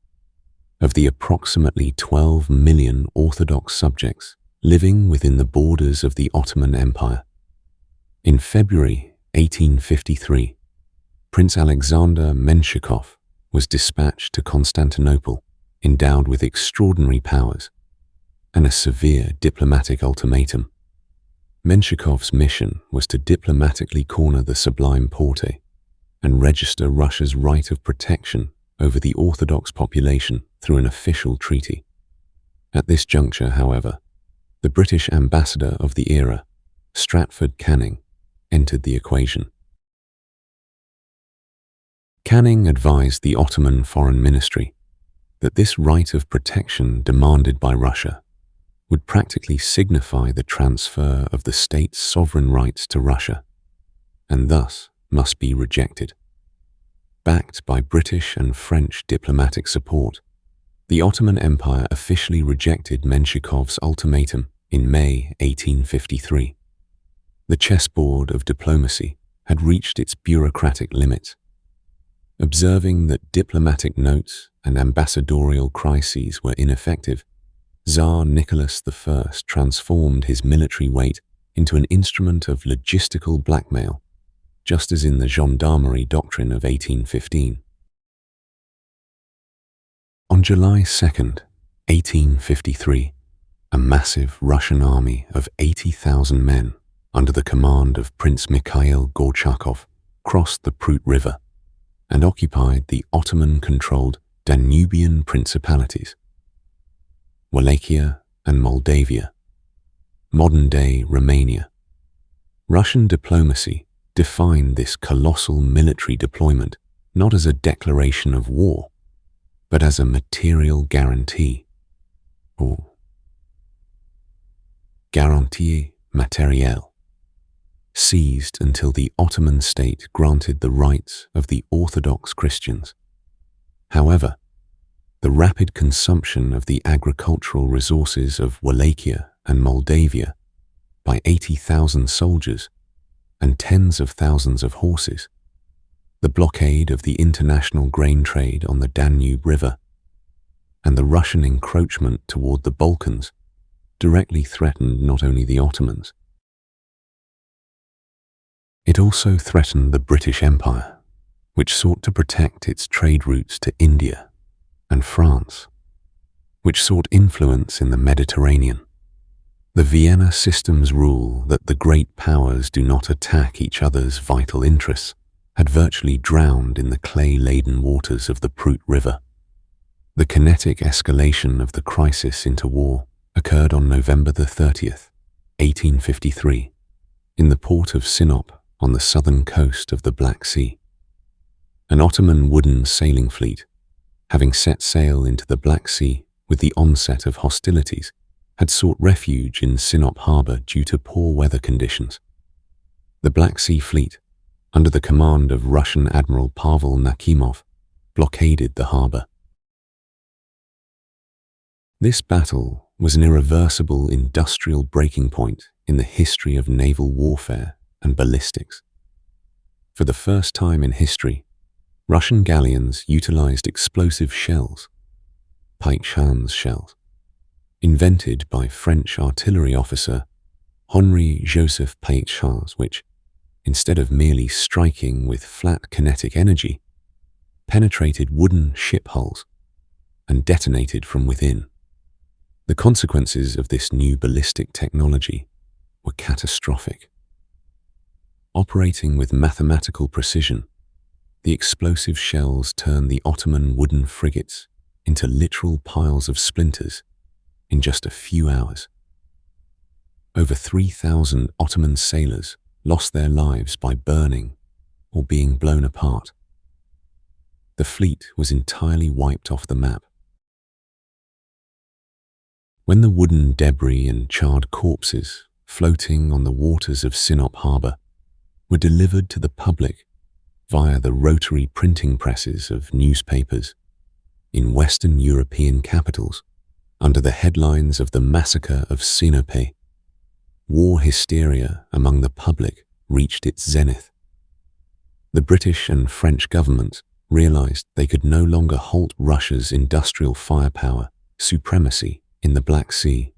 of the approximately 12 million Orthodox subjects living within the borders of the Ottoman Empire. In February 1853, Prince Alexander Menshikov was dispatched to Constantinople, endowed with extraordinary powers and a severe diplomatic ultimatum. Menshikov's mission was to diplomatically corner the Sublime Porte and register Russia's right of protection over the Orthodox population through an official treaty. At this juncture, however, the British ambassador of the era, Stratford Canning, entered the equation. Canning advised the Ottoman Foreign Ministry that this right of protection demanded by Russia would practically signify the transfer of the state's sovereign rights to Russia, and thus must be rejected. Backed by British and French diplomatic support, the Ottoman Empire officially rejected Menshikov's ultimatum in May 1853. The chessboard of diplomacy had reached its bureaucratic limits. Observing that diplomatic notes and ambassadorial crises were ineffective, Tsar Nicholas I transformed his military weight into an instrument of logistical blackmail, just as in the gendarmerie doctrine of 1815. On July 2nd, 1853, a massive Russian army of 80,000 men under the command of Prince Mikhail Gorchakov crossed the Prut River and occupied the Ottoman-controlled Danubian principalities, Wallachia and Moldavia, modern-day Romania. Russian diplomacy defined this colossal military deployment not as a declaration of war, but as a material guarantee, or garantie matérielle, seized until the Ottoman state granted the rights of the Orthodox Christians. However, the rapid consumption of the agricultural resources of Wallachia and Moldavia by 80,000 soldiers and tens of thousands of horses, the blockade of the international grain trade on the Danube River, and the Russian encroachment toward the Balkans directly threatened not only the Ottomans. It also threatened the British Empire, which sought to protect its trade routes to India, and France, which sought influence in the Mediterranean. The Vienna system's rule that the great powers do not attack each other's vital interests had virtually drowned in the clay-laden waters of the Pruth River. The kinetic escalation of the crisis into war occurred on November 30th, 1853, in the port of Sinop on the southern coast of the Black Sea. An Ottoman wooden sailing fleet, having set sail into the Black Sea with the onset of hostilities, had sought refuge in Sinop harbour due to poor weather conditions. The Black Sea Fleet, under the command of Russian Admiral Pavel Nakhimov, blockaded the harbour. This battle was an irreversible industrial breaking point in the history of naval warfare and ballistics. For the first time in history, Russian galleons utilized explosive shells, Paixhan's shells, invented by French artillery officer Henri Joseph Paixhan, which, instead of merely striking with flat kinetic energy, penetrated wooden ship hulls and detonated from within. The consequences of this new ballistic technology were catastrophic. Operating with mathematical precision, the explosive shells turned the Ottoman wooden frigates into literal piles of splinters in just a few hours. Over 3,000 Ottoman sailors lost their lives by burning or being blown apart. The fleet was entirely wiped off the map. When the wooden debris and charred corpses floating on the waters of Sinop harbour were delivered to the public via the rotary printing presses of newspapers in Western European capitals under the headlines of the massacre of Sinope, war hysteria among the public reached its zenith. The British and French governments realized they could no longer halt Russia's industrial firepower supremacy in the Black Sea,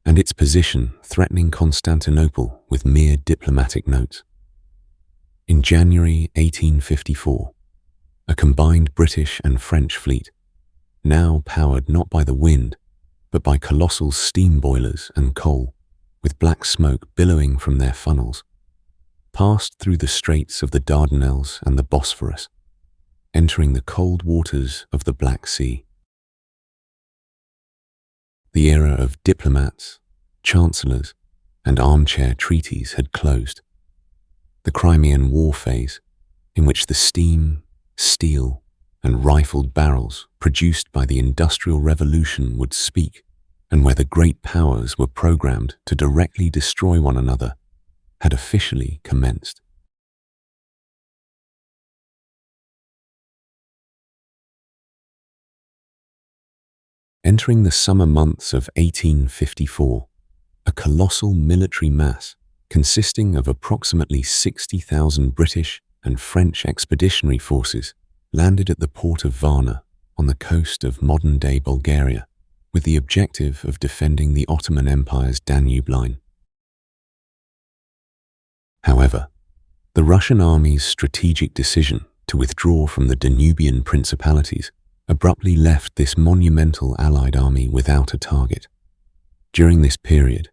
and its position threatening Constantinople with mere diplomatic notes. In January 1854, a combined British and French fleet, now powered not by the wind, but by colossal steam boilers and coal, with black smoke billowing from their funnels, passed through the straits of the Dardanelles and the Bosphorus, entering the cold waters of the Black Sea. The era of diplomats, chancellors, and armchair treaties had closed. The Crimean War phase, in which the steam, steel, and rifled barrels produced by the Industrial Revolution would speak, and where the great powers were programmed to directly destroy one another, had officially commenced. Entering the summer months of 1854, a colossal military mass consisting of approximately 60,000 British and French expeditionary forces landed at the port of Vıenna on the coast of modern-day Bulgaria with the objective of defending the Ottoman Empire's Danube line. However, the Russian army's strategic decision to withdraw from the Danubian principalities abruptly left this monumental Allied army without a target. During this period,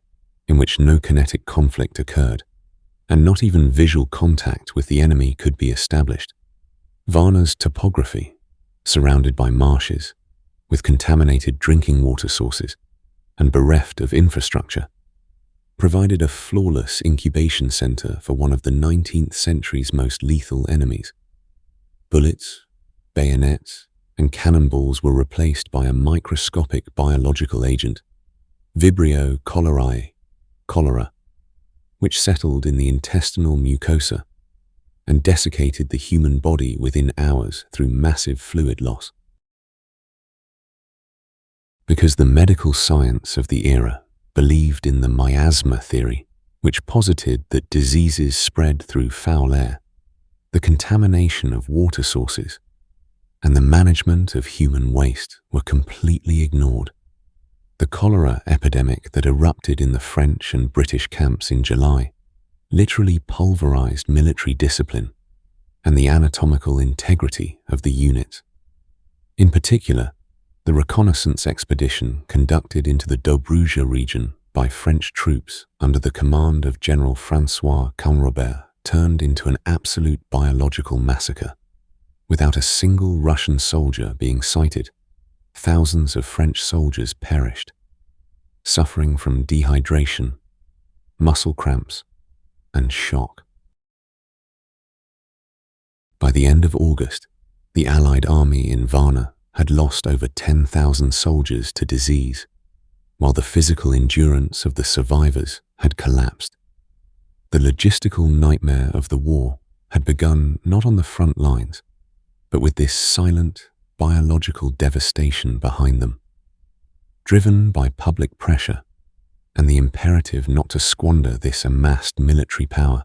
in which no kinetic conflict occurred, and not even visual contact with the enemy could be established, Vıenna's topography, surrounded by marshes, with contaminated drinking water sources, and bereft of infrastructure, provided a flawless incubation center for one of the 19th century's most lethal enemies. Bullets, bayonets, and cannonballs were replaced by a microscopic biological agent, Vibrio cholerae, cholera, which settled in the intestinal mucosa and desiccated the human body within hours through massive fluid loss. because the medical science of the era believed in the miasma theory, which posited that diseases spread through foul air, the contamination of water sources, and the management of human waste were completely ignored. The cholera epidemic that erupted in the French and British camps in July literally pulverized military discipline and the anatomical integrity of the units. In particular, the reconnaissance expedition conducted into the Dobruja region by French troops under the command of General François Canrobert turned into an absolute biological massacre. Without a single Russian soldier being sighted, thousands of French soldiers perished, suffering from dehydration, muscle cramps, and shock. By the end of August, the Allied army in Vıenna had lost over 10,000 soldiers to disease, while the physical endurance of the survivors had collapsed. The logistical nightmare of the war had begun not on the front lines, but with this silent, biological devastation behind them. Driven by public pressure and the imperative not to squander this amassed military power,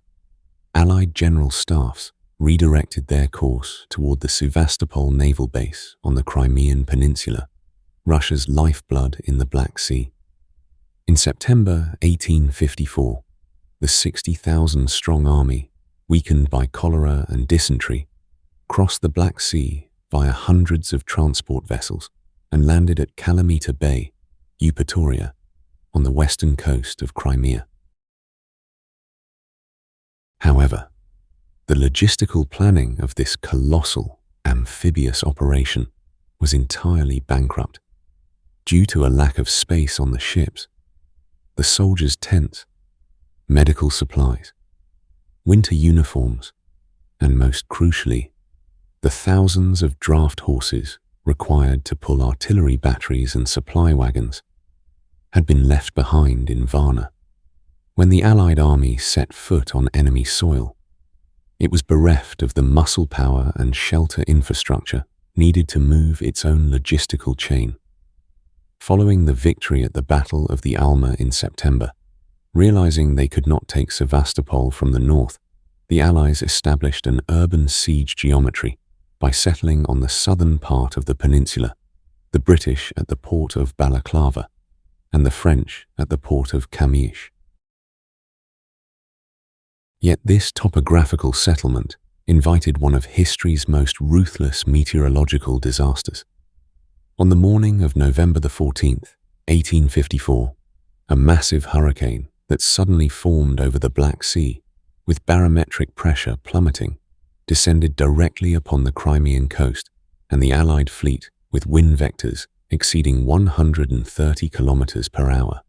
Allied general staffs redirected their course toward the Sevastopol naval base on the Crimean Peninsula, Russia's lifeblood in the Black Sea. In September 1854, the 60,000-strong army, weakened by cholera and dysentery, crossed the Black Sea via hundreds of transport vessels and landed at Kalamita Bay, Eupatoria, on the western coast of Crimea. However, the logistical planning of this colossal, amphibious operation was entirely bankrupt. Due to a lack of space on the ships, the soldiers' tents, medical supplies, winter uniforms, and most crucially, the thousands of draft horses required to pull artillery batteries and supply wagons had been left behind in Vıenna. When the Allied army set foot on enemy soil, it was bereft of the muscle power and shelter infrastructure needed to move its own logistical chain. Following the victory at the Battle of the Alma in September, realizing they could not take Sevastopol from the north, the Allies established an urban siege geometry by settling on the southern part of the peninsula, the British at the port of Balaclava, and the French at the port of Camich. Yet this topographical settlement invited one of history's most ruthless meteorological disasters. On the morning of November the 14th, 1854, a massive hurricane that suddenly formed over the Black Sea, with barometric pressure plummeting, descended directly upon the Crimean coast and the Allied fleet with wind vectors exceeding 130 kilometers per hour.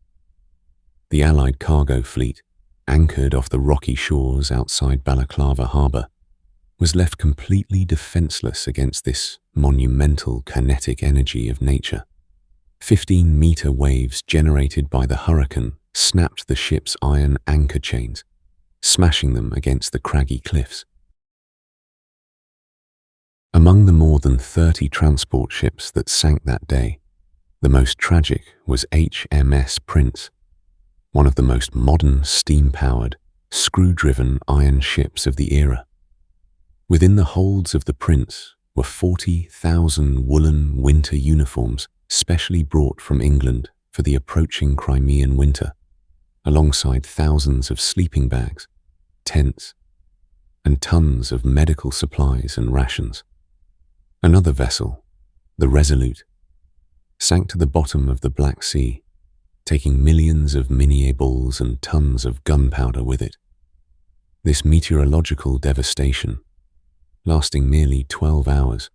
The Allied cargo fleet, anchored off the rocky shores outside Balaclava harbor, was left completely defenseless against this monumental kinetic energy of nature. 15-meter waves generated by the hurricane snapped the ship's iron anchor chains, smashing them against the craggy cliffs. Among the more than 30 transport ships that sank that day, the most tragic was HMS Prince, one of the most modern steam-powered, screw-driven iron ships of the era. Within the holds of the Prince were 40,000 woolen winter uniforms specially brought from England for the approaching Crimean winter, alongside thousands of sleeping bags, tents, and tons of medical supplies and rations. Another vessel, the Resolute, sank to the bottom of the Black Sea, taking millions of minié-balls and tons of gunpowder with it. This meteorological devastation, lasting merely 12 hours,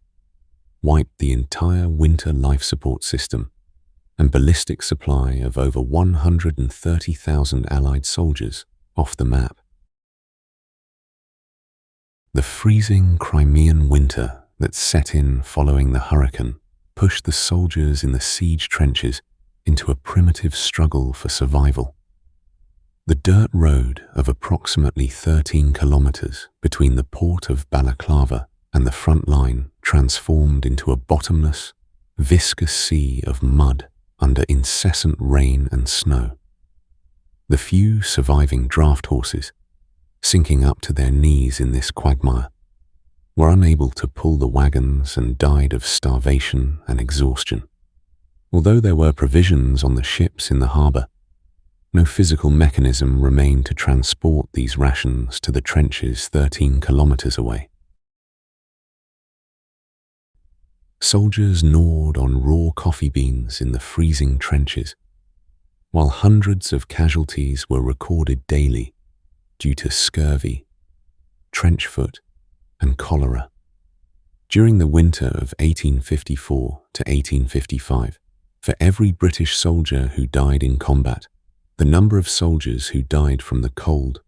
wiped the entire winter life support system and ballistic supply of over 130,000 Allied soldiers off the map. The freezing Crimean winter that set in following the hurricane pushed the soldiers in the siege trenches into a primitive struggle for survival. The dirt road of approximately 13 kilometers between the port of Balaclava and the front line transformed into a bottomless, viscous sea of mud under incessant rain and snow. The few surviving draft horses, sinking up to their knees in this quagmire, were unable to pull the wagons and died of starvation and exhaustion. Although there were provisions on the ships in the harbour, no physical mechanism remained to transport these rations to the trenches 13 kilometres away. Soldiers gnawed on raw coffee beans in the freezing trenches, while hundreds of casualties were recorded daily due to scurvy, trench foot, and cholera. During the winter of 1854 to 1855, for every British soldier who died in combat, the number of soldiers who died from the cold,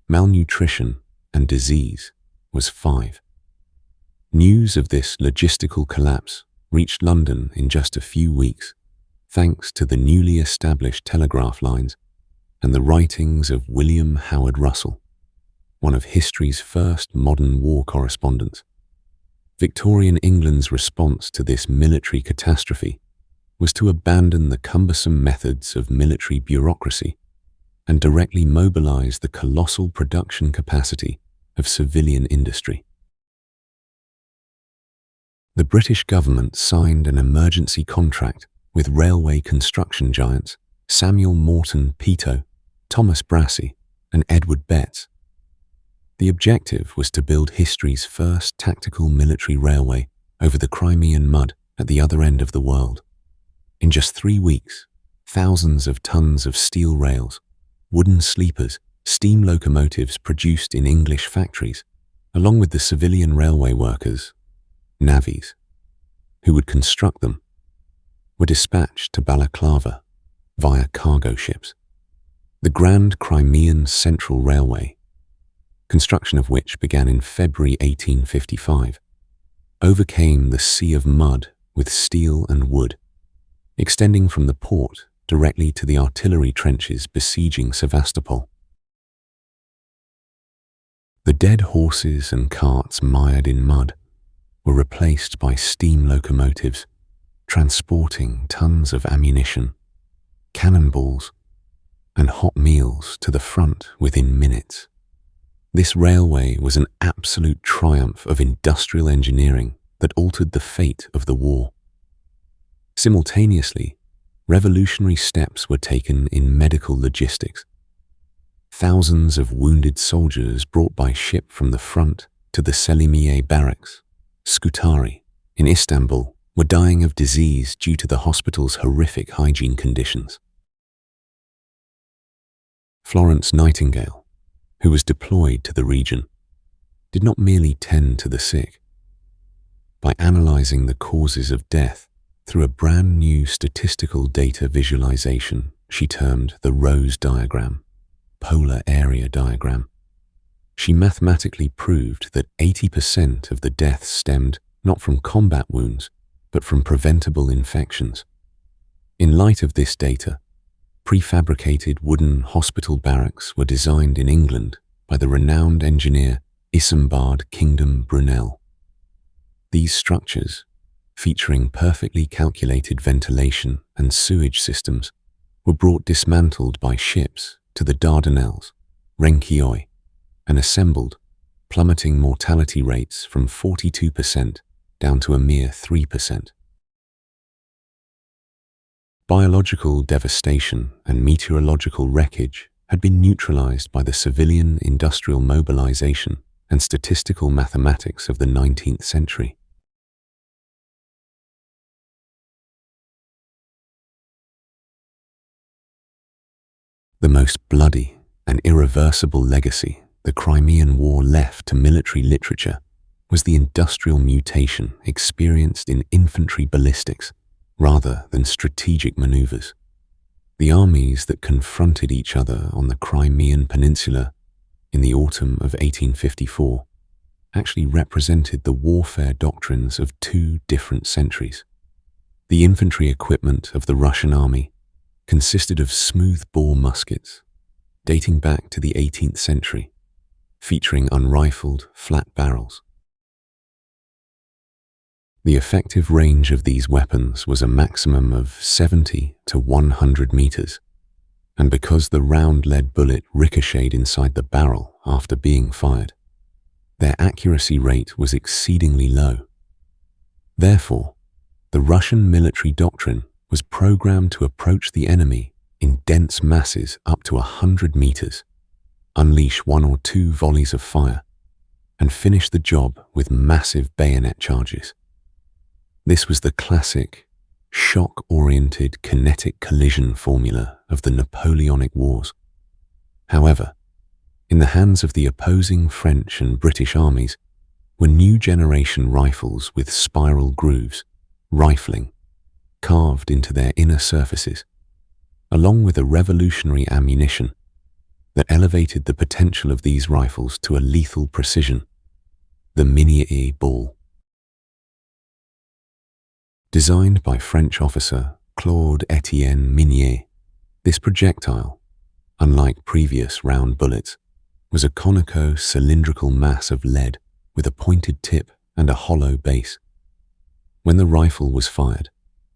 malnutrition, and disease was 5. News of this logistical collapse reached London in just a few weeks, thanks to the newly established telegraph lines and the writings of William Howard Russell, one of history's first modern war correspondents. Victorian England's response to this military catastrophe was to abandon the cumbersome methods of military bureaucracy and directly mobilize the colossal production capacity of civilian industry. The British government signed an emergency contract with railway construction giants Samuel Morton Peto, Thomas Brassey, and Edward Betts. The objective was to build history's first tactical military railway over the Crimean mud at the other end of the world. In just 3 weeks, thousands of tons of steel rails, wooden sleepers, steam locomotives produced in English factories, along with the civilian railway workers, navvies, who would construct them, were dispatched to Balaclava via cargo ships. The Grand Crimean Central Railway, construction of which began in February 1855, overcame the sea of mud with steel and wood, extending from the port directly to the artillery trenches besieging Sevastopol. The dead horses and carts mired in mud were replaced by steam locomotives, transporting tons of ammunition, cannonballs, and hot meals to the front within minutes. This railway was an absolute triumph of industrial engineering that altered the fate of the war. Simultaneously, revolutionary steps were taken in medical logistics. Thousands of wounded soldiers brought by ship from the front to the Selimiye barracks, Scutari, in Istanbul, were dying of disease due to the hospital's horrific hygiene conditions. Florence Nightingale, who was deployed to the region, did not merely tend to the sick. By analyzing the causes of death through a brand new statistical data visualization she termed the Rose diagram, polar area diagram, she mathematically proved that 80% of the deaths stemmed not from combat wounds, but from preventable infections. In light of this data, prefabricated wooden hospital barracks were designed in England by the renowned engineer Isambard Kingdom Brunel. These structures, featuring perfectly calculated ventilation and sewage systems, were brought dismantled by ships to the Dardanelles, Renkioi, and assembled, plummeting mortality rates from 42% down to a mere 3%. Biological devastation and meteorological wreckage had been neutralized by the civilian industrial mobilization and statistical mathematics of the 19th century. The most bloody and irreversible legacy the Crimean War left to military literature was the industrial mutation experienced in infantry ballistics rather than strategic maneuvers. The armies that confronted each other on the Crimean Peninsula in the autumn of 1854 actually represented the warfare doctrines of 2 different centuries. The infantry equipment of the Russian army consisted of smooth-bore muskets dating back to the 18th century, featuring unrifled, flat barrels. The effective range of these weapons was a maximum of 70 to 100 meters, and because the round lead bullet ricocheted inside the barrel after being fired, their accuracy rate was exceedingly low. Therefore, the Russian military doctrine was programmed to approach the enemy in dense masses up to 100 meters, unleash 1 or 2 volleys of fire, and finish the job with massive bayonet charges. This was the classic, shock-oriented kinetic collision formula of the Napoleonic Wars. However, in the hands of the opposing French and British armies were new generation rifles with spiral grooves, rifling, carved into their inner surfaces, along with a revolutionary ammunition that elevated the potential of these rifles to a lethal precision, the Minié ball. Designed by French officer Claude-Étienne Minié, this projectile, unlike previous round bullets, was a conico-cylindrical mass of lead with a pointed tip and a hollow base. When the rifle was fired,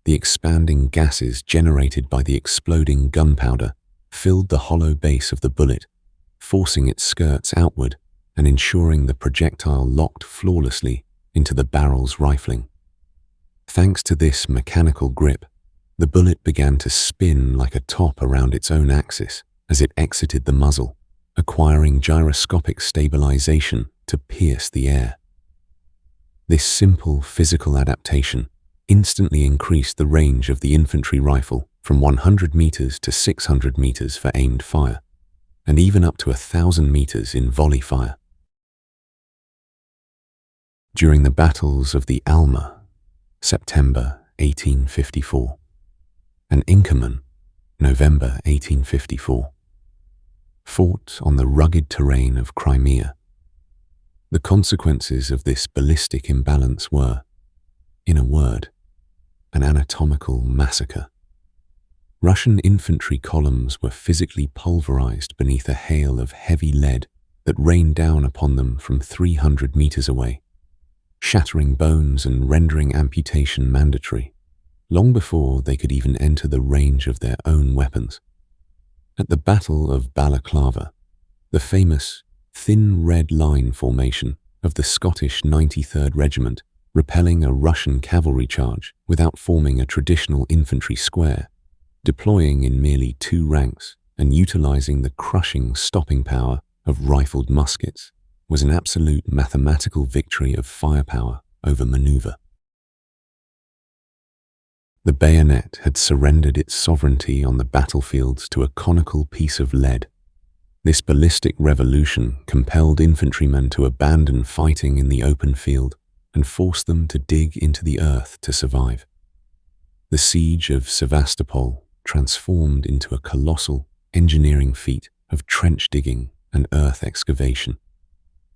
the expanding gases generated by the exploding gunpowder filled the hollow base of the bullet, forcing its skirts outward and ensuring the projectile locked flawlessly into the barrel's rifling. Thanks to this mechanical grip, the bullet began to spin like a top around its own axis as it exited the muzzle, acquiring gyroscopic stabilization to pierce the air. This simple physical adaptation instantly increased the range of the infantry rifle from 100 meters to 600 meters for aimed fire, and even up to 1,000 meters in volley fire. During the battles of the Alma, September 1854, and Inkerman, November 1854, fought on the rugged terrain of Crimea, the consequences of this ballistic imbalance were, in a word, an anatomical massacre. Russian infantry columns were physically pulverized beneath a hail of heavy lead that rained down upon them from 300 meters away, shattering bones and rendering amputation mandatory, long before they could even enter the range of their own weapons. At the Battle of Balaclava, the famous thin red line formation of the Scottish 93rd Regiment repelling a Russian cavalry charge without forming a traditional infantry square, deploying in merely 2 ranks and utilizing the crushing stopping power of rifled muskets, was an absolute mathematical victory of firepower over maneuver. The bayonet had surrendered its sovereignty on the battlefields to a conical piece of lead. This ballistic revolution compelled infantrymen to abandon fighting in the open field and forced them to dig into the earth to survive. The siege of Sevastopol transformed into a colossal engineering feat of trench digging and earth excavation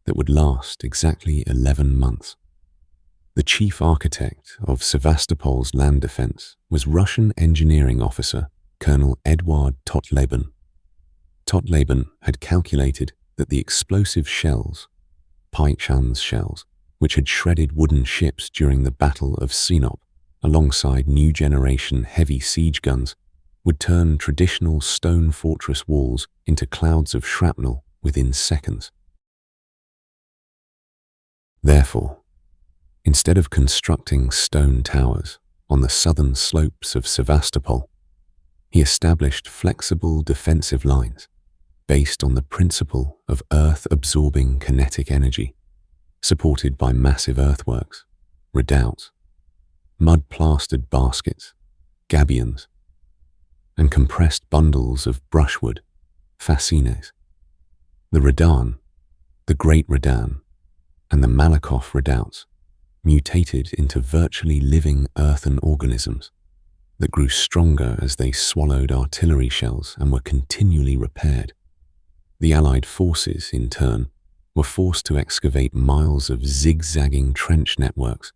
that would last exactly 11 months. The chief architect of Sevastopol's land defense was Russian engineering officer Colonel Eduard Totleben. Totleben had calculated that the explosive shells, Paichans shells, which had shredded wooden ships during the Battle of Sinop, alongside new generation heavy siege guns, would turn traditional stone fortress walls into clouds of shrapnel within seconds. Therefore, instead of constructing stone towers on the southern slopes of Sevastopol, he established flexible defensive lines based on the principle of earth-absorbing kinetic energy, supported by massive earthworks, redoubts, mud-plastered baskets, gabions, and compressed bundles of brushwood, fascines. The Redan, the Great Redan, and the Malakoff redoubts mutated into virtually living earthen organisms that grew stronger as they swallowed artillery shells and were continually repaired. The Allied forces, in turn, were forced to excavate miles of zigzagging trench networks,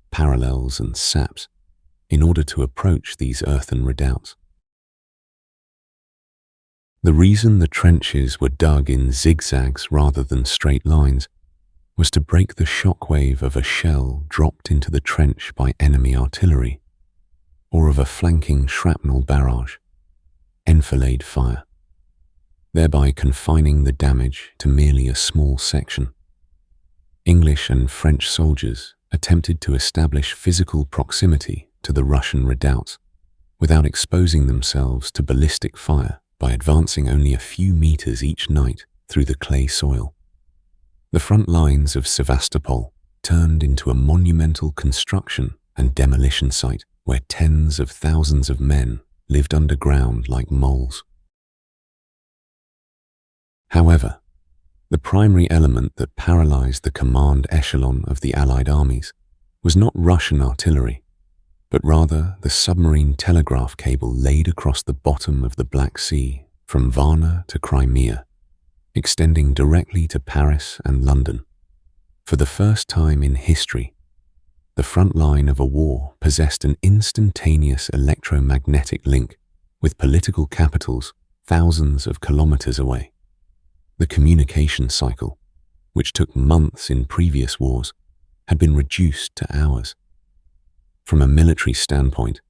parallels and saps, in order to approach these earthen redoubts. The reason the trenches were dug in zigzags rather than straight lines was to break the shockwave of a shell dropped into the trench by enemy artillery, or of a flanking shrapnel barrage, enfilade fire, thereby confining the damage to merely a small section. English and French soldiers attempted to establish physical proximity to the Russian redoubts without exposing themselves to ballistic fire by advancing only a few meters each night through the clay soil. The front lines of Sevastopol turned into a monumental construction and demolition site where tens of thousands of men lived underground like moles. However, the primary element that paralyzed the command echelon of the Allied armies was not Russian artillery, but rather the submarine telegraph cable laid across the bottom of the Black Sea from Vıenna to Crimea, extending directly to Paris and London. For the first time in history, the front line of a war possessed an instantaneous electromagnetic link with political capitals thousands of kilometers away. The communication cycle, which took months in previous wars, had been reduced to hours. From a military standpoint,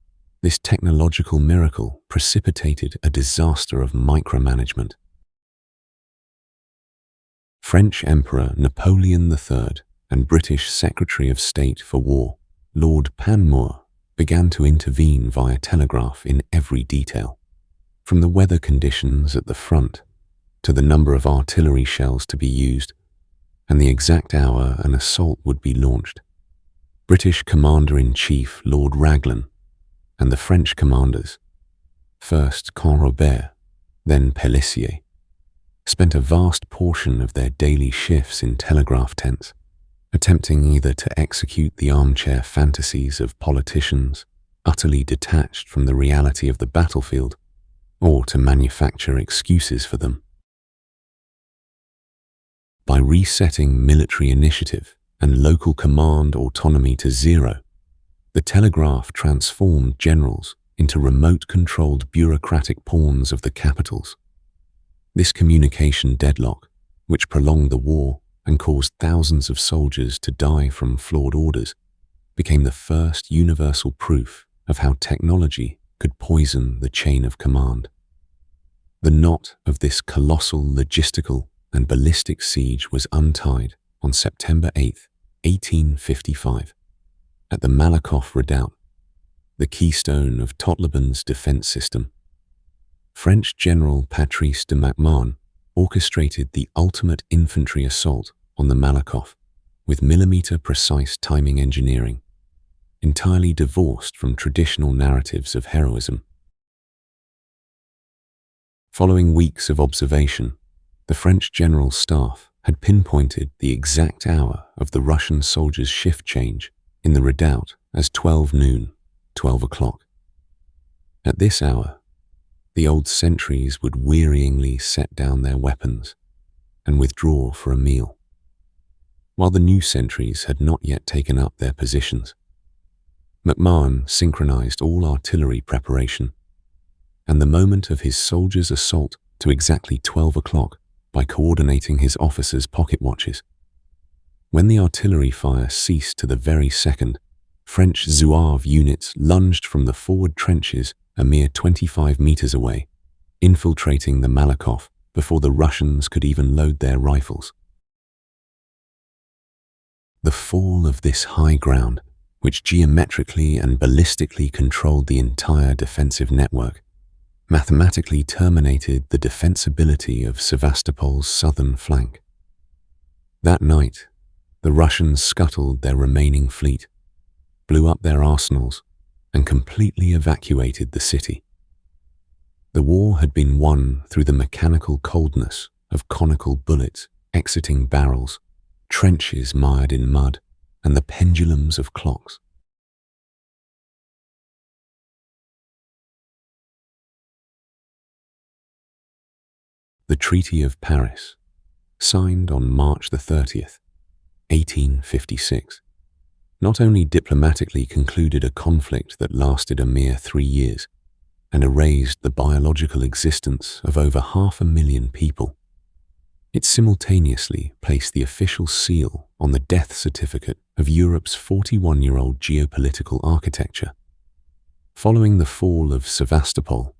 this technological miracle precipitated a disaster of micromanagement. French Emperor Napoleon III and British Secretary of State for War, Lord Panmure, began to intervene via telegraph in every detail, from the weather conditions at the front to the number of artillery shells to be used, and the exact hour an assault would be launched. British Commander-in-Chief Lord Raglan and the French commanders, first Conter-Revolution, then Paralysis, spent a vast portion of their daily shifts in telegraph tents, attempting either to execute the armchair fantasies of politicians utterly detached from the reality of the battlefield, or to manufacture excuses for them. By resetting military initiative and local command autonomy to zero, the telegraph transformed generals into remote-controlled bureaucratic pawns of the capitals. This communication deadlock, which prolonged the war and caused thousands of soldiers to die from flawed orders, became the first universal proof of how technology could poison the chain of command. The knot of this colossal logistical and ballistic siege was untied on September 8, 1855, at the Malakoff Redoubt, the keystone of Totlaban's defense system. French General Patrice de Maquereau orchestrated the ultimate infantry assault on the Malakoff with millimeter-precise timing engineering, entirely divorced from traditional narratives of heroism. Following weeks of observation, the French General Staff had pinpointed the exact hour of the Russian soldiers' shift change in the redoubt as 12 noon, 12 o'clock. At this hour, the old sentries would wearyingly set down their weapons and withdraw for a meal, while the new sentries had not yet taken up their positions. MacMahon synchronized all artillery preparation and the moment of his soldiers' assault to exactly 12 o'clock by coordinating his officers' pocket watches. When the artillery fire ceased to the very second, French Zouave units lunged from the forward trenches a mere 25 meters away, infiltrating the Malakoff before the Russians could even load their rifles. The fall of this high ground, which geometrically and ballistically controlled the entire defensive network, mathematically terminated the defensibility of Sevastopol's southern flank. That night, the Russians scuttled their remaining fleet, blew up their arsenals, and completely evacuated the city. The war had been won through the mechanical coldness of conical bullets exiting barrels, trenches mired in mud, and the pendulums of clocks. The Treaty of Paris, signed on March 30th, 1856, not only diplomatically concluded a conflict that lasted a mere 3 years and erased the biological existence of over 500,000 people, It simultaneously placed the official seal on the death certificate of Europe's 41-year-old geopolitical architecture. Following the fall of Sevastopol,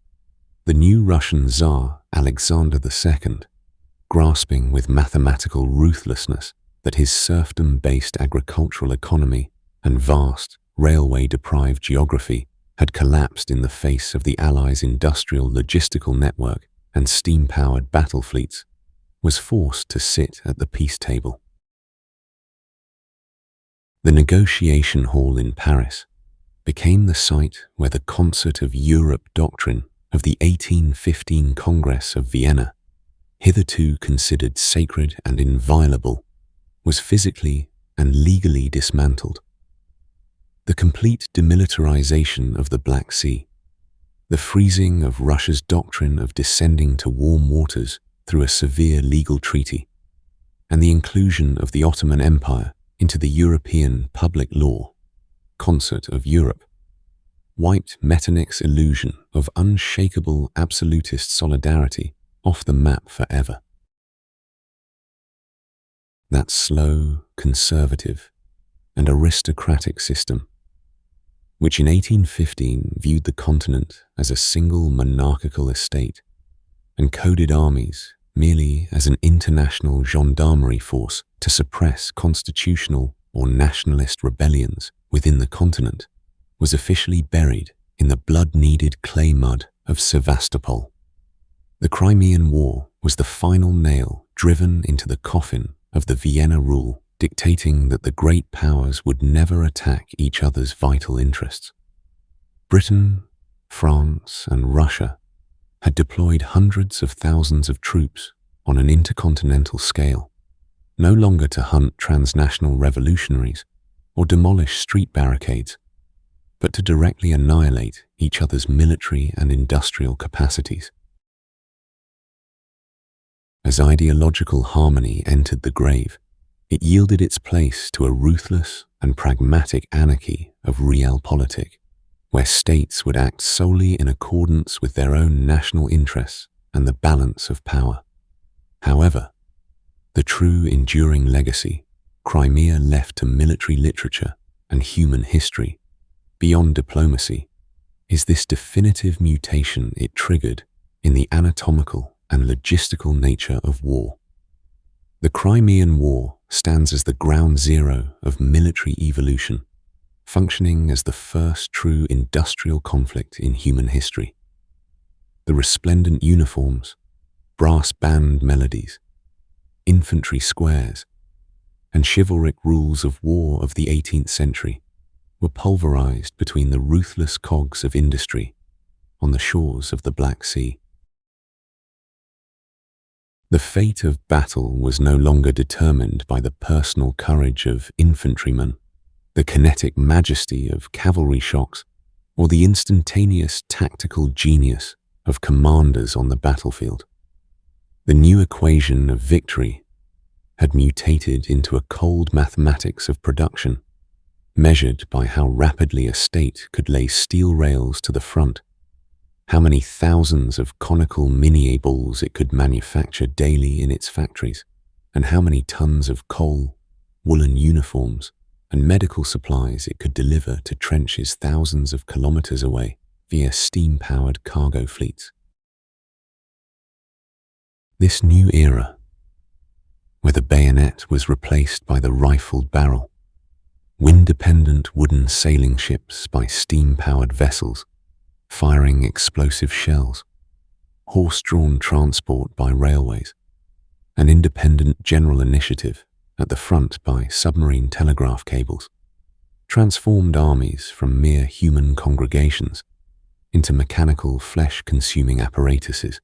the new Russian Tsar Alexander II, grasping with mathematical ruthlessness that his serfdom-based agricultural economy and vast, railway-deprived geography had collapsed in the face of the Allies' industrial logistical network and steam-powered battle fleets, was forced to sit at the peace table. The negotiation hall in Paris became the site where the Concert of Europe doctrine of the 1815 Congress of Vienna, hitherto considered sacred and inviolable, was physically and legally dismantled. The complete demilitarization of the Black Sea, the freezing of Russia's doctrine of descending to warm waters through a severe legal treaty, and the inclusion of the Ottoman Empire into the European public law, Concert of Europe, wiped Metternich's illusion of unshakable absolutist solidarity off the map forever. That slow, conservative, and aristocratic system, which in 1815 viewed the continent as a single monarchical estate and coded armies merely as an international gendarmerie force to suppress constitutional or nationalist rebellions within the continent, was officially buried in the blood-kneaded clay mud of Sevastopol. The Crimean War was the final nail driven into the coffin of the Vienna rule, dictating that the great powers would never attack each other's vital interests. Britain, France, and Russia had deployed hundreds of thousands of troops on an intercontinental scale, no longer to hunt transnational revolutionaries or demolish street barricades, but to directly annihilate each other's military and industrial capacities. As ideological harmony entered the grave, it yielded its place to a ruthless and pragmatic anarchy of realpolitik, where states would act solely in accordance with their own national interests and the balance of power. However, the true enduring legacy Crimea left to military literature and human history, beyond diplomacy, is this definitive mutation it triggered in the anatomical and logistical nature of war. The Crimean War stands as the ground zero of military evolution, functioning as the first true industrial conflict in human history. The resplendent uniforms, brass band melodies, infantry squares, and chivalric rules of war of the 18th century were pulverized between the ruthless cogs of industry on the shores of the Black Sea. The fate of battle was no longer determined by the personal courage of infantrymen, the kinetic majesty of cavalry shocks, or the instantaneous tactical genius of commanders on the battlefield. The new equation of victory had mutated into a cold mathematics of production, measured by how rapidly a state could lay steel rails to the front, how many thousands of conical minié-balls it could manufacture daily in its factories, and how many tons of coal, woolen uniforms, and medical supplies it could deliver to trenches thousands of kilometers away via steam-powered cargo fleets. This new era, where the bayonet was replaced by the rifled barrel, wind-dependent wooden sailing ships by steam-powered vessels, firing explosive shells, horse-drawn transport by railways, an independent general initiative at the front by submarine telegraph cables, transformed armies from mere human congregations into mechanical flesh-consuming apparatuses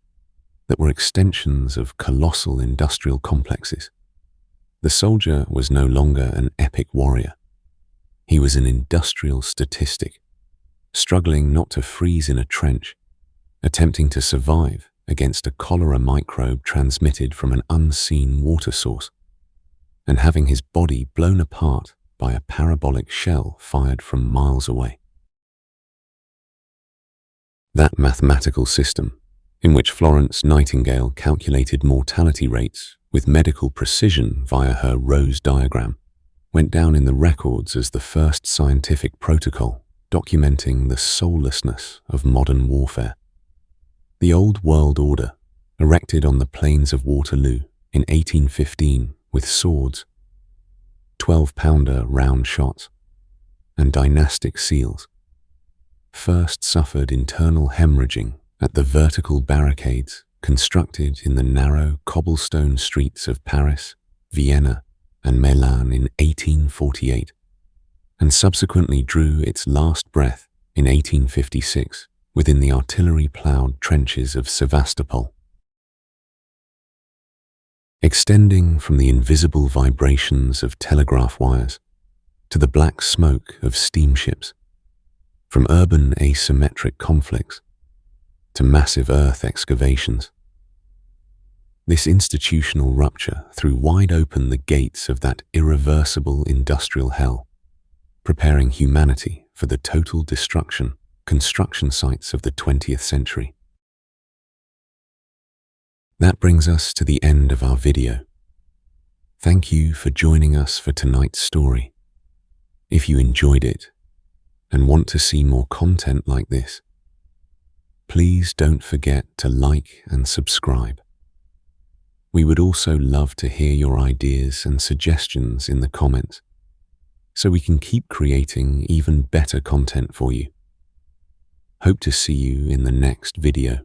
that were extensions of colossal industrial complexes. The soldier was no longer an epic warrior. He was an industrial statistic, struggling not to freeze in a trench, attempting to survive against a cholera microbe transmitted from an unseen water source, and having his body blown apart by a parabolic shell fired from miles away. That mathematical system, in which Florence Nightingale calculated mortality rates with medical precision via her Rose diagram, went down in the records as the first scientific protocol documenting the soullessness of modern warfare. The old world order, erected on the plains of Waterloo in 1815 with swords, 12-pounder round shots, and dynastic seals, first suffered internal hemorrhaging at the vertical barricades constructed in the narrow cobblestone streets of Paris, Vienna, and Milan in 1848, and subsequently drew its last breath in 1856 within the artillery-ploughed trenches of Sevastopol. Extending from the invisible vibrations of telegraph wires to the black smoke of steamships, from urban asymmetric conflicts to massive earth excavations, this institutional rupture threw wide open the gates of that irreversible industrial hell, preparing humanity for the total destruction construction sites of the 20th century. That brings us to the end of our video. Thank you for joining us for tonight's story. If you enjoyed it and want to see more content like this, please don't forget to like and subscribe. We would also love to hear your ideas and suggestions in the comments, so we can keep creating even better content for you. Hope to see you in the next video.